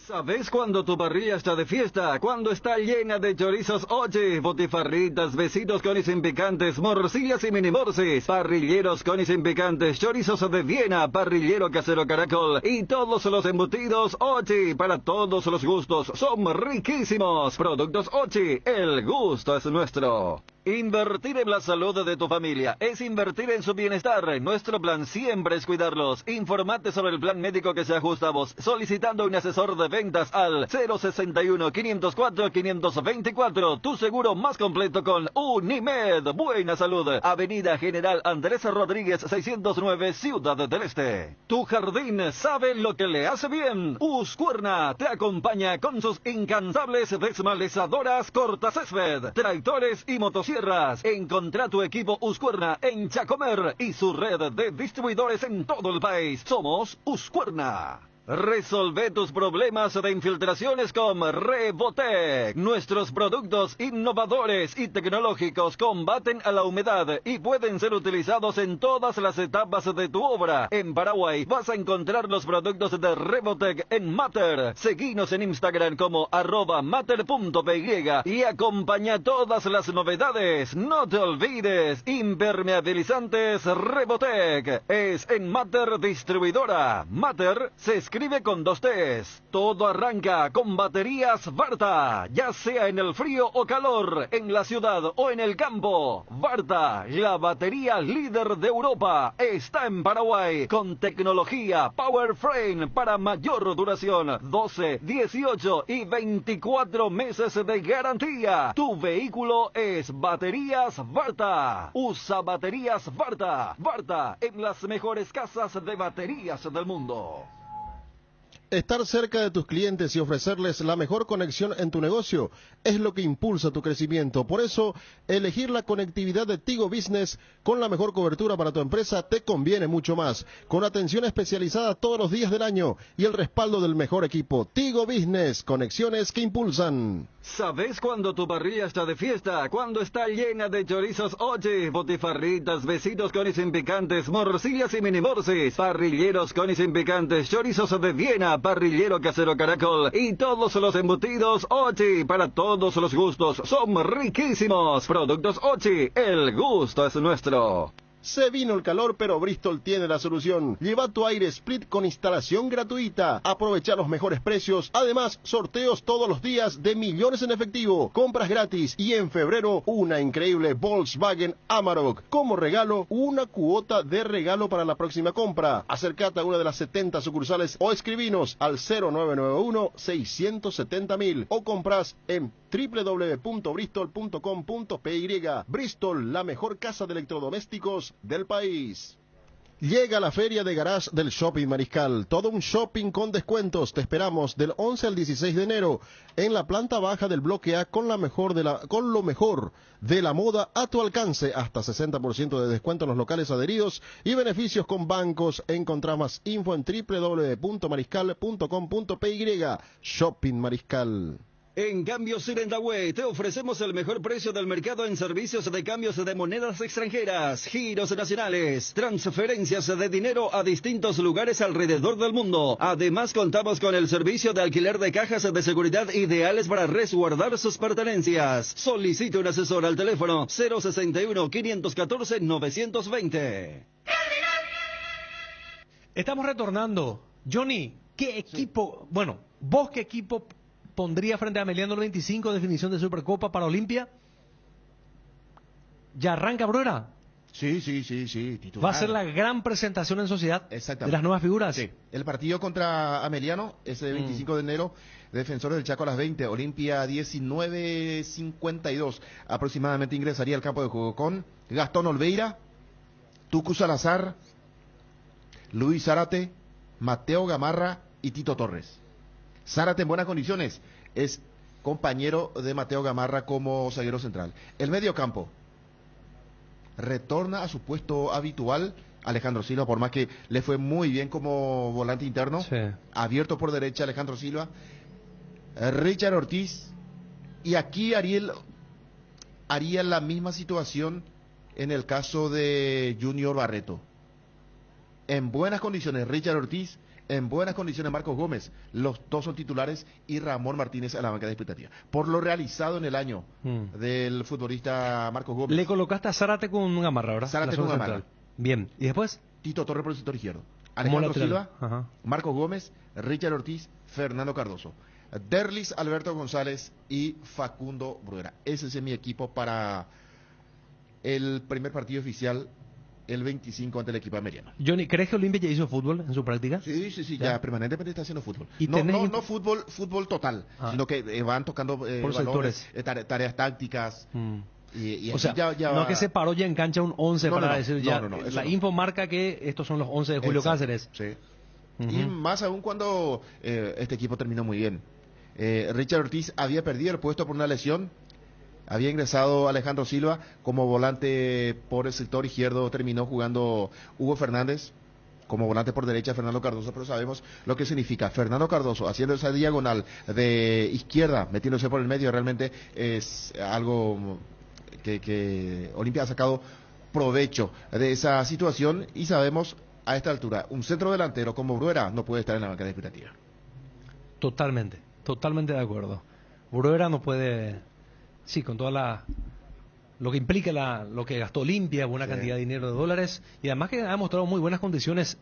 ¿Sabes cuándo tu parrilla está de fiesta? Cuando está llena de chorizos oye, botifarritas, besitos con y sin picantes, morcillas y mini morcis, parrilleros con y sin picantes, chorizos de Viena, parrillero casero Caracol y todos los embutidos oye, para todos los gustos, son riquísimos. Productos oye, el gusto es nuestro. Invertir en la salud de tu familia es invertir en su bienestar. Nuestro plan siempre es cuidarlos. Informate sobre el plan médico que se ajusta a vos, solicitando un asesor de ventas al 061-504-524. Tu seguro más completo con Unimed. Buena salud. Avenida General Andrés Rodríguez 609, Ciudad del Este. Tu jardín sabe lo que le hace bien. Husqvarna te acompaña con sus incansables desmalezadoras cortacésped, tractores y motosierras. Encontrá tu equipo Husqvarna en Chacomer y su red de distribuidores en todo el país. Somos Husqvarna. Resolve tus problemas de infiltraciones con Revotec. Nuestros productos innovadores y tecnológicos combaten a la humedad y pueden ser utilizados en todas las etapas de tu obra. En Paraguay vas a encontrar los productos de Revotec en Mater. Seguinos en Instagram como @mater.py y acompaña todas las novedades. No te olvides, impermeabilizantes Revotec es en Mater Distribuidora. Mater se escribe con 2 T's. Todo arranca con baterías Varta, ya sea en el frío o calor, en la ciudad o en el campo. Varta, la batería líder de Europa, está en Paraguay con tecnología Power Frame para mayor duración, 12, 18 y 24 meses de garantía. Tu vehículo es baterías Varta. Usa baterías Varta. Varta en las mejores casas de baterías del mundo. Estar cerca de tus clientes y ofrecerles la mejor conexión en tu negocio es lo que impulsa tu crecimiento. Por eso, elegir la conectividad de Tigo Business con la mejor cobertura para tu empresa te conviene mucho más. Con atención especializada todos los días del año y el respaldo del mejor equipo. Tigo Business, conexiones que impulsan. ¿Sabes cuándo tu parrilla está de fiesta? Cuando está llena de chorizos oye, botifarritas, besitos con y sin picantes, morcillas y mini morcis, parrilleros con y sin picantes, chorizos de Viena, parrillero casero Caracol y todos los embutidos oye, para todos los gustos, son riquísimos. Productos oye, el gusto es nuestro. Se vino el calor, pero Bristol tiene la solución. Lleva tu aire split con instalación gratuita. Aprovecha los mejores precios. Además, sorteos todos los días de millones en efectivo. Compras gratis. Y en febrero, una increíble Volkswagen Amarok. Como regalo, una cuota de regalo para la próxima compra. Acércate a una de las 70 sucursales o escribinos al 0991-670.000 o compras en www.bristol.com.py. Bristol, la mejor casa de electrodomésticos del país. Llega la feria de garage del Shopping Mariscal, todo un shopping con descuentos. Te esperamos del 11 al 16 de enero en la planta baja del bloque A con lo mejor de la moda a tu alcance, hasta 60% de descuento en los locales adheridos y beneficios con bancos. Encontrá más info en www.mariscal.com.py. Shopping Mariscal. En Cambios Irendahue te ofrecemos el mejor precio del mercado en servicios de cambios de monedas extranjeras, giros nacionales, transferencias de dinero a distintos lugares alrededor del mundo. Además, contamos con el servicio de alquiler de cajas de seguridad ideales para resguardar sus pertenencias. Solicite un asesor al teléfono 061-514-920. Estamos retornando. Johnny, ¿qué equipo, vos qué equipo pondría frente a Ameliano el 25 definición de Supercopa para Olimpia? ¿Ya arranca Bruera? Sí, titular. Va a ser la gran presentación en sociedad de las nuevas figuras. Sí. El partido contra Ameliano es el 25 de enero, Defensores del Chaco a las 20, Olimpia 19:52 aproximadamente ingresaría al campo de juego con Gastón Olveira, Tucu Salazar, Luis Zárate, Mateo Gamarra y Tito Torres. Zárate en buenas condiciones, es compañero de Mateo Gamarra como zaguero central. El medio campo retorna a su puesto habitual Alejandro Silva, por más que le fue muy bien como volante interno. Sí. Abierto por derecha Alejandro Silva, Richard Ortiz, y aquí Ariel haría la misma situación en el caso de Junior Barreto. En buenas condiciones Richard Ortiz, en buenas condiciones Marcos Gómez, los dos son titulares, y Ramón Martínez a la banca de expectativa. Por lo realizado en el año del futbolista Marcos Gómez. Le colocaste a Zárate con Gamarra, ¿verdad? Zárate con Gamarra. Bien, ¿y después? Tito Torres por el sector izquierdo. Alejandro Silva, Marcos Gómez, Richard Ortiz, Fernando Cardoso, Derlis Alberto González y Facundo Bruera. Ese es mi equipo para el primer partido oficial el 25 ante el equipo americano. Johnny, ¿crees que Olimpia ya hizo fútbol en su práctica? Sí, ya permanentemente está haciendo fútbol. No fútbol total, sino que van tocando valores, tareas tácticas. Y o sea, ya no que se paró ya en cancha un 11 decir ya. La info marca que estos son los 11 de Julio Cáceres. Sí. Y más aún cuando este equipo terminó muy bien. Richard Ortiz había perdido el puesto por una lesión. Había ingresado Alejandro Silva como volante por el sector izquierdo, terminó jugando Hugo Fernández, como volante por derecha Fernando Cardoso, pero sabemos lo que significa Fernando Cardoso haciendo esa diagonal de izquierda, metiéndose por el medio, realmente es algo que Olimpia ha sacado provecho de esa situación, y sabemos a esta altura, un centro delantero como Bruera no puede estar en la banca de expectativa. Totalmente de acuerdo. Bruera no puede... Sí, con toda lo que implica lo que gastó Olimpia, buena cantidad de dinero de dólares, y además que ha mostrado muy buenas condiciones,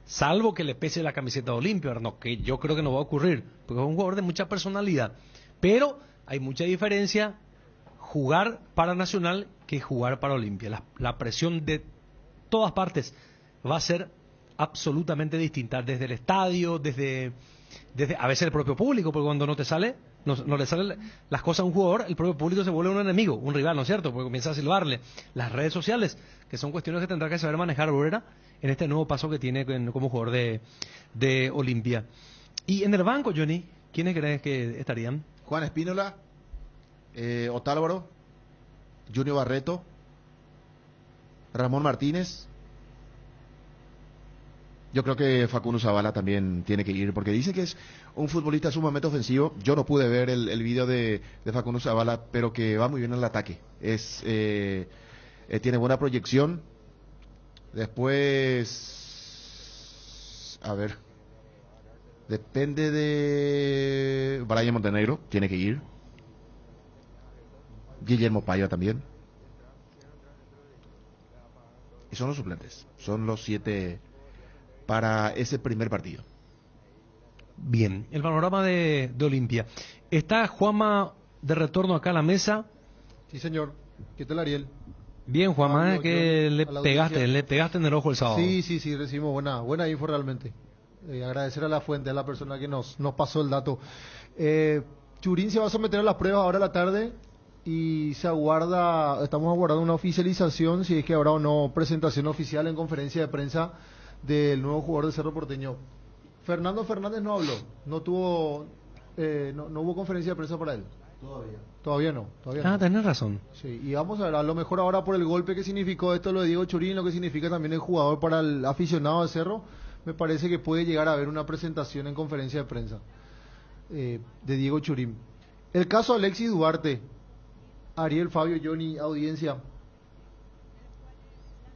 salvo que le pese la camiseta de Olimpia, no, que yo creo que no va a ocurrir, porque es un jugador de mucha personalidad, pero hay mucha diferencia jugar para Nacional que jugar para Olimpia. La presión de todas partes va a ser absolutamente distinta, desde el estadio, desde a veces el propio público, porque cuando no te sale... No le salen las cosas a un jugador, el propio público se vuelve un enemigo, un rival, ¿no es cierto? Porque comienza a silbarle. Las redes sociales, que son cuestiones que tendrá que saber manejar Bruera en este nuevo paso que tiene como jugador de Olimpia. Y en el banco, Johnny, ¿quiénes crees que estarían? Juan Espínola, Otálvaro, Junior Barreto, Ramón Martínez. Yo creo que Facundo Zavala también tiene que ir, porque dice que es un futbolista sumamente ofensivo. Yo no pude ver el video de Facundo Zavala, pero que va muy bien en el ataque. Tiene buena proyección. Después, a ver, depende de Brian Montenegro, tiene que ir. Guillermo Paiva también. Y son los suplentes, son los 7 para ese primer partido. Bien, el panorama de Olimpia. ¿Está Juanma de retorno acá a la mesa? Sí, señor. ¿Qué tal, Ariel? Bien, Juanma, que le pegaste en el ojo el sábado. Sí, recibimos buena info realmente. Agradecer a la fuente, a la persona que nos pasó el dato. Churín se va a someter a las pruebas ahora a la tarde y estamos aguardando una oficialización, si es que habrá o no presentación oficial en conferencia de prensa del nuevo jugador de Cerro Porteño. Fernando Fernández no habló, no hubo conferencia de prensa para él. Todavía no. Tenés razón. Sí, y vamos a ver, a lo mejor ahora por el golpe que significó esto lo de Diego Churín, lo que significa también el jugador para el aficionado de Cerro, me parece que puede llegar a haber una presentación en conferencia de prensa de Diego Churín. El caso Alexis Duarte, Ariel, Fabio, Johnny, audiencia,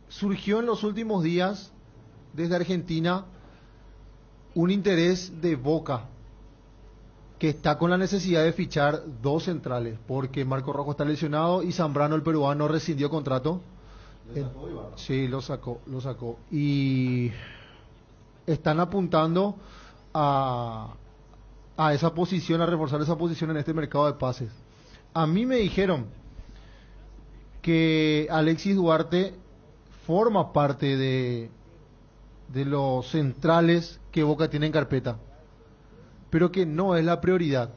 surgió en los últimos días desde Argentina un interés de Boca, que está con la necesidad de fichar 2 centrales, porque Marco Rojo está lesionado y Zambrano, el peruano, rescindió contrato. Sí, lo sacó. Y están apuntando a esa posición, a reforzar esa posición en este mercado de pases. A mí me dijeron que Alexis Duarte forma parte de los centrales que Boca tiene en carpeta, pero que no es la prioridad,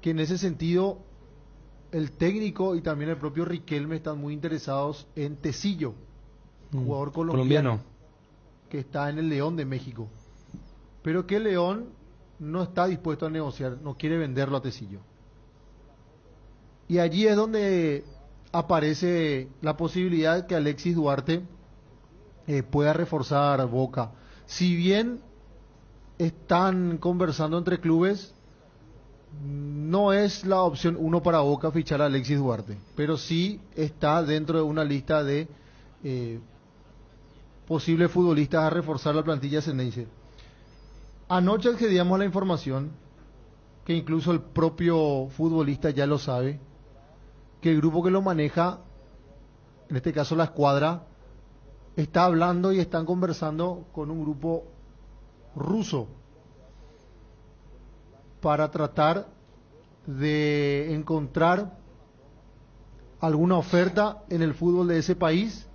que en ese sentido el técnico y también el propio Riquelme están muy interesados en Tecillo, jugador colombiano que está en el León de México, pero que León no está dispuesto a negociar, no quiere venderlo a Tecillo. Y allí es donde aparece la posibilidad que Alexis Duarte pueda reforzar Boca. Si bien están conversando entre clubes, no es la opción 1 para Boca fichar a Alexis Duarte, pero sí está dentro de una lista de posibles futbolistas a reforzar la plantilla ceneice. Anoche accedíamos a la información, que incluso el propio futbolista ya lo sabe, que el grupo que lo maneja, en este caso la escuadra, está hablando y están conversando con un grupo ruso para tratar de encontrar alguna oferta en el fútbol de ese país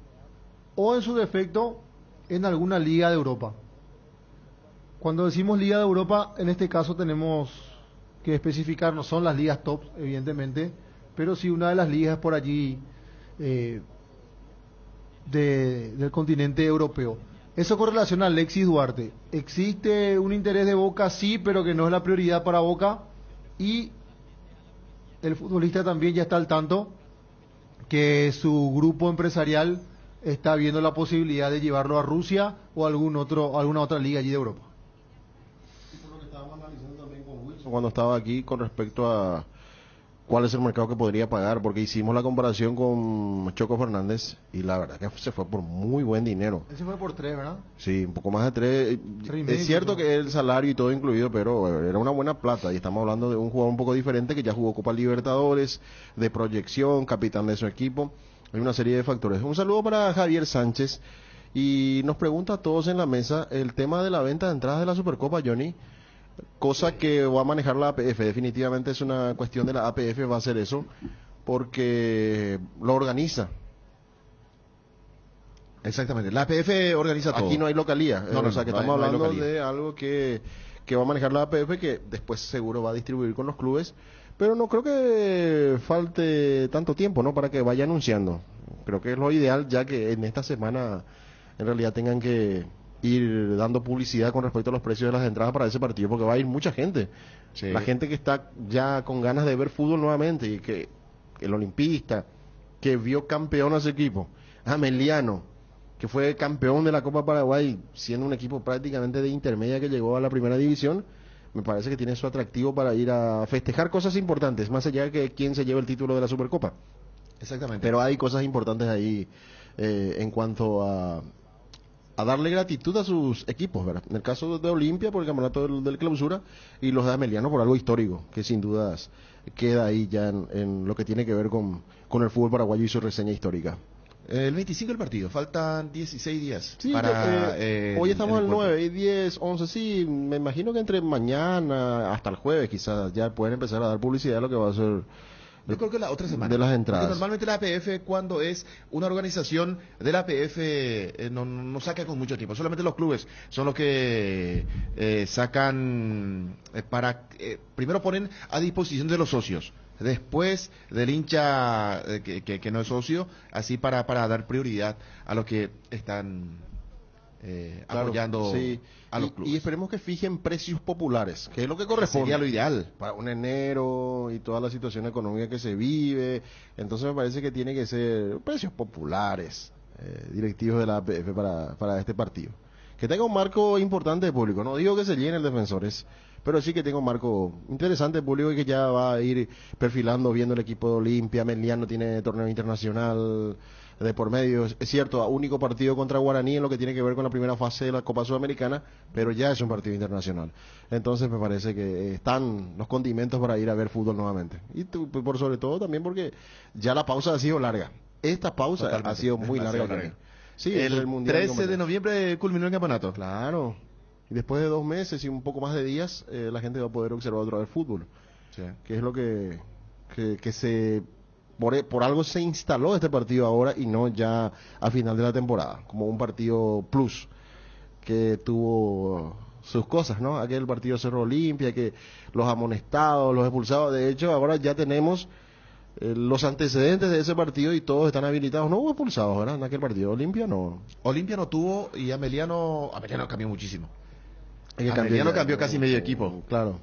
o en su defecto en alguna liga de Europa. Cuando decimos liga de Europa, en este caso tenemos que especificar, no son las ligas top evidentemente, pero sí una de las ligas por allí del continente europeo. Eso con relación a Alexis Duarte. ¿Existe un interés de Boca? Sí, pero que no es la prioridad para Boca. Y el futbolista también ya está al tanto que su grupo empresarial está viendo la posibilidad de llevarlo a Rusia o alguna otra liga allí de Europa. Cuando estaba aquí con respecto a cuál es el mercado que podría pagar, porque hicimos la comparación con Choco Fernández y la verdad que se fue por muy buen dinero. Él se fue por 3, ¿verdad? Sí, un poco más de 3. Es cierto que el salario y todo incluido, pero era una buena plata y estamos hablando de un jugador un poco diferente que ya jugó Copa Libertadores, de proyección, capitán de su equipo. Hay una serie de factores. Un saludo para Javier Sánchez y nos pregunta a todos en la mesa el tema de la venta de entradas de la Supercopa, Johnny. Cosa que va a manejar la APF, definitivamente es una cuestión de la APF, va a hacer eso, porque lo organiza. Exactamente, la APF organiza todo. Aquí no hay localía, o sea que estamos hablando de algo que va a manejar la APF, que después seguro va a distribuir con los clubes, pero no creo que falte tanto tiempo, ¿no?, para que vaya anunciando. Creo que es lo ideal, ya que en esta semana en realidad tengan que ir dando publicidad con respecto a los precios de las entradas para ese partido, porque va a ir mucha gente. Sí. La gente que está ya con ganas de ver fútbol nuevamente, y que el olimpista, que vio campeón a su equipo, Ameliano, que fue campeón de la Copa Paraguay, siendo un equipo prácticamente de intermedia que llegó a la primera división, me parece que tiene su atractivo para ir a festejar cosas importantes, más allá de que quién se lleve el título de la Supercopa. Exactamente. Pero hay cosas importantes ahí en cuanto a darle gratitud a sus equipos, ¿verdad? En el caso de Olimpia por el campeonato del clausura, y los de Ameliano por algo histórico, que sin dudas queda ahí ya en lo que tiene que ver con el fútbol paraguayo y su reseña histórica. El 25 del partido, faltan 16 días. Sí, para hoy estamos el 9, 10, 11, sí, me imagino que entre mañana hasta el jueves quizás ya pueden empezar a dar publicidad de lo que va a ser Yo creo que la otra semana. De las entradas. Porque normalmente la APF, cuando es una organización de la APF, no saca con mucho tiempo. Solamente los clubes son los que sacan primero ponen a disposición de los socios. Después del hincha que no es socio, así para dar prioridad a los que están apoyando a los clubes. Y esperemos que fijen precios populares, que es lo que corresponde. Sería lo ideal. Para un enero y toda la situación económica que se vive. Entonces me parece que tiene que ser precios populares, directivos de la APF para este partido. Que tenga un marco importante de público. No digo que se llene el Defensores, pero sí que tenga un marco interesante de público y que ya va a ir perfilando, viendo el equipo de Olimpia. Meliano tiene torneo internacional de por medio. Es cierto, único partido contra Guaraní en lo que tiene que ver con la primera fase de la Copa Sudamericana, pero ya es un partido internacional. Entonces me parece que están los condimentos para ir a ver fútbol nuevamente. Y por sobre todo también porque ya la pausa ha sido larga. Esta pausa ha sido muy larga. Sí, el Mundial 13 de noviembre culminó el campeonato. Claro. Y después de 2 meses y un poco más de días, la gente va a poder observar otra vez fútbol. Sí. Que es lo que se... Por algo se instaló este partido ahora y no ya a final de la temporada, como un partido plus que tuvo sus cosas, ¿no? Aquel partido Cerro Olimpia, que los amonestados, los expulsados. De hecho, ahora ya tenemos los antecedentes de ese partido y todos están habilitados. No hubo expulsados, ¿verdad? En aquel partido. Olimpia no tuvo, y Ameliano cambió muchísimo. Ameliano cambió casi medio equipo. Claro.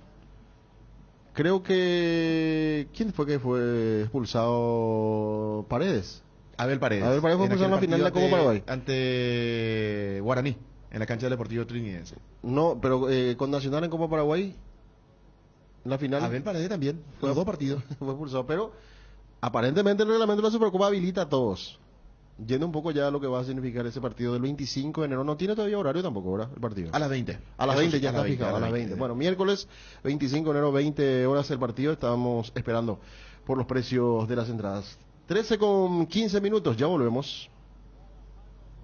Creo que... ¿Quién fue que fue expulsado? Paredes. Abel Paredes fue expulsado en la final de la Copa Paraguay. Ante Guaraní, en la cancha del Deportivo Trinidense. No, pero con Nacional en Copa Paraguay, en la final... Abel Paredes también, fue 2 partidos. Fue expulsado, pero aparentemente el reglamento de la Supercopa habilita a todos. Yendo un poco ya a lo que va a significar ese partido del 25 de enero, no tiene todavía horario tampoco, ¿verdad? El partido. A las 20. A las 20 ya está fijado, a las 20. Bueno, miércoles 25 de enero, 20 horas el partido. Estábamos esperando por los precios de las entradas. 13:15, ya volvemos.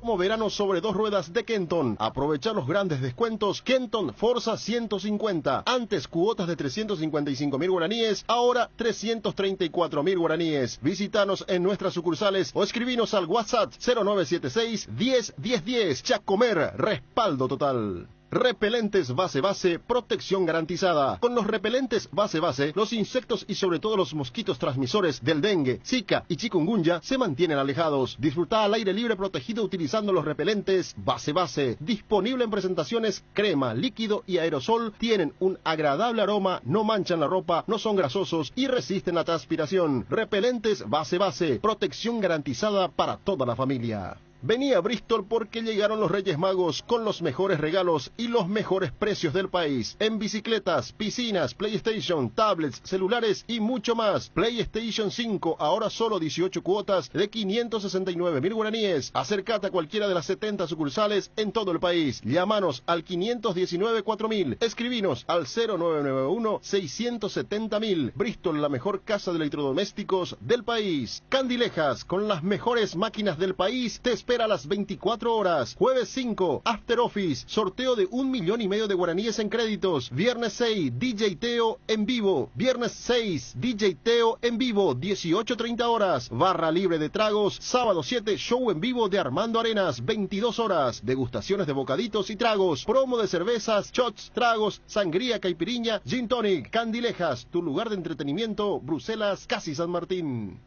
Como verano sobre 2 ruedas de Kenton. Aprovecha los grandes descuentos Kenton Forza 150. Antes cuotas de 355.000 guaraníes, ahora 334.000 guaraníes. Visítanos en nuestras sucursales o escribinos al WhatsApp 0976 10 10 10. Chacomer, respaldo total. Repelentes base, protección garantizada. Con los repelentes base, los insectos y sobre todo los mosquitos transmisores del dengue, zika y chikungunya se mantienen alejados. Disfruta al aire libre protegido utilizando los repelentes base. Disponible en presentaciones crema, líquido y aerosol. Tienen un agradable aroma, no manchan la ropa, no son grasosos y resisten la transpiración. Repelentes base, protección garantizada para toda la familia. Vení a Bristol porque llegaron los Reyes Magos con los mejores regalos y los mejores precios del país. En bicicletas, piscinas, PlayStation, tablets, celulares y mucho más. PlayStation 5, ahora solo 18 cuotas de 569.000 guaraníes. Acércate a cualquiera de las 70 sucursales en todo el país. Llámanos al 519-4000. Escribinos al 0991-670.000. Bristol, la mejor casa de electrodomésticos del país. Candilejas, con las mejores máquinas del país, te espera a las 24 horas. Jueves 5, After Office, sorteo de 1,5 millones de guaraníes en créditos. Viernes 6, DJ Teo en vivo. Viernes 6, DJ Teo en vivo, 18:30 horas. Barra libre de tragos. Sábado 7, show en vivo de Armando Arenas, 22 horas. Degustaciones de bocaditos y tragos. Promo de cervezas, shots, tragos, sangría, caipiriña, gin tonic. Candilejas, tu lugar de entretenimiento. Bruselas, casi San Martín.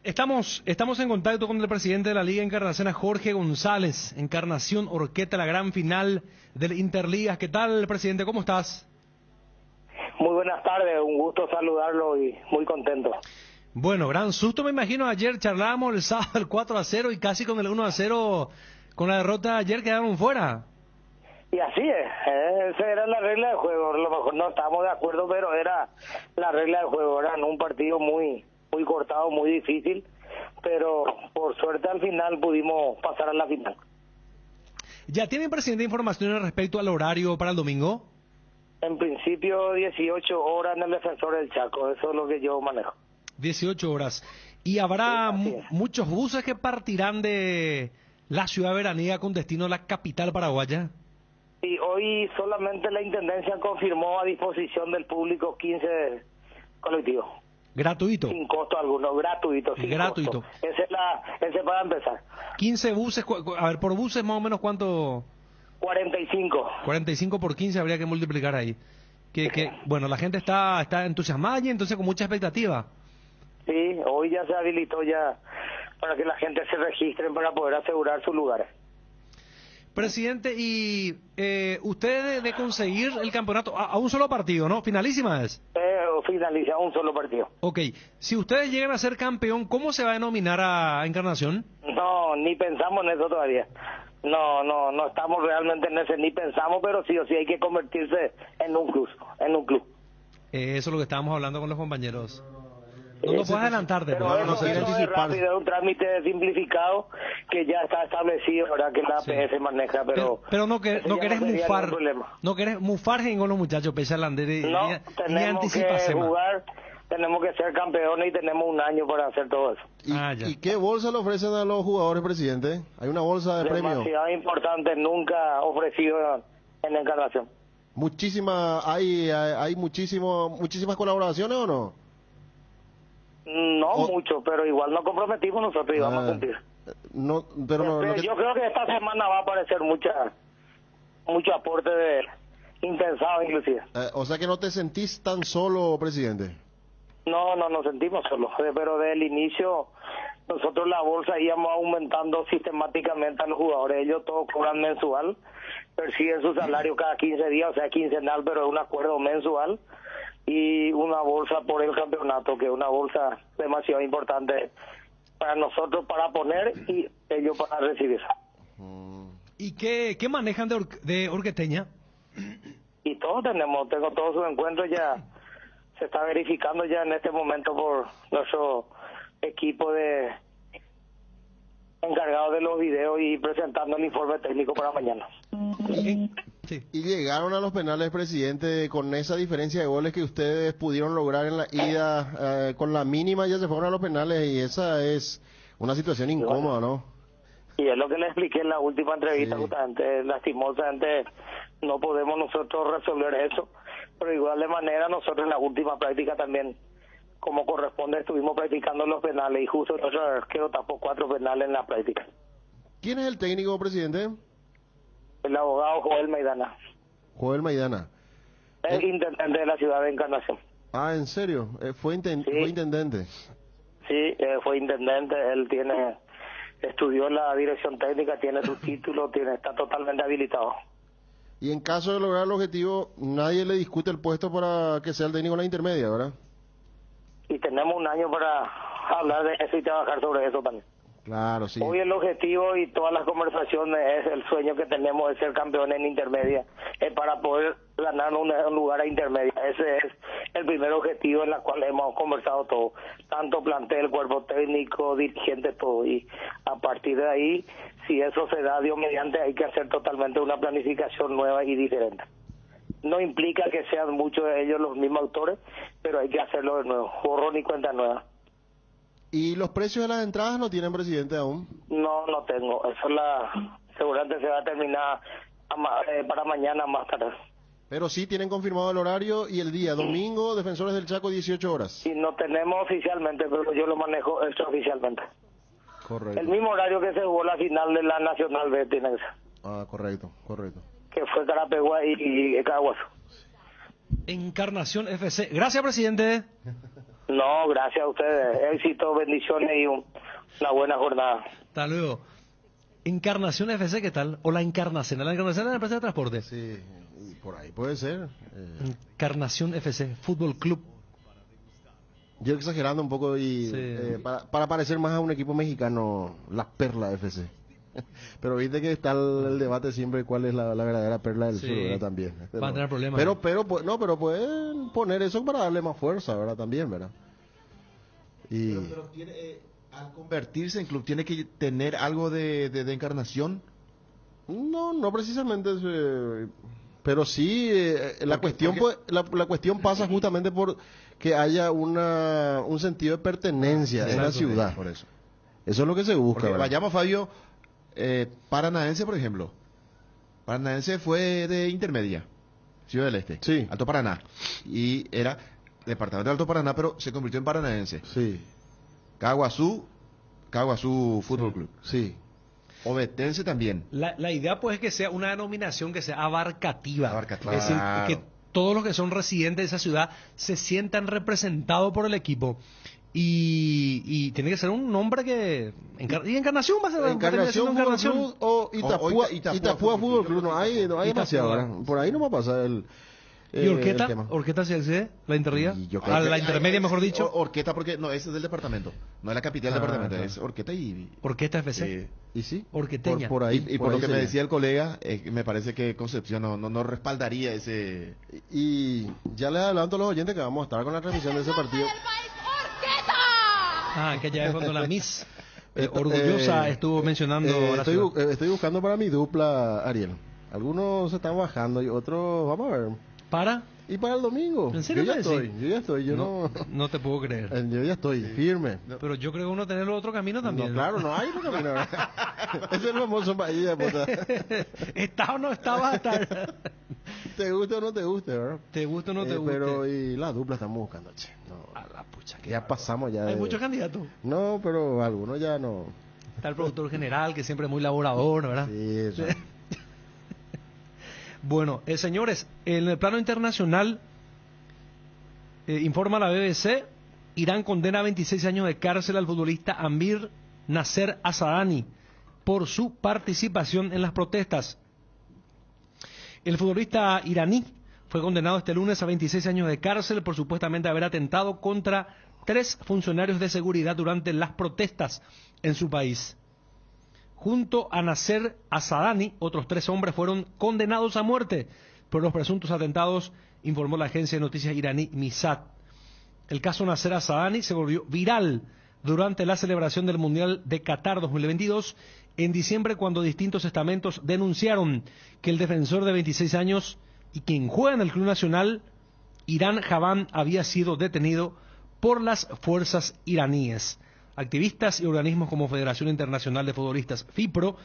Estamos en contacto con el presidente de la Liga Encarnación, Jorge González. Encarnación Orqueta, la gran final del Interligas. ¿Qué tal, presidente? ¿Cómo estás? Muy buenas tardes, un gusto saludarlo y muy contento. Bueno, gran susto me imagino. Ayer charlábamos el sábado el 4-0 y casi con el 1-0, con la derrota de ayer quedaron fuera. Y así es, esa era la regla del juego. A lo mejor no estábamos de acuerdo, pero era la regla del juego. Era un partido muy cortado, muy difícil, pero por suerte al final pudimos pasar a la final. ¿Ya tienen, presidente, información respecto al horario para el domingo? En principio 18 horas en el Defensor del Chaco, eso es lo que yo manejo. 18 horas. ¿Y habrá muchos buses que partirán de la ciudad veraniega con destino a la capital paraguaya? Y hoy solamente la Intendencia confirmó a disposición del público 15 Colectivo. Gratuito. Sin costo alguno, gratuito, sin Gratuito. costo. Ese para empezar. 15 buses, a ver, por buses más o menos cuánto... 45. 45 por 15 habría que multiplicar ahí. Bueno, la gente está entusiasmada y entonces con mucha expectativa. Sí, hoy ya se habilitó ya para que la gente se registren para poder asegurar sus lugares. Presidente, y usted de conseguir el campeonato a un solo partido, ¿no? Finalísima es. Finaliza un solo partido. Ok, si ustedes llegan a ser campeón, ¿cómo se va a denominar a Encarnación? No, ni pensamos en eso todavía. No estamos realmente en ese, ni pensamos, pero sí o sí hay que convertirse en un club. Eso es lo que estábamos hablando con los compañeros. No puedes adelantarte, pero eso es rápido, es un trámite simplificado que ya está establecido, ¿verdad? Que la APS maneja, pero no querés mufar, no querés mufar con los muchachos, pese a no, tenemos que jugar, tenemos que ser campeones y tenemos un año para hacer todo eso. ¿Y qué bolsa le ofrecen a los jugadores, presidente? ¿Hay una bolsa de premio? Demasiado importante, nunca ofrecido en Encarnación. ¿Hay muchísimas colaboraciones o no? No mucho, pero igual nos comprometimos nosotros y vamos a cumplir. Yo creo que esta semana va a aparecer mucho aporte de impensado inclusive. O sea que no te sentís tan solo, presidente. No nos sentimos solos, pero desde el inicio nosotros la bolsa íbamos aumentando sistemáticamente a los jugadores. Ellos todos cobran mensual, perciben su salario cada 15 días, o sea quincenal, pero es un acuerdo mensual. Y una bolsa por el campeonato, que es una bolsa demasiado importante para nosotros para poner y ellos para recibir. ¿Y qué manejan de Orqueteña? Y todos tengo todos sus encuentros ya, se está verificando ya en este momento por nuestro equipo de encargado de los videos y presentando el informe técnico para mañana. Y llegaron a los penales, presidente, con esa diferencia de goles que ustedes pudieron lograr en la ida, con la mínima ya se fueron a los penales y esa es una situación incómoda, ¿no? Y es lo que le expliqué en la última entrevista, justamente, lastimosamente no podemos nosotros resolver eso, pero igual de manera nosotros en la última práctica también, como corresponde, estuvimos practicando los penales y justo nuestro arquero tapó 4 penales en la práctica. ¿Quién es el técnico, presidente? El abogado Joel Maidana. Joel Maidana. Es intendente de la ciudad de Encarnación. Ah, ¿en serio? ¿Fue intendente? Sí, fue intendente. Él estudió la dirección técnica, tiene su título, está totalmente habilitado. Y en caso de lograr el objetivo, nadie le discute el puesto para que sea el técnico en la intermedia, ¿verdad? Y tenemos un año para hablar de eso y trabajar sobre eso también. Claro, sí. Hoy el objetivo y todas las conversaciones es el sueño que tenemos de ser campeones en intermedia, es para poder ganar un lugar a intermedia. Ese es el primer objetivo en el cual hemos conversado todo, tanto plantel, cuerpo técnico, dirigentes, todo. Y a partir de ahí, si eso se da, Dios mediante, hay que hacer totalmente una planificación nueva y diferente. No implica que sean muchos de ellos los mismos autores, pero hay que hacerlo de nuevo, borrón y cuenta nueva. ¿Y los precios de las entradas no tienen, presidente, aún? No tengo. Eso seguramente se va a terminar para mañana más tarde. Pero sí tienen confirmado el horario y el día, domingo, Defensores del Chaco, 18 horas. Sí, no tenemos oficialmente, pero yo lo manejo extraoficialmente. Correcto. El mismo horario que se jugó la final de la Nacional B tiene que ser. Ah, correcto. Que fue Carapegua y Caguaso. Encarnación FC. Gracias, presidente. No, gracias a ustedes. Éxito, bendiciones y una buena jornada. Hasta luego. Encarnación FC, ¿qué tal? O la Encarnación. La Encarnación es la empresa de transporte. Sí, por ahí puede ser. Encarnación FC, Fútbol Club. Yo exagerando un poco y para parecer más a un equipo mexicano, la Perla FC. Pero viste que está el debate siempre cuál es la verdadera perla del sur, ¿verdad? También. Va a tener problemas. Pero pueden poner eso para darle más fuerza, ¿verdad? También, ¿verdad? Pero al convertirse en club, ¿tiene que tener algo de encarnación? No precisamente. Pero sí, la cuestión pasa justamente por que haya un sentido de pertenencia en la ciudad. Por eso. Eso es lo que se busca. Porque vayamos, Fabio. Paranaense, por ejemplo. Paranaense fue de intermedia, Ciudad del Este, sí. Alto Paraná. Y era departamento de Alto Paraná, pero se convirtió en paranaense. Sí. Caguazú Fútbol Club. Sí. Ovetense también. La idea pues es que sea una denominación que sea abarcativa. Abarcativa. Es decir, Claro. que todos los que son residentes de esa ciudad se sientan representados por el equipo. Y tiene que ser un nombre que... ¿Y Encarnación va a ser? Encarnación Fútbol Club o Itapúa Fútbol Club. No hay demasiado. ¿Verdad? Por ahí no va a pasar el... ¿Y Orqueta? el tema. ¿Orqueta se accede? ¿La interría? La intermedia, mejor dicho. Orqueta, porque no, ese es del departamento. No es la capital del departamento, claro. es Orqueta y... Orqueta FC. ¿Y sí? Orqueteña. Por ahí. Y por lo que me sería. decía el colega, me parece que Concepción no respaldaría ese... Y ya les adelanto a los oyentes que vamos a estar con la transmisión de ese partido. Que ya es cuando la Miss orgullosa estuvo mencionando a la ciudad. Estoy buscando para mi dupla, Ariel. Algunos se están bajando y otros, vamos a ver. ¿Para? Y para el domingo. ¿En serio? Yo ya estoy, no te puedo creer. Yo ya estoy, firme. Pero yo creo que uno tener otro camino también. No, claro, no hay otro camino. Es el famoso Bahía, puta. ¿Está o no está, vas a estar? Te guste o no te guste, ¿verdad? Te guste o no te guste. Pero y la dupla estamos buscando, che. No, a la pucha. Ya pasamos ya. ¿Hay muchos candidatos? No, pero algunos ya no. Está el productor general, que siempre es muy laborador, ¿verdad? Sí, eso. Bueno, señores, en el plano internacional, informa la BBC, Irán condena a 26 años de cárcel al futbolista Amir Nasser Assadani por su participación en las protestas. El futbolista iraní fue condenado este lunes a 26 años de cárcel por supuestamente haber atentado contra 3 funcionarios de seguridad durante las protestas en su país. Junto a Nasser Assadani, otros 3 hombres fueron condenados a muerte por los presuntos atentados, informó la agencia de noticias iraní Misat. El caso Nasser Assadani se volvió viral durante la celebración del Mundial de Qatar 2022 en diciembre, cuando distintos estamentos denunciaron que el defensor de 26 años y quien juega en el Club Nacional, Irán Javan, había sido detenido por las fuerzas iraníes. Activistas y organismos como Federación Internacional de Futbolistas, FIPRO,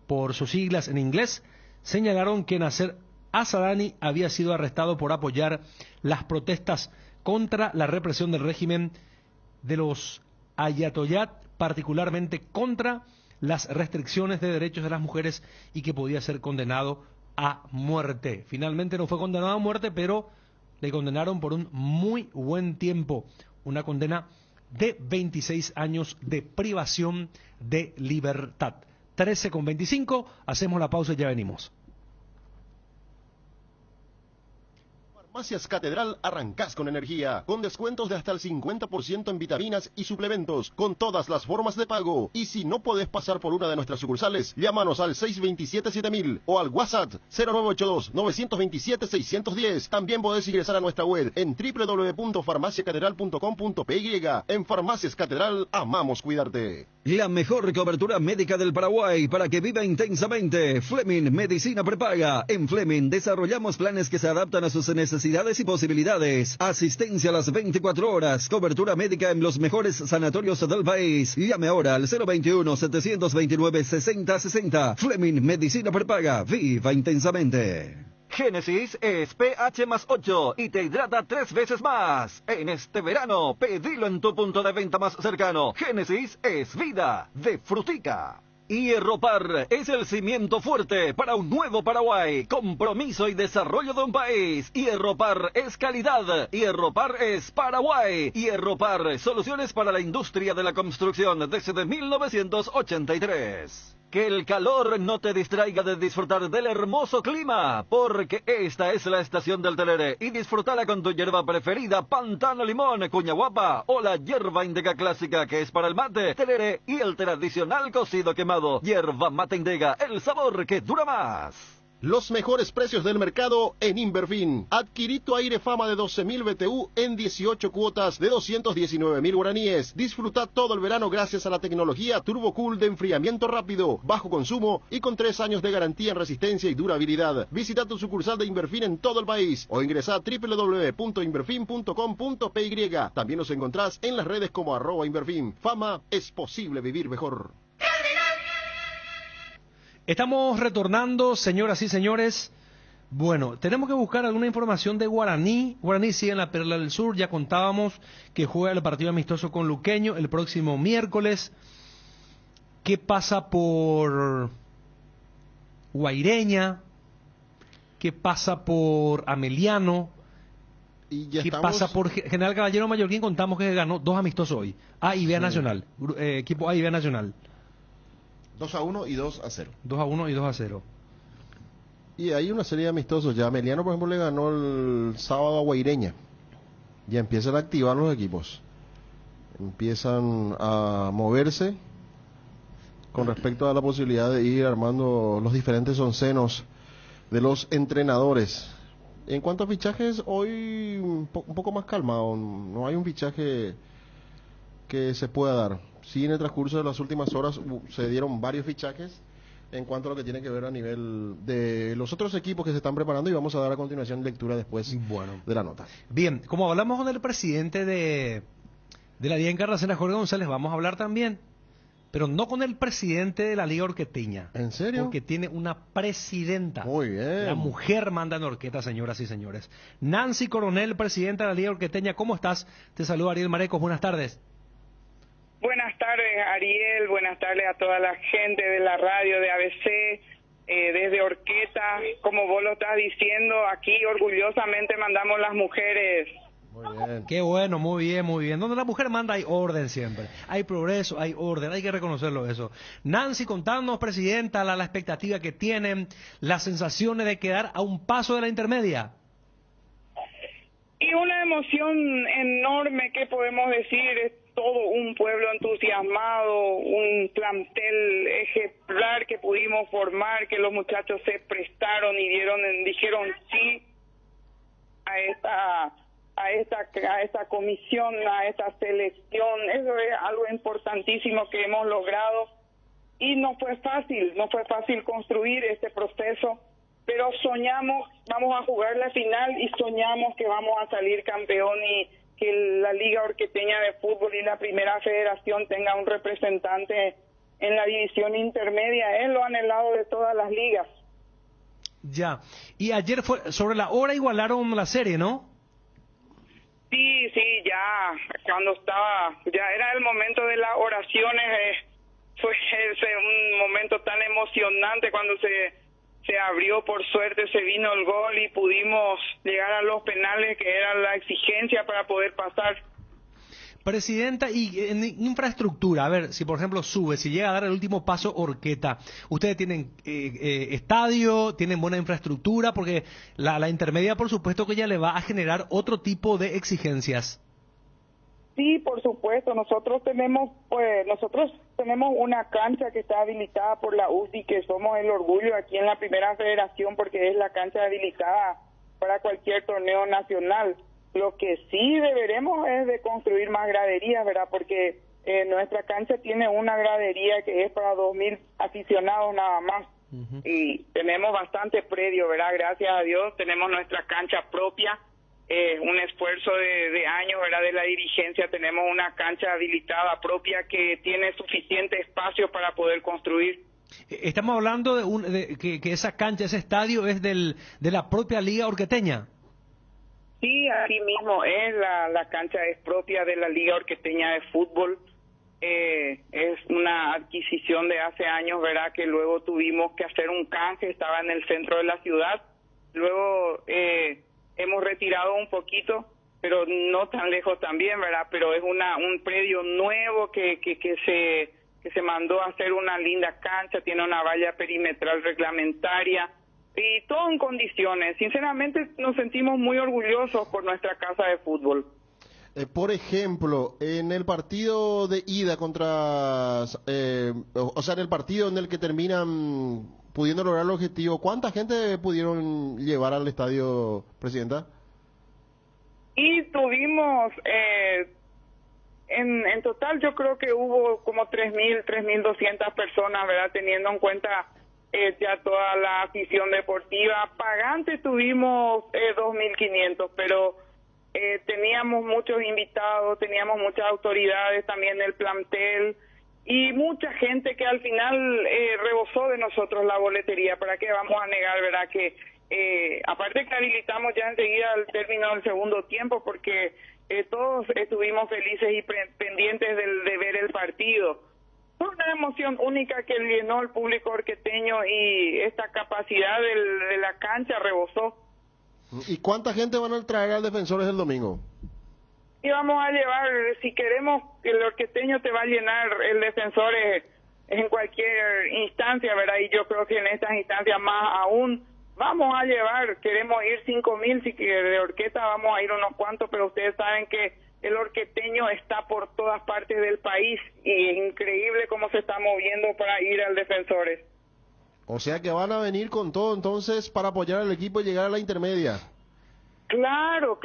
por sus siglas en inglés, señalaron que Nasser Assadani había sido arrestado por apoyar las protestas contra la represión del régimen de los ayatollat, particularmente contra las restricciones de derechos de las mujeres, y que podía ser condenado a muerte. Finalmente no fue condenado a muerte, pero le condenaron por un muy buen tiempo, una condena de 26 años de privación de libertad. 13:25, hacemos la pausa y ya venimos. Farmacias Catedral, arrancás con energía, con descuentos de hasta el 50% en vitaminas y suplementos, con todas las formas de pago. Y si no podés pasar por una de nuestras sucursales, llámanos al 627-7000 o al WhatsApp 0982-927-610. También podés ingresar a nuestra web en www.farmaciacatedral.com.py. En Farmacias Catedral, amamos cuidarte. La mejor cobertura médica del Paraguay para que viva intensamente. Fleming Medicina Prepaga. En Fleming desarrollamos planes que se adaptan a sus necesidades y posibilidades. Asistencia a las 24 horas. Cobertura médica en los mejores sanatorios del país. Llame ahora al 021-729-6060. Fleming Medicina Prepaga. Viva intensamente. Génesis es pH más 8 y te hidrata 3 veces más. En este verano, pedilo en tu punto de venta más cercano. Génesis es vida de Frutica. Hierropar es el cimiento fuerte para un nuevo Paraguay. Compromiso y desarrollo de un país. Hierropar es calidad. Hierropar es Paraguay. Hierropar, soluciones para la industria de la construcción desde 1983. Que el calor no te distraiga de disfrutar del hermoso clima, porque esta es la estación del Telere y disfrutala con tu hierba preferida, Pantano Limón, Cuña Guapa o la hierba Indega clásica, que es para el mate, Telere, y el tradicional cocido quemado, hierba mate Indega, el sabor que dura más. Los mejores precios del mercado en Inverfin. Adquirí tu aire Fama de 12.000 BTU en 18 cuotas de 219.000 guaraníes. Disfruta todo el verano gracias a la tecnología TurboCool de enfriamiento rápido, bajo consumo y con 3 años de garantía en resistencia y durabilidad. Visita tu sucursal de Inverfin en todo el país o ingresa a www.inverfin.com.py. También nos encontrás en las redes como @Inverfin. Fama, es posible vivir mejor. Estamos retornando, señoras y señores. Bueno, tenemos que buscar alguna información de Guaraní. Guaraní sigue en la Perla del Sur. Ya contábamos que juega el partido amistoso con Luqueño el próximo miércoles. ¿Qué pasa por Guaireña? ¿Qué pasa por Ameliano? ¿Qué pasa por General Caballero Mallorquín? Contamos que ganó 2 amistosos hoy. A y B Nacional. Equipo A y B Nacional. 2-1 y 2-0. 2-1 y 2-0. Y hay una serie de amistosos. Ya Ameliano, por ejemplo, le ganó el sábado a Guaireña. Ya empiezan a activar los equipos. Empiezan a moverse con respecto a la posibilidad de ir armando los diferentes oncenos de los entrenadores. En cuanto a fichajes, hoy un poco más calmado. No hay un fichaje que se pueda dar. Sí, en el transcurso de las últimas horas se dieron varios fichajes en cuanto a lo que tiene que ver a nivel de los otros equipos que se están preparando, y vamos a dar a continuación lectura después de la nota. Bien, como hablamos con el presidente de la Liga Encarnación, Jorge González, vamos a hablar también, pero no con el presidente de la Liga Orqueteña. ¿En serio? Porque tiene una presidenta. Muy bien. La mujer manda en Orqueta, señoras y señores. Nancy Coronel, presidenta de la Liga Orqueteña, ¿cómo estás? Te saluda Ariel Marecos, buenas tardes. Buenas tardes, Ariel, buenas tardes a toda la gente de la radio de ABC, desde Orqueta, como vos lo estás diciendo, aquí orgullosamente mandamos las mujeres. Muy bien. Qué bueno, muy bien, muy bien. Donde la mujer manda hay orden siempre, hay progreso, hay orden, hay que reconocerlo eso. Nancy, contanos, presidenta, la expectativa que tienen, las sensaciones de quedar a un paso de la intermedia. Y una emoción enorme, ¿qué podemos decir? Es todo un pueblo entusiasmado, un plantel ejemplar que pudimos formar, que los muchachos se prestaron y dijeron sí a esta comisión, a esta selección. Eso es algo importantísimo que hemos logrado, y no fue fácil construir este proceso, pero soñamos, vamos a jugar la final y soñamos que vamos a salir campeón, y que la Liga Orqueteña de Fútbol y la Primera Federación tenga un representante en la división intermedia. Es lo anhelado de todas las ligas. Ya. Y ayer sobre la hora igualaron la serie, ¿no? Sí, ya ya era el momento de las oraciones. Fue un momento tan emocionante cuando se abrió, por suerte se vino el gol y pudimos llegar a los penales, que era la exigencia para poder pasar. Presidenta, y en infraestructura, a ver, si por ejemplo si llega a dar el último paso Orqueta, ¿ustedes tienen estadio, tienen buena infraestructura? Porque la intermedia, por supuesto que ya le va a generar otro tipo de exigencias. Sí, por supuesto, nosotros tenemos una cancha que está habilitada por la UCI, que somos el orgullo aquí en la Primera Federación, porque es la cancha habilitada para cualquier torneo nacional. Lo que sí deberemos es de construir más graderías, ¿verdad? Porque nuestra cancha tiene una gradería que es para 2.000 aficionados nada más. Y tenemos bastante predio, ¿verdad? Gracias a Dios tenemos nuestra cancha propia. Un esfuerzo de años, ¿verdad?, de la dirigencia. Tenemos una cancha habilitada propia que tiene suficiente espacio para poder construir. Estamos hablando de que esa cancha, ese estadio es de la propia Liga Orqueteña. Sí, así mismo es, la cancha es propia de la Liga Orqueteña de Fútbol. Es una adquisición de hace años, ¿verdad?, que luego tuvimos que hacer un canje, estaba en el centro de la ciudad. Luego hemos retirado un poquito, pero no tan lejos también, ¿verdad? Pero es un predio nuevo que se mandó a hacer una linda cancha, tiene una valla perimetral reglamentaria y todo en condiciones. Sinceramente nos sentimos muy orgullosos por nuestra casa de fútbol. Por ejemplo, en el partido de ida en el partido en el que terminan pudiendo lograr el objetivo, ¿cuánta gente pudieron llevar al estadio, Presidenta? Y tuvimos, en total yo creo que hubo como 3.200 personas, ¿verdad? Teniendo en cuenta ya toda la afición deportiva. Pagantes tuvimos 2.500, pero teníamos muchos invitados, teníamos muchas autoridades también del plantel, y mucha gente que al final rebosó de nosotros la boletería. ¿Para qué vamos a negar, verdad, que aparte que habilitamos ya enseguida al término del segundo tiempo, porque todos estuvimos felices y pendientes de ver el partido. Fue una emoción única que llenó el público orqueteño y esta capacidad de la cancha rebosó. ¿Y cuánta gente van a traer al Defensores el domingo? Y vamos a llevar, si queremos que el orqueteño te va a llenar, el Defensores en cualquier instancia, ¿verdad? Y yo creo que en estas instancias más aún vamos a llevar, queremos ir 5.000, si que de orquesta vamos a ir unos cuantos, pero ustedes saben que el orqueteño está por todas partes del país y es increíble cómo se está moviendo para ir al Defensores. O sea que van a venir con todo entonces para apoyar al equipo y llegar a la intermedia. Claro,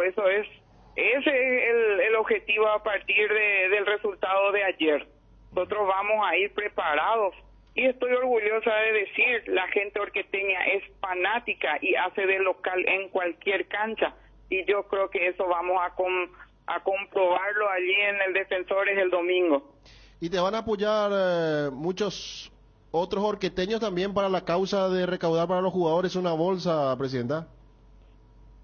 eso es. Ese es el objetivo a partir del resultado de ayer. Nosotros vamos a ir preparados y estoy orgullosa de decir, la gente orqueteña es fanática y hace de local en cualquier cancha y yo creo que eso vamos a comprobarlo allí en el Defensores el domingo. Y te van a apoyar muchos otros orqueteños también para la causa de recaudar para los jugadores una bolsa, Presidenta.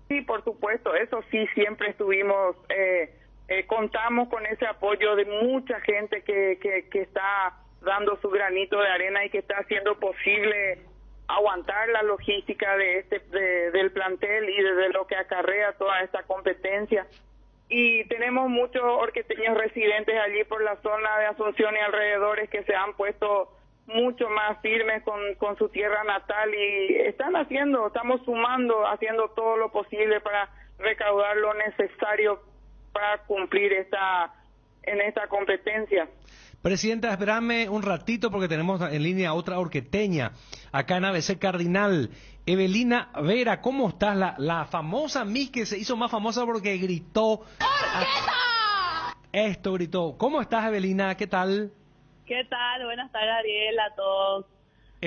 Sí, por supuesto, eso sí, siempre estuvimos, contamos con ese apoyo de mucha gente que está dando su granito de arena y que está haciendo posible aguantar la logística del plantel y de lo que acarrea toda esta competencia. Y tenemos muchos orqueteños residentes allí por la zona de Asunción y alrededores que se han puesto mucho más firmes con su tierra natal y estamos sumando, haciendo todo lo posible para recaudar lo necesario para cumplir en esta competencia. Presidenta, esperame un ratito porque tenemos en línea otra orqueteña acá en ABC Cardinal. Evelina Vera, ¿cómo estás? La famosa Miss que se hizo más famosa porque gritó. Esto gritó. ¿Cómo estás, Evelina? ¿Qué tal? ¿Qué tal? Buenas tardes, Ariel, a todos,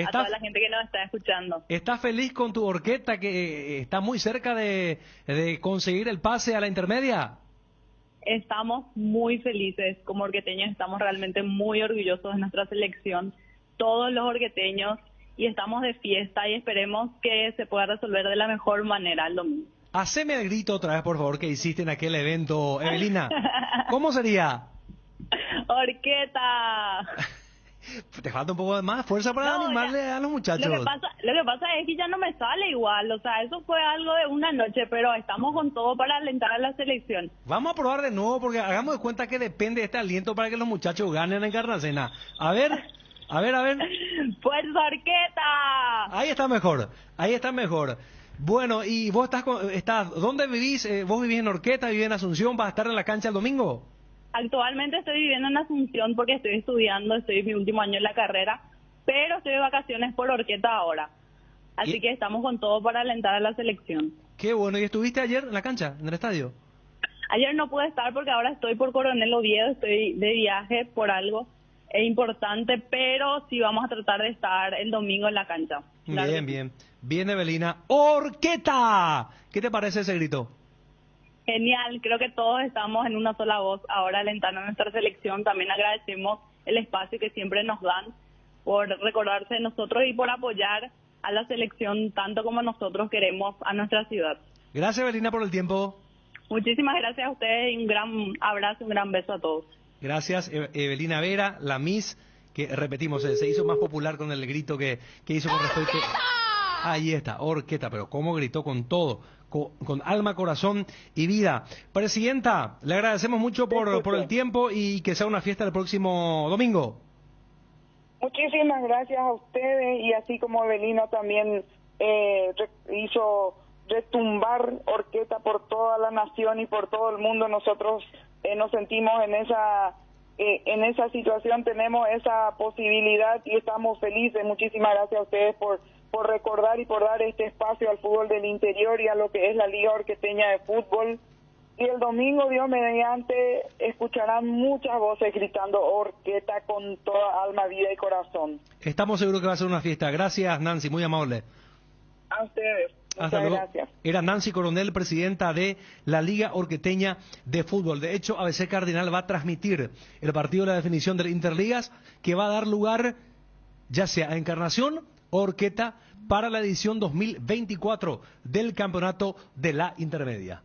a toda la gente que nos está escuchando. ¿Estás feliz con tu orquesta que está muy cerca de conseguir el pase a la intermedia? Estamos muy felices como orqueteños, estamos realmente muy orgullosos de nuestra selección, todos los orqueteños, y estamos de fiesta y esperemos que se pueda resolver de la mejor manera el domingo. Haceme el grito otra vez, por favor, que hiciste en aquel evento, Evelina. ¿Cómo sería? ¡Orqueta! Te falta un poco de más fuerza para animarle a los muchachos. Lo que pasa es que ya no me sale igual, o sea, eso fue algo de una noche, pero estamos con todo para alentar a la selección. Vamos a probar de nuevo, porque hagamos de cuenta que depende de este aliento para que los muchachos ganen en Encarnacena. A ver. ¡Fuerza, orqueta! Ahí está mejor. Bueno, y vos estás ¿dónde vivís? ¿Vos vivís en Orqueta, vivís en Asunción? ¿Vas a estar en la cancha el domingo? Actualmente estoy viviendo en Asunción porque estoy estudiando, estoy en mi último año en la carrera, pero estoy de vacaciones por Orqueta ahora. Así que estamos con todo para alentar a la selección. Qué bueno. ¿Y estuviste ayer en la cancha, en el estadio? Ayer no pude estar porque ahora estoy por Coronel Oviedo, estoy de viaje por algo importante, pero sí vamos a tratar de estar el domingo en la cancha. Claro. Bien, Evelina. ¡Orqueta! ¿Qué te parece ese grito? Genial, creo que todos estamos en una sola voz ahora alentando a nuestra selección. También agradecemos el espacio que siempre nos dan por recordarse de nosotros y por apoyar a la selección tanto como nosotros queremos a nuestra ciudad. Gracias, Evelina, por el tiempo. Muchísimas gracias a ustedes y un gran abrazo, un gran beso a todos. Gracias, Evelina Vera, la Miss, que repetimos, se hizo más popular con el grito que hizo con respecto... Ahí está, Orqueta, pero cómo gritó con todo, con alma, corazón y vida. Presidenta, le agradecemos mucho por el tiempo y que sea una fiesta el próximo domingo. Muchísimas gracias a ustedes y así como Evelina también hizo retumbar Orqueta por toda la nación y por todo el mundo. Nosotros nos sentimos en esa situación, tenemos esa posibilidad y estamos felices. Muchísimas gracias a ustedes por recordar y por dar este espacio al fútbol del interior y a lo que es la Liga Orqueteña de Fútbol. Y el domingo, Dios mediante, escucharán muchas voces gritando Orqueta con toda alma, vida y corazón. Estamos seguros que va a ser una fiesta. Gracias, Nancy, muy amable. A ustedes. Hasta luego. Gracias. Era Nancy Coronel, presidenta de la Liga Orqueteña de Fútbol. De hecho, ABC Cardinal va a transmitir el partido de la definición de Interligas, que va a dar lugar ya sea a Encarnación Orqueta para la edición 2024 del campeonato de la intermedia.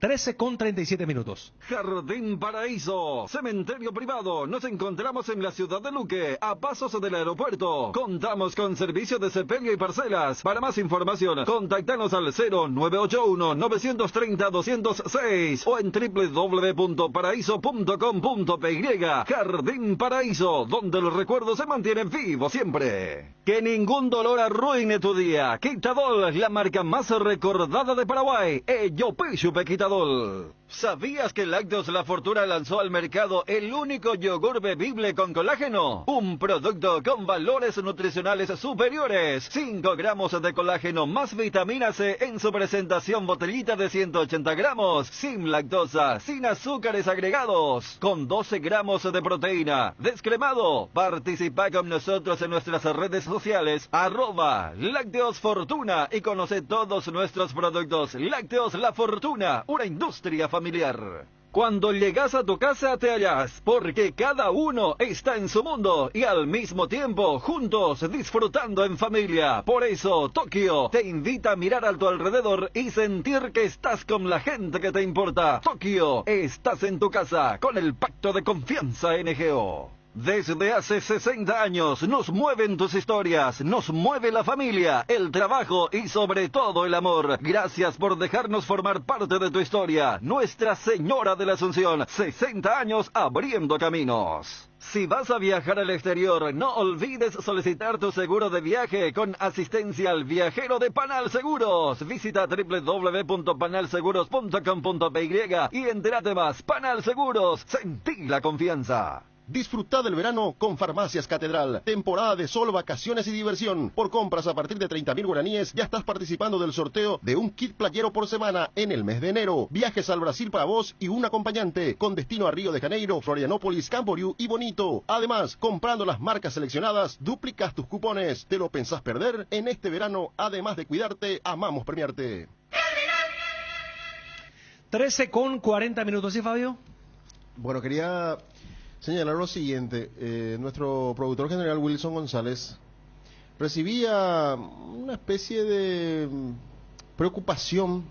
13:37. Jardín Paraíso, cementerio privado. Nos encontramos en la ciudad de Luque, a pasos del aeropuerto. Contamos con servicio de sepelio y parcelas. Para más información, contactanos al 0981-930-206 o en www.paraíso.com.py. Jardín Paraíso, donde el recuerdo se mantiene vivo siempre. Que ningún dolor arruine tu día. Quitadol, la marca más recordada de Paraguay. Yopishupe Quitadol. ¿Sabías que Lácteos La Fortuna lanzó al mercado el único yogur bebible con colágeno? Un producto con valores nutricionales superiores. 5 gramos de colágeno más vitamina C en su presentación botellita de 180 gramos. Sin lactosa, sin azúcares agregados. Con 12 gramos de proteína. Descremado. Participa con nosotros en nuestras redes sociales. @Lácteos Fortuna y conoce todos nuestros productos. Lácteos La Fortuna, una industria familiar. Cuando llegas a tu casa te hallas, porque cada uno está en su mundo y al mismo tiempo juntos disfrutando en familia. Por eso Tokio te invita a mirar a tu alrededor y sentir que estás con la gente que te importa. Tokio, estás en tu casa con el pacto de confianza NGO. Desde hace 60 años nos mueven tus historias, nos mueve la familia, el trabajo y sobre todo el amor. Gracias por dejarnos formar parte de tu historia. Nuestra Señora de la Asunción, 60 años abriendo caminos. Si vas a viajar al exterior, no olvides solicitar tu seguro de viaje con asistencia al viajero de Panal Seguros. Visita www.panalseguros.com.py y entérate más. Panal Seguros, sentí la confianza. Disfruta del verano con Farmacias Catedral. Temporada de sol, vacaciones y diversión. Por compras a partir de 30.000 guaraníes, ya estás participando del sorteo de un kit playero por semana en el mes de enero. Viajes al Brasil para vos y un acompañante, con destino a Río de Janeiro, Florianópolis, Camboriú y Bonito. Además, comprando las marcas seleccionadas, duplicas tus cupones. ¿Te lo pensás perder? En este verano, además de cuidarte, amamos premiarte. 13:40. ¿Sí, Fabio? Bueno, quería señalar lo siguiente. Nuestro productor general Wilson González recibía una especie de preocupación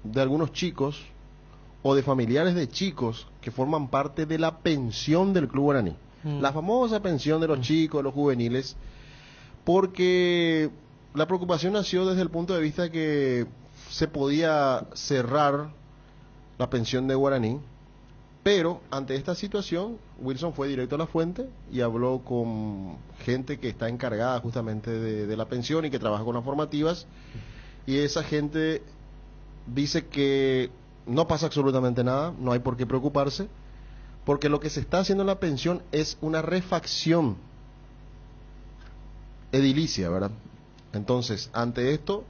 de algunos chicos o de familiares de chicos que forman parte de la pensión del Club Guaraní. La famosa pensión de los chicos, de los juveniles, porque la preocupación nació desde el punto de vista que se podía cerrar la pensión de Guaraní. Pero ante esta situación, Wilson fue directo a la fuente y habló con gente que está encargada justamente de la pensión y que trabaja con las formativas. Y esa gente dice que no pasa absolutamente nada, no hay por qué preocuparse, porque lo que se está haciendo en la pensión es una refacción edilicia, ¿verdad? Entonces, ante esto,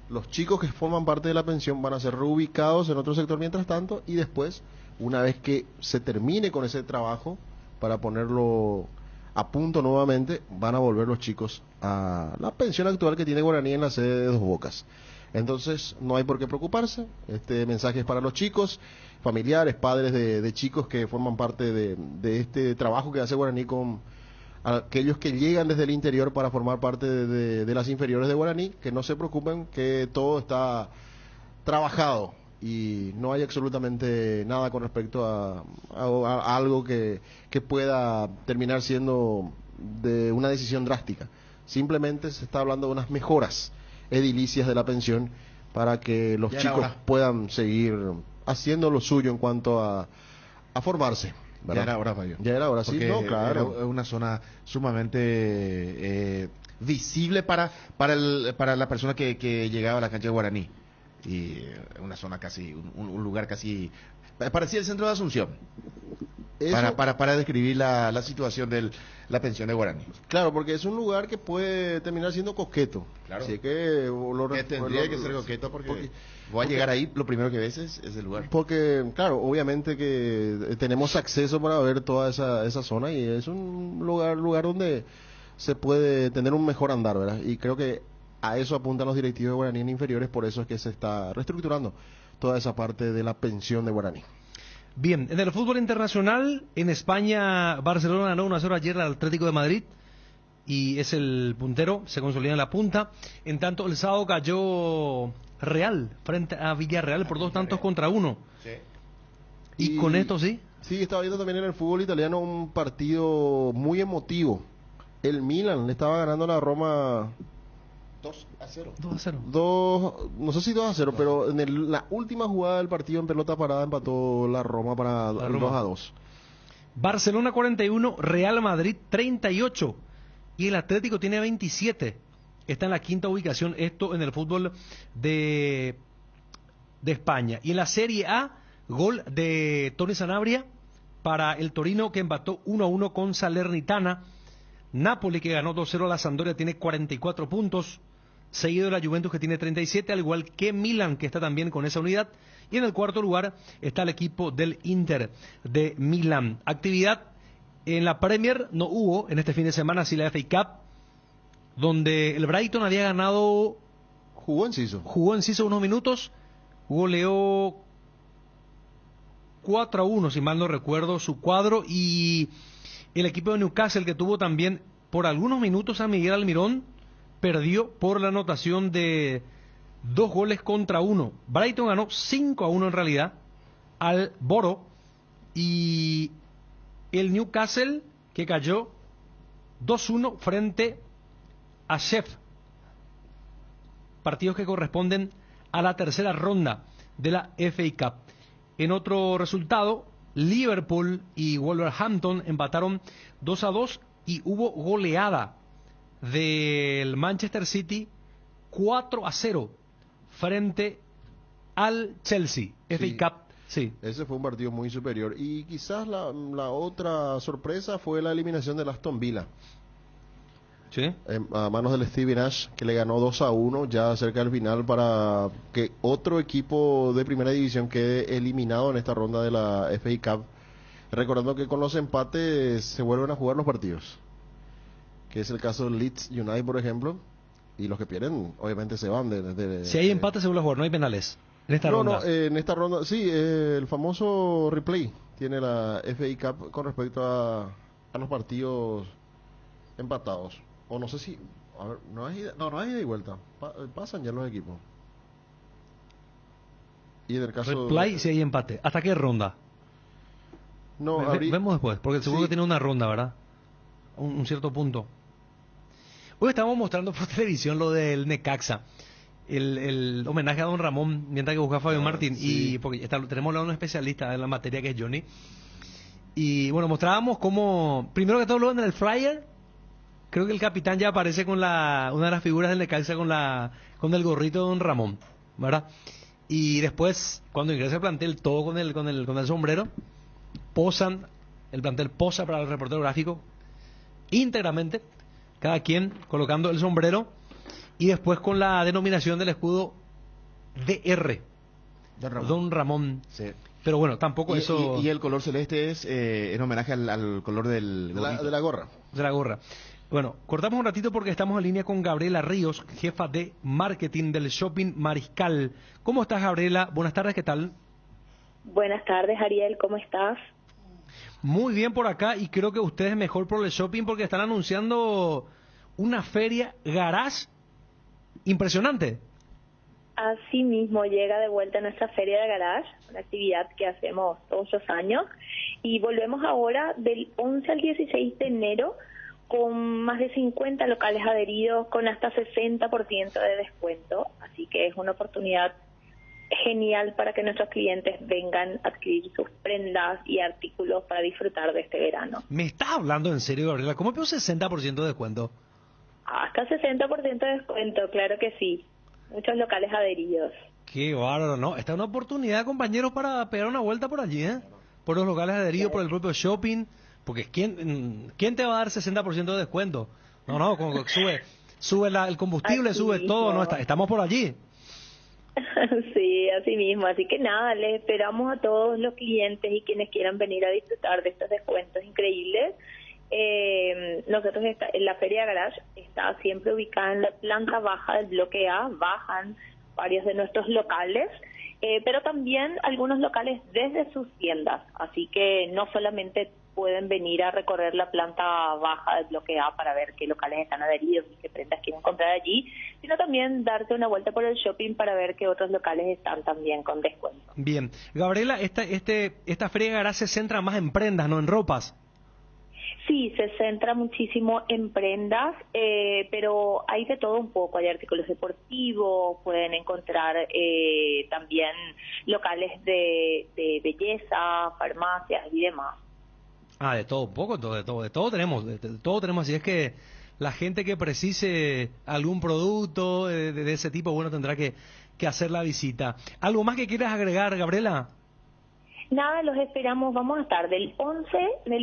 los chicos que forman parte de la pensión van a ser reubicados en otro sector mientras tanto, y después, una vez que se termine con ese trabajo para ponerlo a punto nuevamente, van a volver los chicos a la pensión actual que tiene Guaraní en la sede de Dos Bocas. Entonces no hay por qué preocuparse. Este mensaje es para los chicos, familiares, padres de chicos que forman parte de este trabajo que hace Guaraní con aquellos que llegan desde el interior para formar parte de las inferiores de Guaraní, que no se preocupen, que todo está trabajado y no hay absolutamente nada con respecto a algo que pueda terminar siendo de una decisión drástica. Simplemente se está hablando de unas mejoras edilicias de la pensión para que los chicos puedan seguir haciendo lo suyo en cuanto a formarse, ¿verdad? Ya era hora, Fabio. Ya era hora, sí, no, claro. Era una zona sumamente visible para la persona que llegaba a la cancha de Guaraní. Y una zona casi, un lugar casi parecía el centro de Asunción. Para describir la situación de la pensión de Guaraní. Claro, porque es un lugar que puede terminar siendo coqueto. Claro. Así que tendría que ser coqueto porque voy a llegar ahí, lo primero que ves es el lugar. Porque, claro, obviamente que tenemos acceso para ver toda esa zona y es un lugar donde se puede tener un mejor andar, ¿verdad? Y creo que a eso apuntan los directivos de Guaraní en inferiores, por eso es que se está reestructurando toda esa parte de la pensión de Guaraní. Bien, en el fútbol internacional, en España, Barcelona ganó 1-0 ayer al Atlético de Madrid. y es el puntero, se consolida en la punta. En tanto, el sábado cayó Real frente a Villarreal por 2-1. Sí. Y con esto sí. Sí, estaba viendo también en el fútbol italiano un partido muy emotivo. El Milan le estaba ganando a la Roma 2-0. 2-0. No sé si 2-0, pero en la última jugada del partido en pelota parada empató la Roma para el 2-2. Barcelona 41, Real Madrid 38 y el Atlético tiene 27. Está en la quinta ubicación, esto en el fútbol de España. Y en la Serie A, gol de Tony Sanabria para el Torino, que empató 1-1 con Salernitana. Napoli, que ganó 2-0 a la Sampdoria, tiene 44 puntos, seguido de la Juventus, que tiene 37, al igual que Milan, que está también con esa unidad. Y en el cuarto lugar está el equipo del Inter de Milán. Actividad en la Premier no hubo en este fin de semana, sí la FA Cup, donde el Brighton había ganado... Jugó en Ciso unos minutos, goleó 4-1, si mal no recuerdo, su cuadro, y el equipo de Newcastle, que tuvo también por algunos minutos a Miguel Almirón, perdió por la anotación de 2-1. Brighton ganó 5-1 en realidad al Boro, y el Newcastle, que cayó 2-1 frente a Sheffield. Partidos que corresponden a la tercera ronda de la FA Cup. En otro resultado, Liverpool y Wolverhampton empataron 2-2 y hubo goleada del Manchester City 4-0 frente al Chelsea. Sí. FA Cup, sí. Ese fue un partido muy superior. Y quizás la otra sorpresa fue la eliminación del Aston Villa. Sí. A manos del Steve Nash, que le ganó 2-1 ya cerca del final, para que otro equipo de primera división quede eliminado en esta ronda de la FA Cup. Recordando que con los empates se vuelven a jugar los partidos, que es el caso del Leeds United, por ejemplo, y los que pierden obviamente se van si hay empate se vuelve a jugar, no hay penales en esta ronda. En esta ronda sí, el famoso replay tiene la FA Cup con respecto a los partidos empatados. O no sé si... A ver, no hay ida y vuelta. Pasan ya los equipos. Y en el caso... Replay si hay empate. ¿Hasta qué ronda? No, vemos después, porque seguro sí, que tiene una ronda, ¿verdad? Un cierto punto. Hoy estamos mostrando por televisión lo del Necaxa. El homenaje a don Ramón, mientras que busca a Fabio Martín. Sí. Y porque tenemos a un especialista en la materia, que es Johnny. Y bueno, mostrábamos cómo... Primero que todo, lo en el flyer... Creo que el capitán ya aparece con una de las figuras del Necaxa con el gorrito de don Ramón, ¿verdad? Y después, cuando ingresa el plantel, todo con el sombrero, posan, el plantel posa para el reportero gráfico, íntegramente, cada quien colocando el sombrero, y después con la denominación del escudo DR, don Ramón. Sí. Pero bueno, tampoco eso... Y el color celeste es en homenaje al color de la gorra. De la gorra. Bueno, cortamos un ratito porque estamos en línea con Gabriela Ríos, jefa de marketing del Shopping Mariscal. ¿Cómo estás, Gabriela? Buenas tardes, ¿qué tal? Buenas tardes, Ariel, ¿cómo estás? Muy bien por acá, y creo que ustedes mejor por el shopping porque están anunciando una feria garage impresionante. Así mismo llega de vuelta nuestra feria de garage, una actividad que hacemos todos los años, y volvemos ahora del 11 al 16 de enero con más de 50 locales adheridos, con hasta 60% de descuento, así que es una oportunidad genial para que nuestros clientes vengan a adquirir sus prendas y artículos para disfrutar de este verano. ¿Me estás hablando en serio, Gabriela? ¿Cómo veo 60% de descuento? Hasta 60% de descuento, claro que sí. Muchos locales adheridos. Qué bárbaro, ¿no? Esta es una oportunidad, compañeros, para pegar una vuelta por allí, ¿eh? Por los locales adheridos, por el propio shopping, porque ¿quién te va a dar 60% de descuento? No, como sube el combustible, así sube mismo. Todo, ¿no? Estamos por allí. Sí, así mismo. Así que nada, les esperamos a todos los clientes y quienes quieran venir a disfrutar de estos descuentos increíbles. Nosotros en la Feria Garage está siempre ubicada en la planta baja del bloque A, bajan varios de nuestros locales, pero también algunos locales desde sus tiendas, así que no solamente pueden venir a recorrer la planta baja del bloque A para ver qué locales están adheridos y qué prendas quieren comprar allí, sino también darse una vuelta por el shopping para ver qué otros locales están también con descuento. Bien. Gabriela, esta feria de garage se centra más en prendas, no en ropas. Sí, se centra muchísimo en prendas, pero hay de todo un poco. Hay artículos deportivos, pueden encontrar también locales de belleza, farmacias y demás. Ah, de todo un poco, de todo tenemos, de todo tenemos. Así es que la gente que precise algún producto de ese tipo, bueno, tendrá que hacer la visita. ¿Algo más que quieras agregar, Gabriela? Nada, los esperamos. Vamos a estar del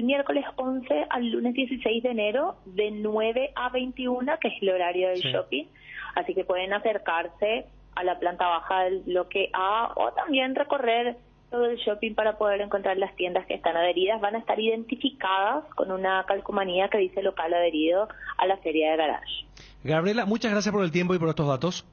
miércoles 11 al lunes 16 de enero, de 9 a 21, que es el horario del shopping. Así que pueden acercarse a la planta baja del bloque A o también recorrer todo el shopping para poder encontrar las tiendas que están adheridas. Van a estar identificadas con una calcomanía que dice local adherido a la feria de garage. Gabriela, muchas gracias por el tiempo y por estos datos.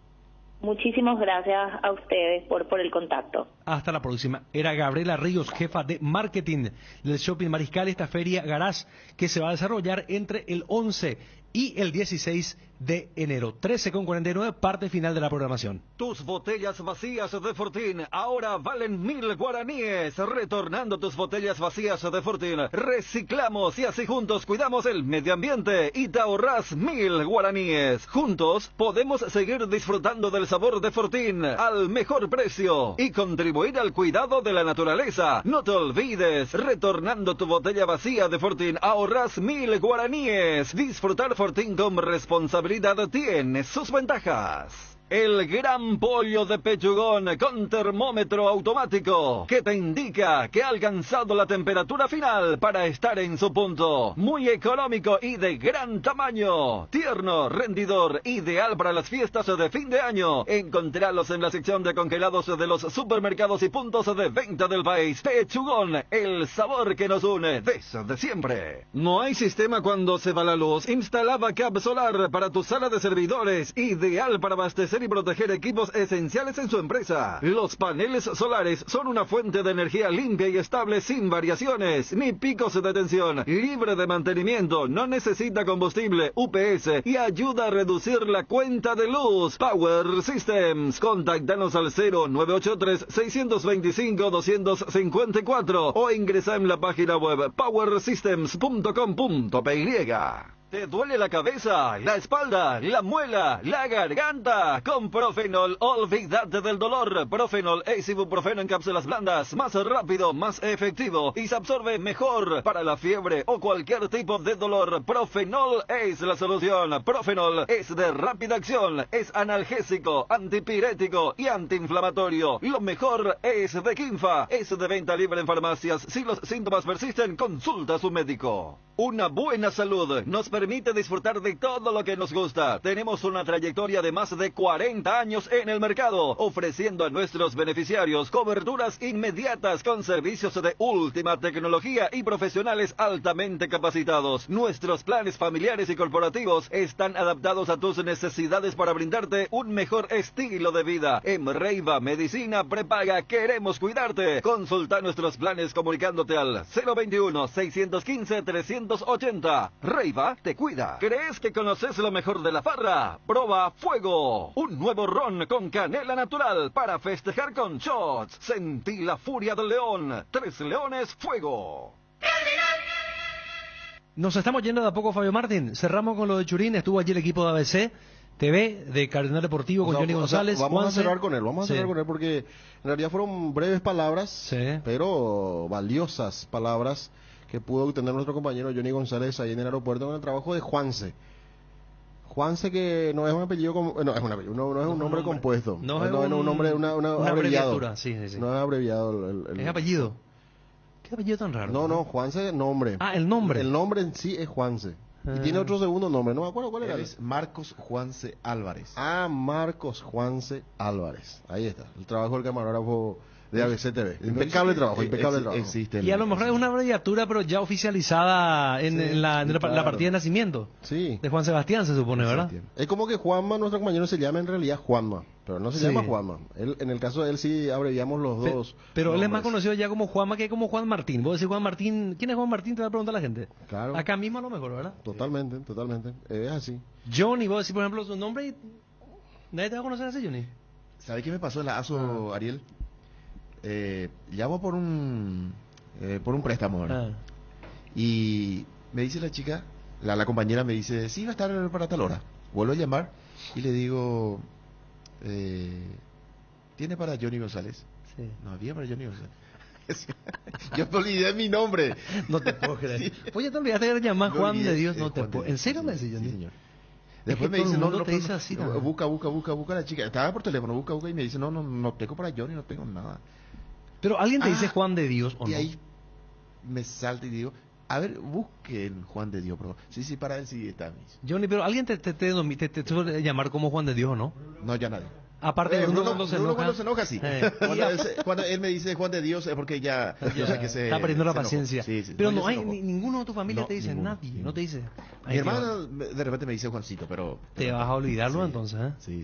Muchísimas gracias a ustedes por el contacto. Hasta la próxima. Era Gabriela Ríos, jefa de marketing del Shopping Mariscal, esta feria garage que se va a desarrollar entre el 11 y el 16 de enero. 13:49, parte final de la programación. Tus botellas vacías de Fortín ahora valen 1.000 guaraníes. Retornando tus botellas vacías de Fortín, reciclamos y así juntos cuidamos el medio ambiente y te ahorras 1.000 guaraníes. Juntos podemos seguir disfrutando del sabor de Fortín al mejor precio y contribuir al cuidado de la naturaleza. No te olvides, retornando tu botella vacía de Fortín ahorras 1.000 guaraníes. Disfrutar Fortín con responsabilidad tiene sus ventajas. El gran pollo de Pechugón con termómetro automático que te indica que ha alcanzado la temperatura final para estar en su punto. Muy económico y de gran tamaño. Tierno, rendidor, ideal para las fiestas de fin de año. Encontralos en la sección de congelados de los supermercados y puntos de venta del país. Pechugón, el sabor que nos une desde siempre. No hay sistema cuando se va la luz. Instala backup solar para tu sala de servidores. Ideal para abastecer y proteger equipos esenciales en su empresa. Los paneles solares son una fuente de energía limpia y estable sin variaciones ni picos de tensión, libre de mantenimiento, no necesita combustible, UPS y ayuda a reducir la cuenta de luz. Power Systems. Contáctanos al 0983-625-254 o ingresa en la página web powersystems.com.py. ¿Te duele la cabeza, la espalda, la muela, la garganta? Con Profenol, olvídate del dolor. Profenol es ibuprofeno en cápsulas blandas, más rápido, más efectivo y se absorbe mejor para la fiebre o cualquier tipo de dolor. Profenol es la solución. Profenol es de rápida acción, es analgésico, antipirético y antiinflamatorio. Lo mejor es de Quinfa, es de venta libre en farmacias. Si los síntomas persisten, consulta a su médico. Una buena salud nos permite disfrutar de todo lo que nos gusta. Tenemos una trayectoria de más de 40 años en el mercado, ofreciendo a nuestros beneficiarios coberturas inmediatas con servicios de última tecnología y profesionales altamente capacitados. Nuestros planes familiares y corporativos están adaptados a tus necesidades para brindarte un mejor estilo de vida. En Reiva Medicina Prepaga queremos cuidarte. Consulta nuestros planes comunicándote al 021-615-380. Reiva te cuida. ¿Crees que conoces lo mejor de la farra? Proba Fuego, un nuevo ron con canela natural para festejar con shots. Sentí la furia del león. 3 leones Fuego. Nos estamos yendo de a poco, Fabio Martín. Cerramos con lo de Churín. Estuvo allí el equipo de ABC TV, de Cardenal Deportivo, con Johnny González. Vamos a cerrar con él, porque en realidad fueron breves palabras, pero valiosas palabras que pudo obtener nuestro compañero Johnny González ahí en el aeropuerto con el trabajo de Juanse. Juanse, que no es un apellido, no es un nombre compuesto. No es un nombre, una abreviado. Sí. No es abreviado. ¿Es apellido? ¿Qué apellido tan raro? No, Juanse es nombre. Ah, el nombre. El nombre en sí es Juanse. Y tiene otro segundo nombre, no me acuerdo cuál era. Es Marcos Juanse Álvarez. Ah, Marcos Juanse Álvarez. Ahí está, el trabajo del camarógrafo de ABC TV. Impecable trabajo. Existe. Y a lo mejor es una abreviatura, pero ya oficializada en la partida de nacimiento. Sí. De Juan Sebastián, se supone, ¿verdad? Es como que Juanma, nuestro compañero, se llama en realidad Juanma. Pero no se Sí. llama Juanma. Él, en el caso de él sí abreviamos los dos. Pero él es nombres. más conocido ya como Juanma que como Juan Martín. Vos decís Juan Martín, ¿quién es Juan Martín? Te va a preguntar la gente. Claro. Acá mismo a lo mejor, ¿verdad? Totalmente, totalmente. Es así. Johnny, vos decís por ejemplo su nombre y nadie te va a conocer así, Johnny. ¿Sabe qué me pasó en la ASO, Ariel? Llamo por un préstamo, ¿verdad? Y me dice la chica, la compañera me dice, sí, va a estar para tal hora. Vuelvo a llamar y le digo, ¿tiene para Johnny González? Sí. No había para Johnny González. Yo me olvidé mi nombre. No te puedo creer. Sí. Oye, te olvidaste de llamar Me Juan olvidé, de Dios, no te Juan puedo. de ¿En Dios, serio sí, me decís, sí, Johnny? señor. Después me todo dice, el no, mundo no, te dice así, ¿no? busca la chica. Estaba por teléfono, busca y me dice, no tengo para Johnny, no tengo nada. Pero alguien te dice Juan de Dios o y no. Y ahí me salta y digo, a ver, busquen Juan de Dios, por favor. Sí, para él sí está. Johnny, pero alguien te suele llamar como Juan de Dios o no? No, ya nadie. Aparte de Bruno, cuando se Bruno enoja. cuando se enoja, sí. Cuando él me dice Juan de Dios es porque ya yo sé que se está perdiendo la se enojó. paciencia. Sí, sí, pero ya no se hay enojó. ninguno de tu familia No, te dice, ninguno, nadie, ninguno. no te dice. Mi hermana de repente me dice Juancito, pero te vas a olvidarlo sí, entonces, ¿eh? Sí.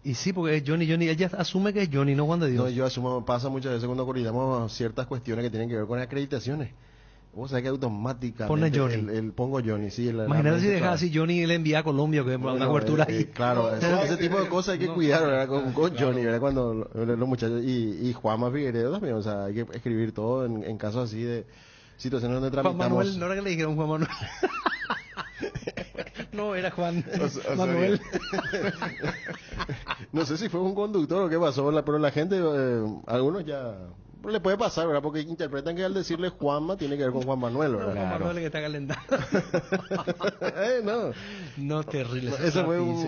Y sí, porque es Johnny, ella asume que es Johnny, no Juan de Dios. No, yo asumo, pasa muchas veces cuando coordinamos ciertas cuestiones que tienen que ver con acreditaciones. Vos sabés que automáticamente Pone Johnny. pongo Johnny, sí. Imagínate si dejas así Johnny y le envía a Colombia, que es una cobertura ahí. Claro, ese tipo de cosas hay que cuidar, ¿verdad? Con Johnny, ¿verdad? Cuando los muchachos, y Juanma Figueredo también, o sea, hay que escribir todo en casos así de situaciones donde tramitamos. Juan Manuel, no era que le dijeron Juan Manuel. No, era Juan Manuel. No sé si fue un conductor o qué pasó, pero la gente, algunos ya... le puede pasar, ¿verdad? Porque interpretan que al decirle Juanma tiene que ver con Juan Manuel, ¿verdad? No, Juan Manuel que está calentando. No, terrible. Ese fue un...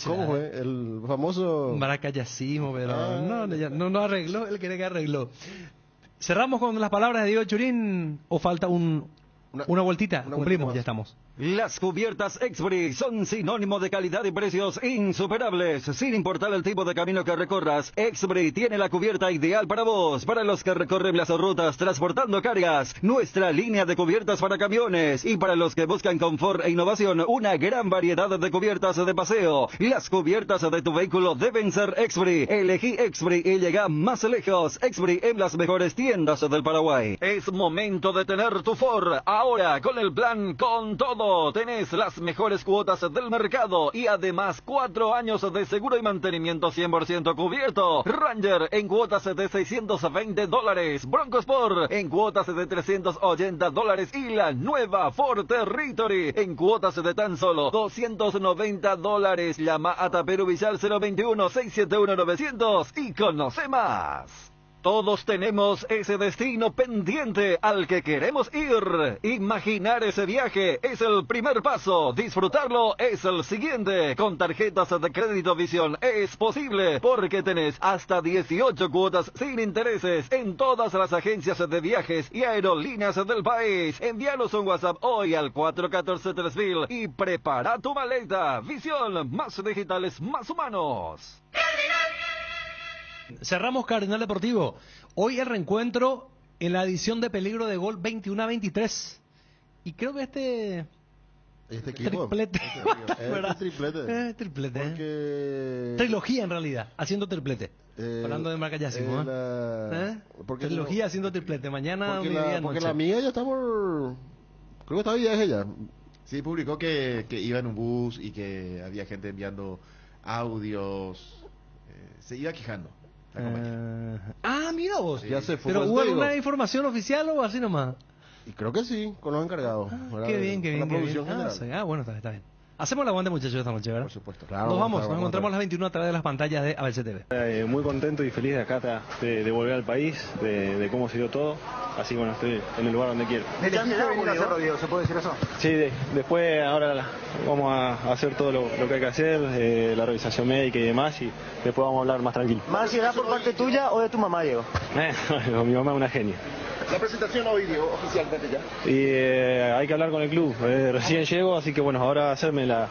¿Cómo fue? El famoso... Maracayacismo, pero no arregló, él quiere que arregló. Cerramos con las palabras de Diego Churín, o falta una vueltita. Cumplimos, ya estamos. Las cubiertas Exbri son sinónimo de calidad y precios insuperables. Sin importar el tipo de camino que recorras, Exbri tiene la cubierta ideal para vos, para los que recorren las rutas transportando cargas, nuestra línea de cubiertas para camiones, y para los que buscan confort e innovación, una gran variedad de cubiertas de paseo. Las cubiertas de tu vehículo deben ser Exbri. Elegí Exbri y llega más lejos. Exbri en las mejores tiendas del Paraguay. Es momento de tener tu Ford. Ahora con el plan Con Todo. Tenés las mejores cuotas del mercado y además 4 años de seguro y mantenimiento 100% cubierto. Ranger en cuotas de $620. Bronco Sport en cuotas de $380 y la nueva Ford Territory en cuotas de tan solo $290. Llama a Taperu Villal 021-671-900 y conoce más. Todos tenemos ese destino pendiente al que queremos ir. Imaginar ese viaje es el primer paso. Disfrutarlo es el siguiente. Con tarjetas de crédito Visión es posible porque tenés hasta 18 cuotas sin intereses en todas las agencias de viajes y aerolíneas del país. Envíanos un WhatsApp hoy al 414-3000 y prepara tu maleta. Visión, más digitales, más humanos. Cerramos Cardenal Deportivo. Hoy el reencuentro en la edición de Peligro de Gol 21-23. Y creo que este equipo, triplete. Triplete. Porque... Trilogía en realidad, haciendo triplete. Hablando de Maracayacismo. Trilogía haciendo triplete. Mañana, porque la amiga ya está por... Creo que está viaje ya. Sí, publicó que iba en un bus y que había gente enviando audios. Se iba quejando. Mira vos. Sí. Ya se fue. ¿Pero hubo alguna información oficial o así nomás? Y creo que sí, con los encargados. Qué bien, qué bien. La producción general. Bueno, está bien. Hacemos el aguante, muchachos, esta noche, ¿verdad? Por supuesto. Claro, nos vamos, nos encontramos a las 21 a través de las pantallas de ABC TV. Muy contento y feliz de acá, de volver al país, de cómo se dio todo. Así que bueno, estoy en el lugar donde quiero. ¿De qué venir a hacerlo, Diego? ¿Se puede decir eso? Sí, después ahora vamos a hacer todo lo que hay que hacer, la revisación médica y demás, y después vamos a hablar más tranquilo. ¿Más ansiedad por parte tuya o de tu mamá, Diego? Mi mamá es una genia. La presentación hoy, Diego, oficialmente ya. Y hay que hablar con el club. Recién llego, así que bueno, ahora hacerme la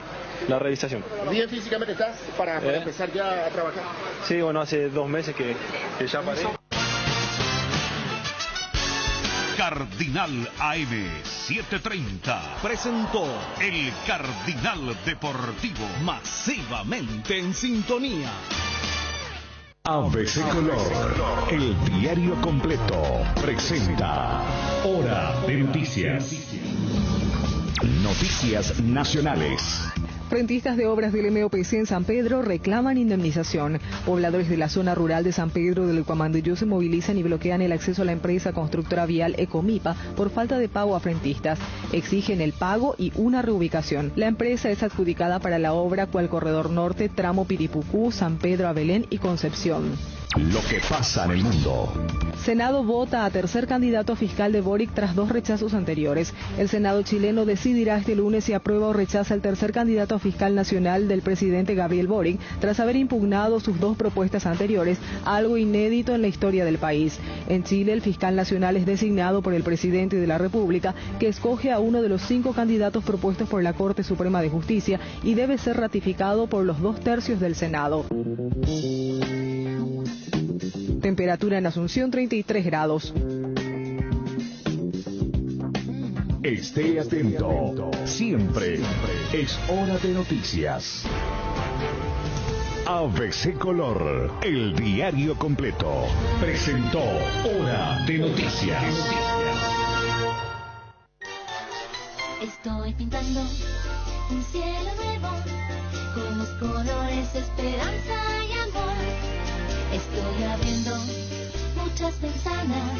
revisación. ¿Bien físicamente estás para empezar ya a trabajar? Sí, bueno, hace 2 meses que ya paré. Cardinal AM 730 presentó el Cardinal Deportivo, masivamente en sintonía. ABC Color, el diario completo, presenta Hora de Noticias. Noticias nacionales. Rentistas de obras del MOPC en San Pedro reclaman indemnización. Pobladores de la zona rural de San Pedro del Cuamandilló se movilizan y bloquean el acceso a la empresa constructora vial Ecomipa por falta de pago a frentistas. Exigen el pago y una reubicación. La empresa es adjudicada para la obra cual Corredor Norte, tramo Piripucú, San Pedro a Belén y Concepción. Lo que pasa en el mundo. Senado vota a tercer candidato fiscal de Boric tras 2 rechazos anteriores. El Senado chileno decidirá este lunes si aprueba o rechaza el tercer candidato fiscal nacional del presidente Gabriel Boric, tras haber impugnado sus 2 propuestas anteriores, algo inédito en la historia del país. En Chile, el fiscal nacional es designado por el presidente de la República, que escoge a uno de los 5 candidatos propuestos por la Corte Suprema de Justicia y debe ser ratificado por los 2/3 del Senado. Temperatura en Asunción 33 grados. Esté atento. Siempre es hora de noticias. ABC Color, el diario completo, presentó Hora de Noticias. Estoy pintando un cielo nuevo con los colores esperanza y amor. Estoy abriendo muchas ventanas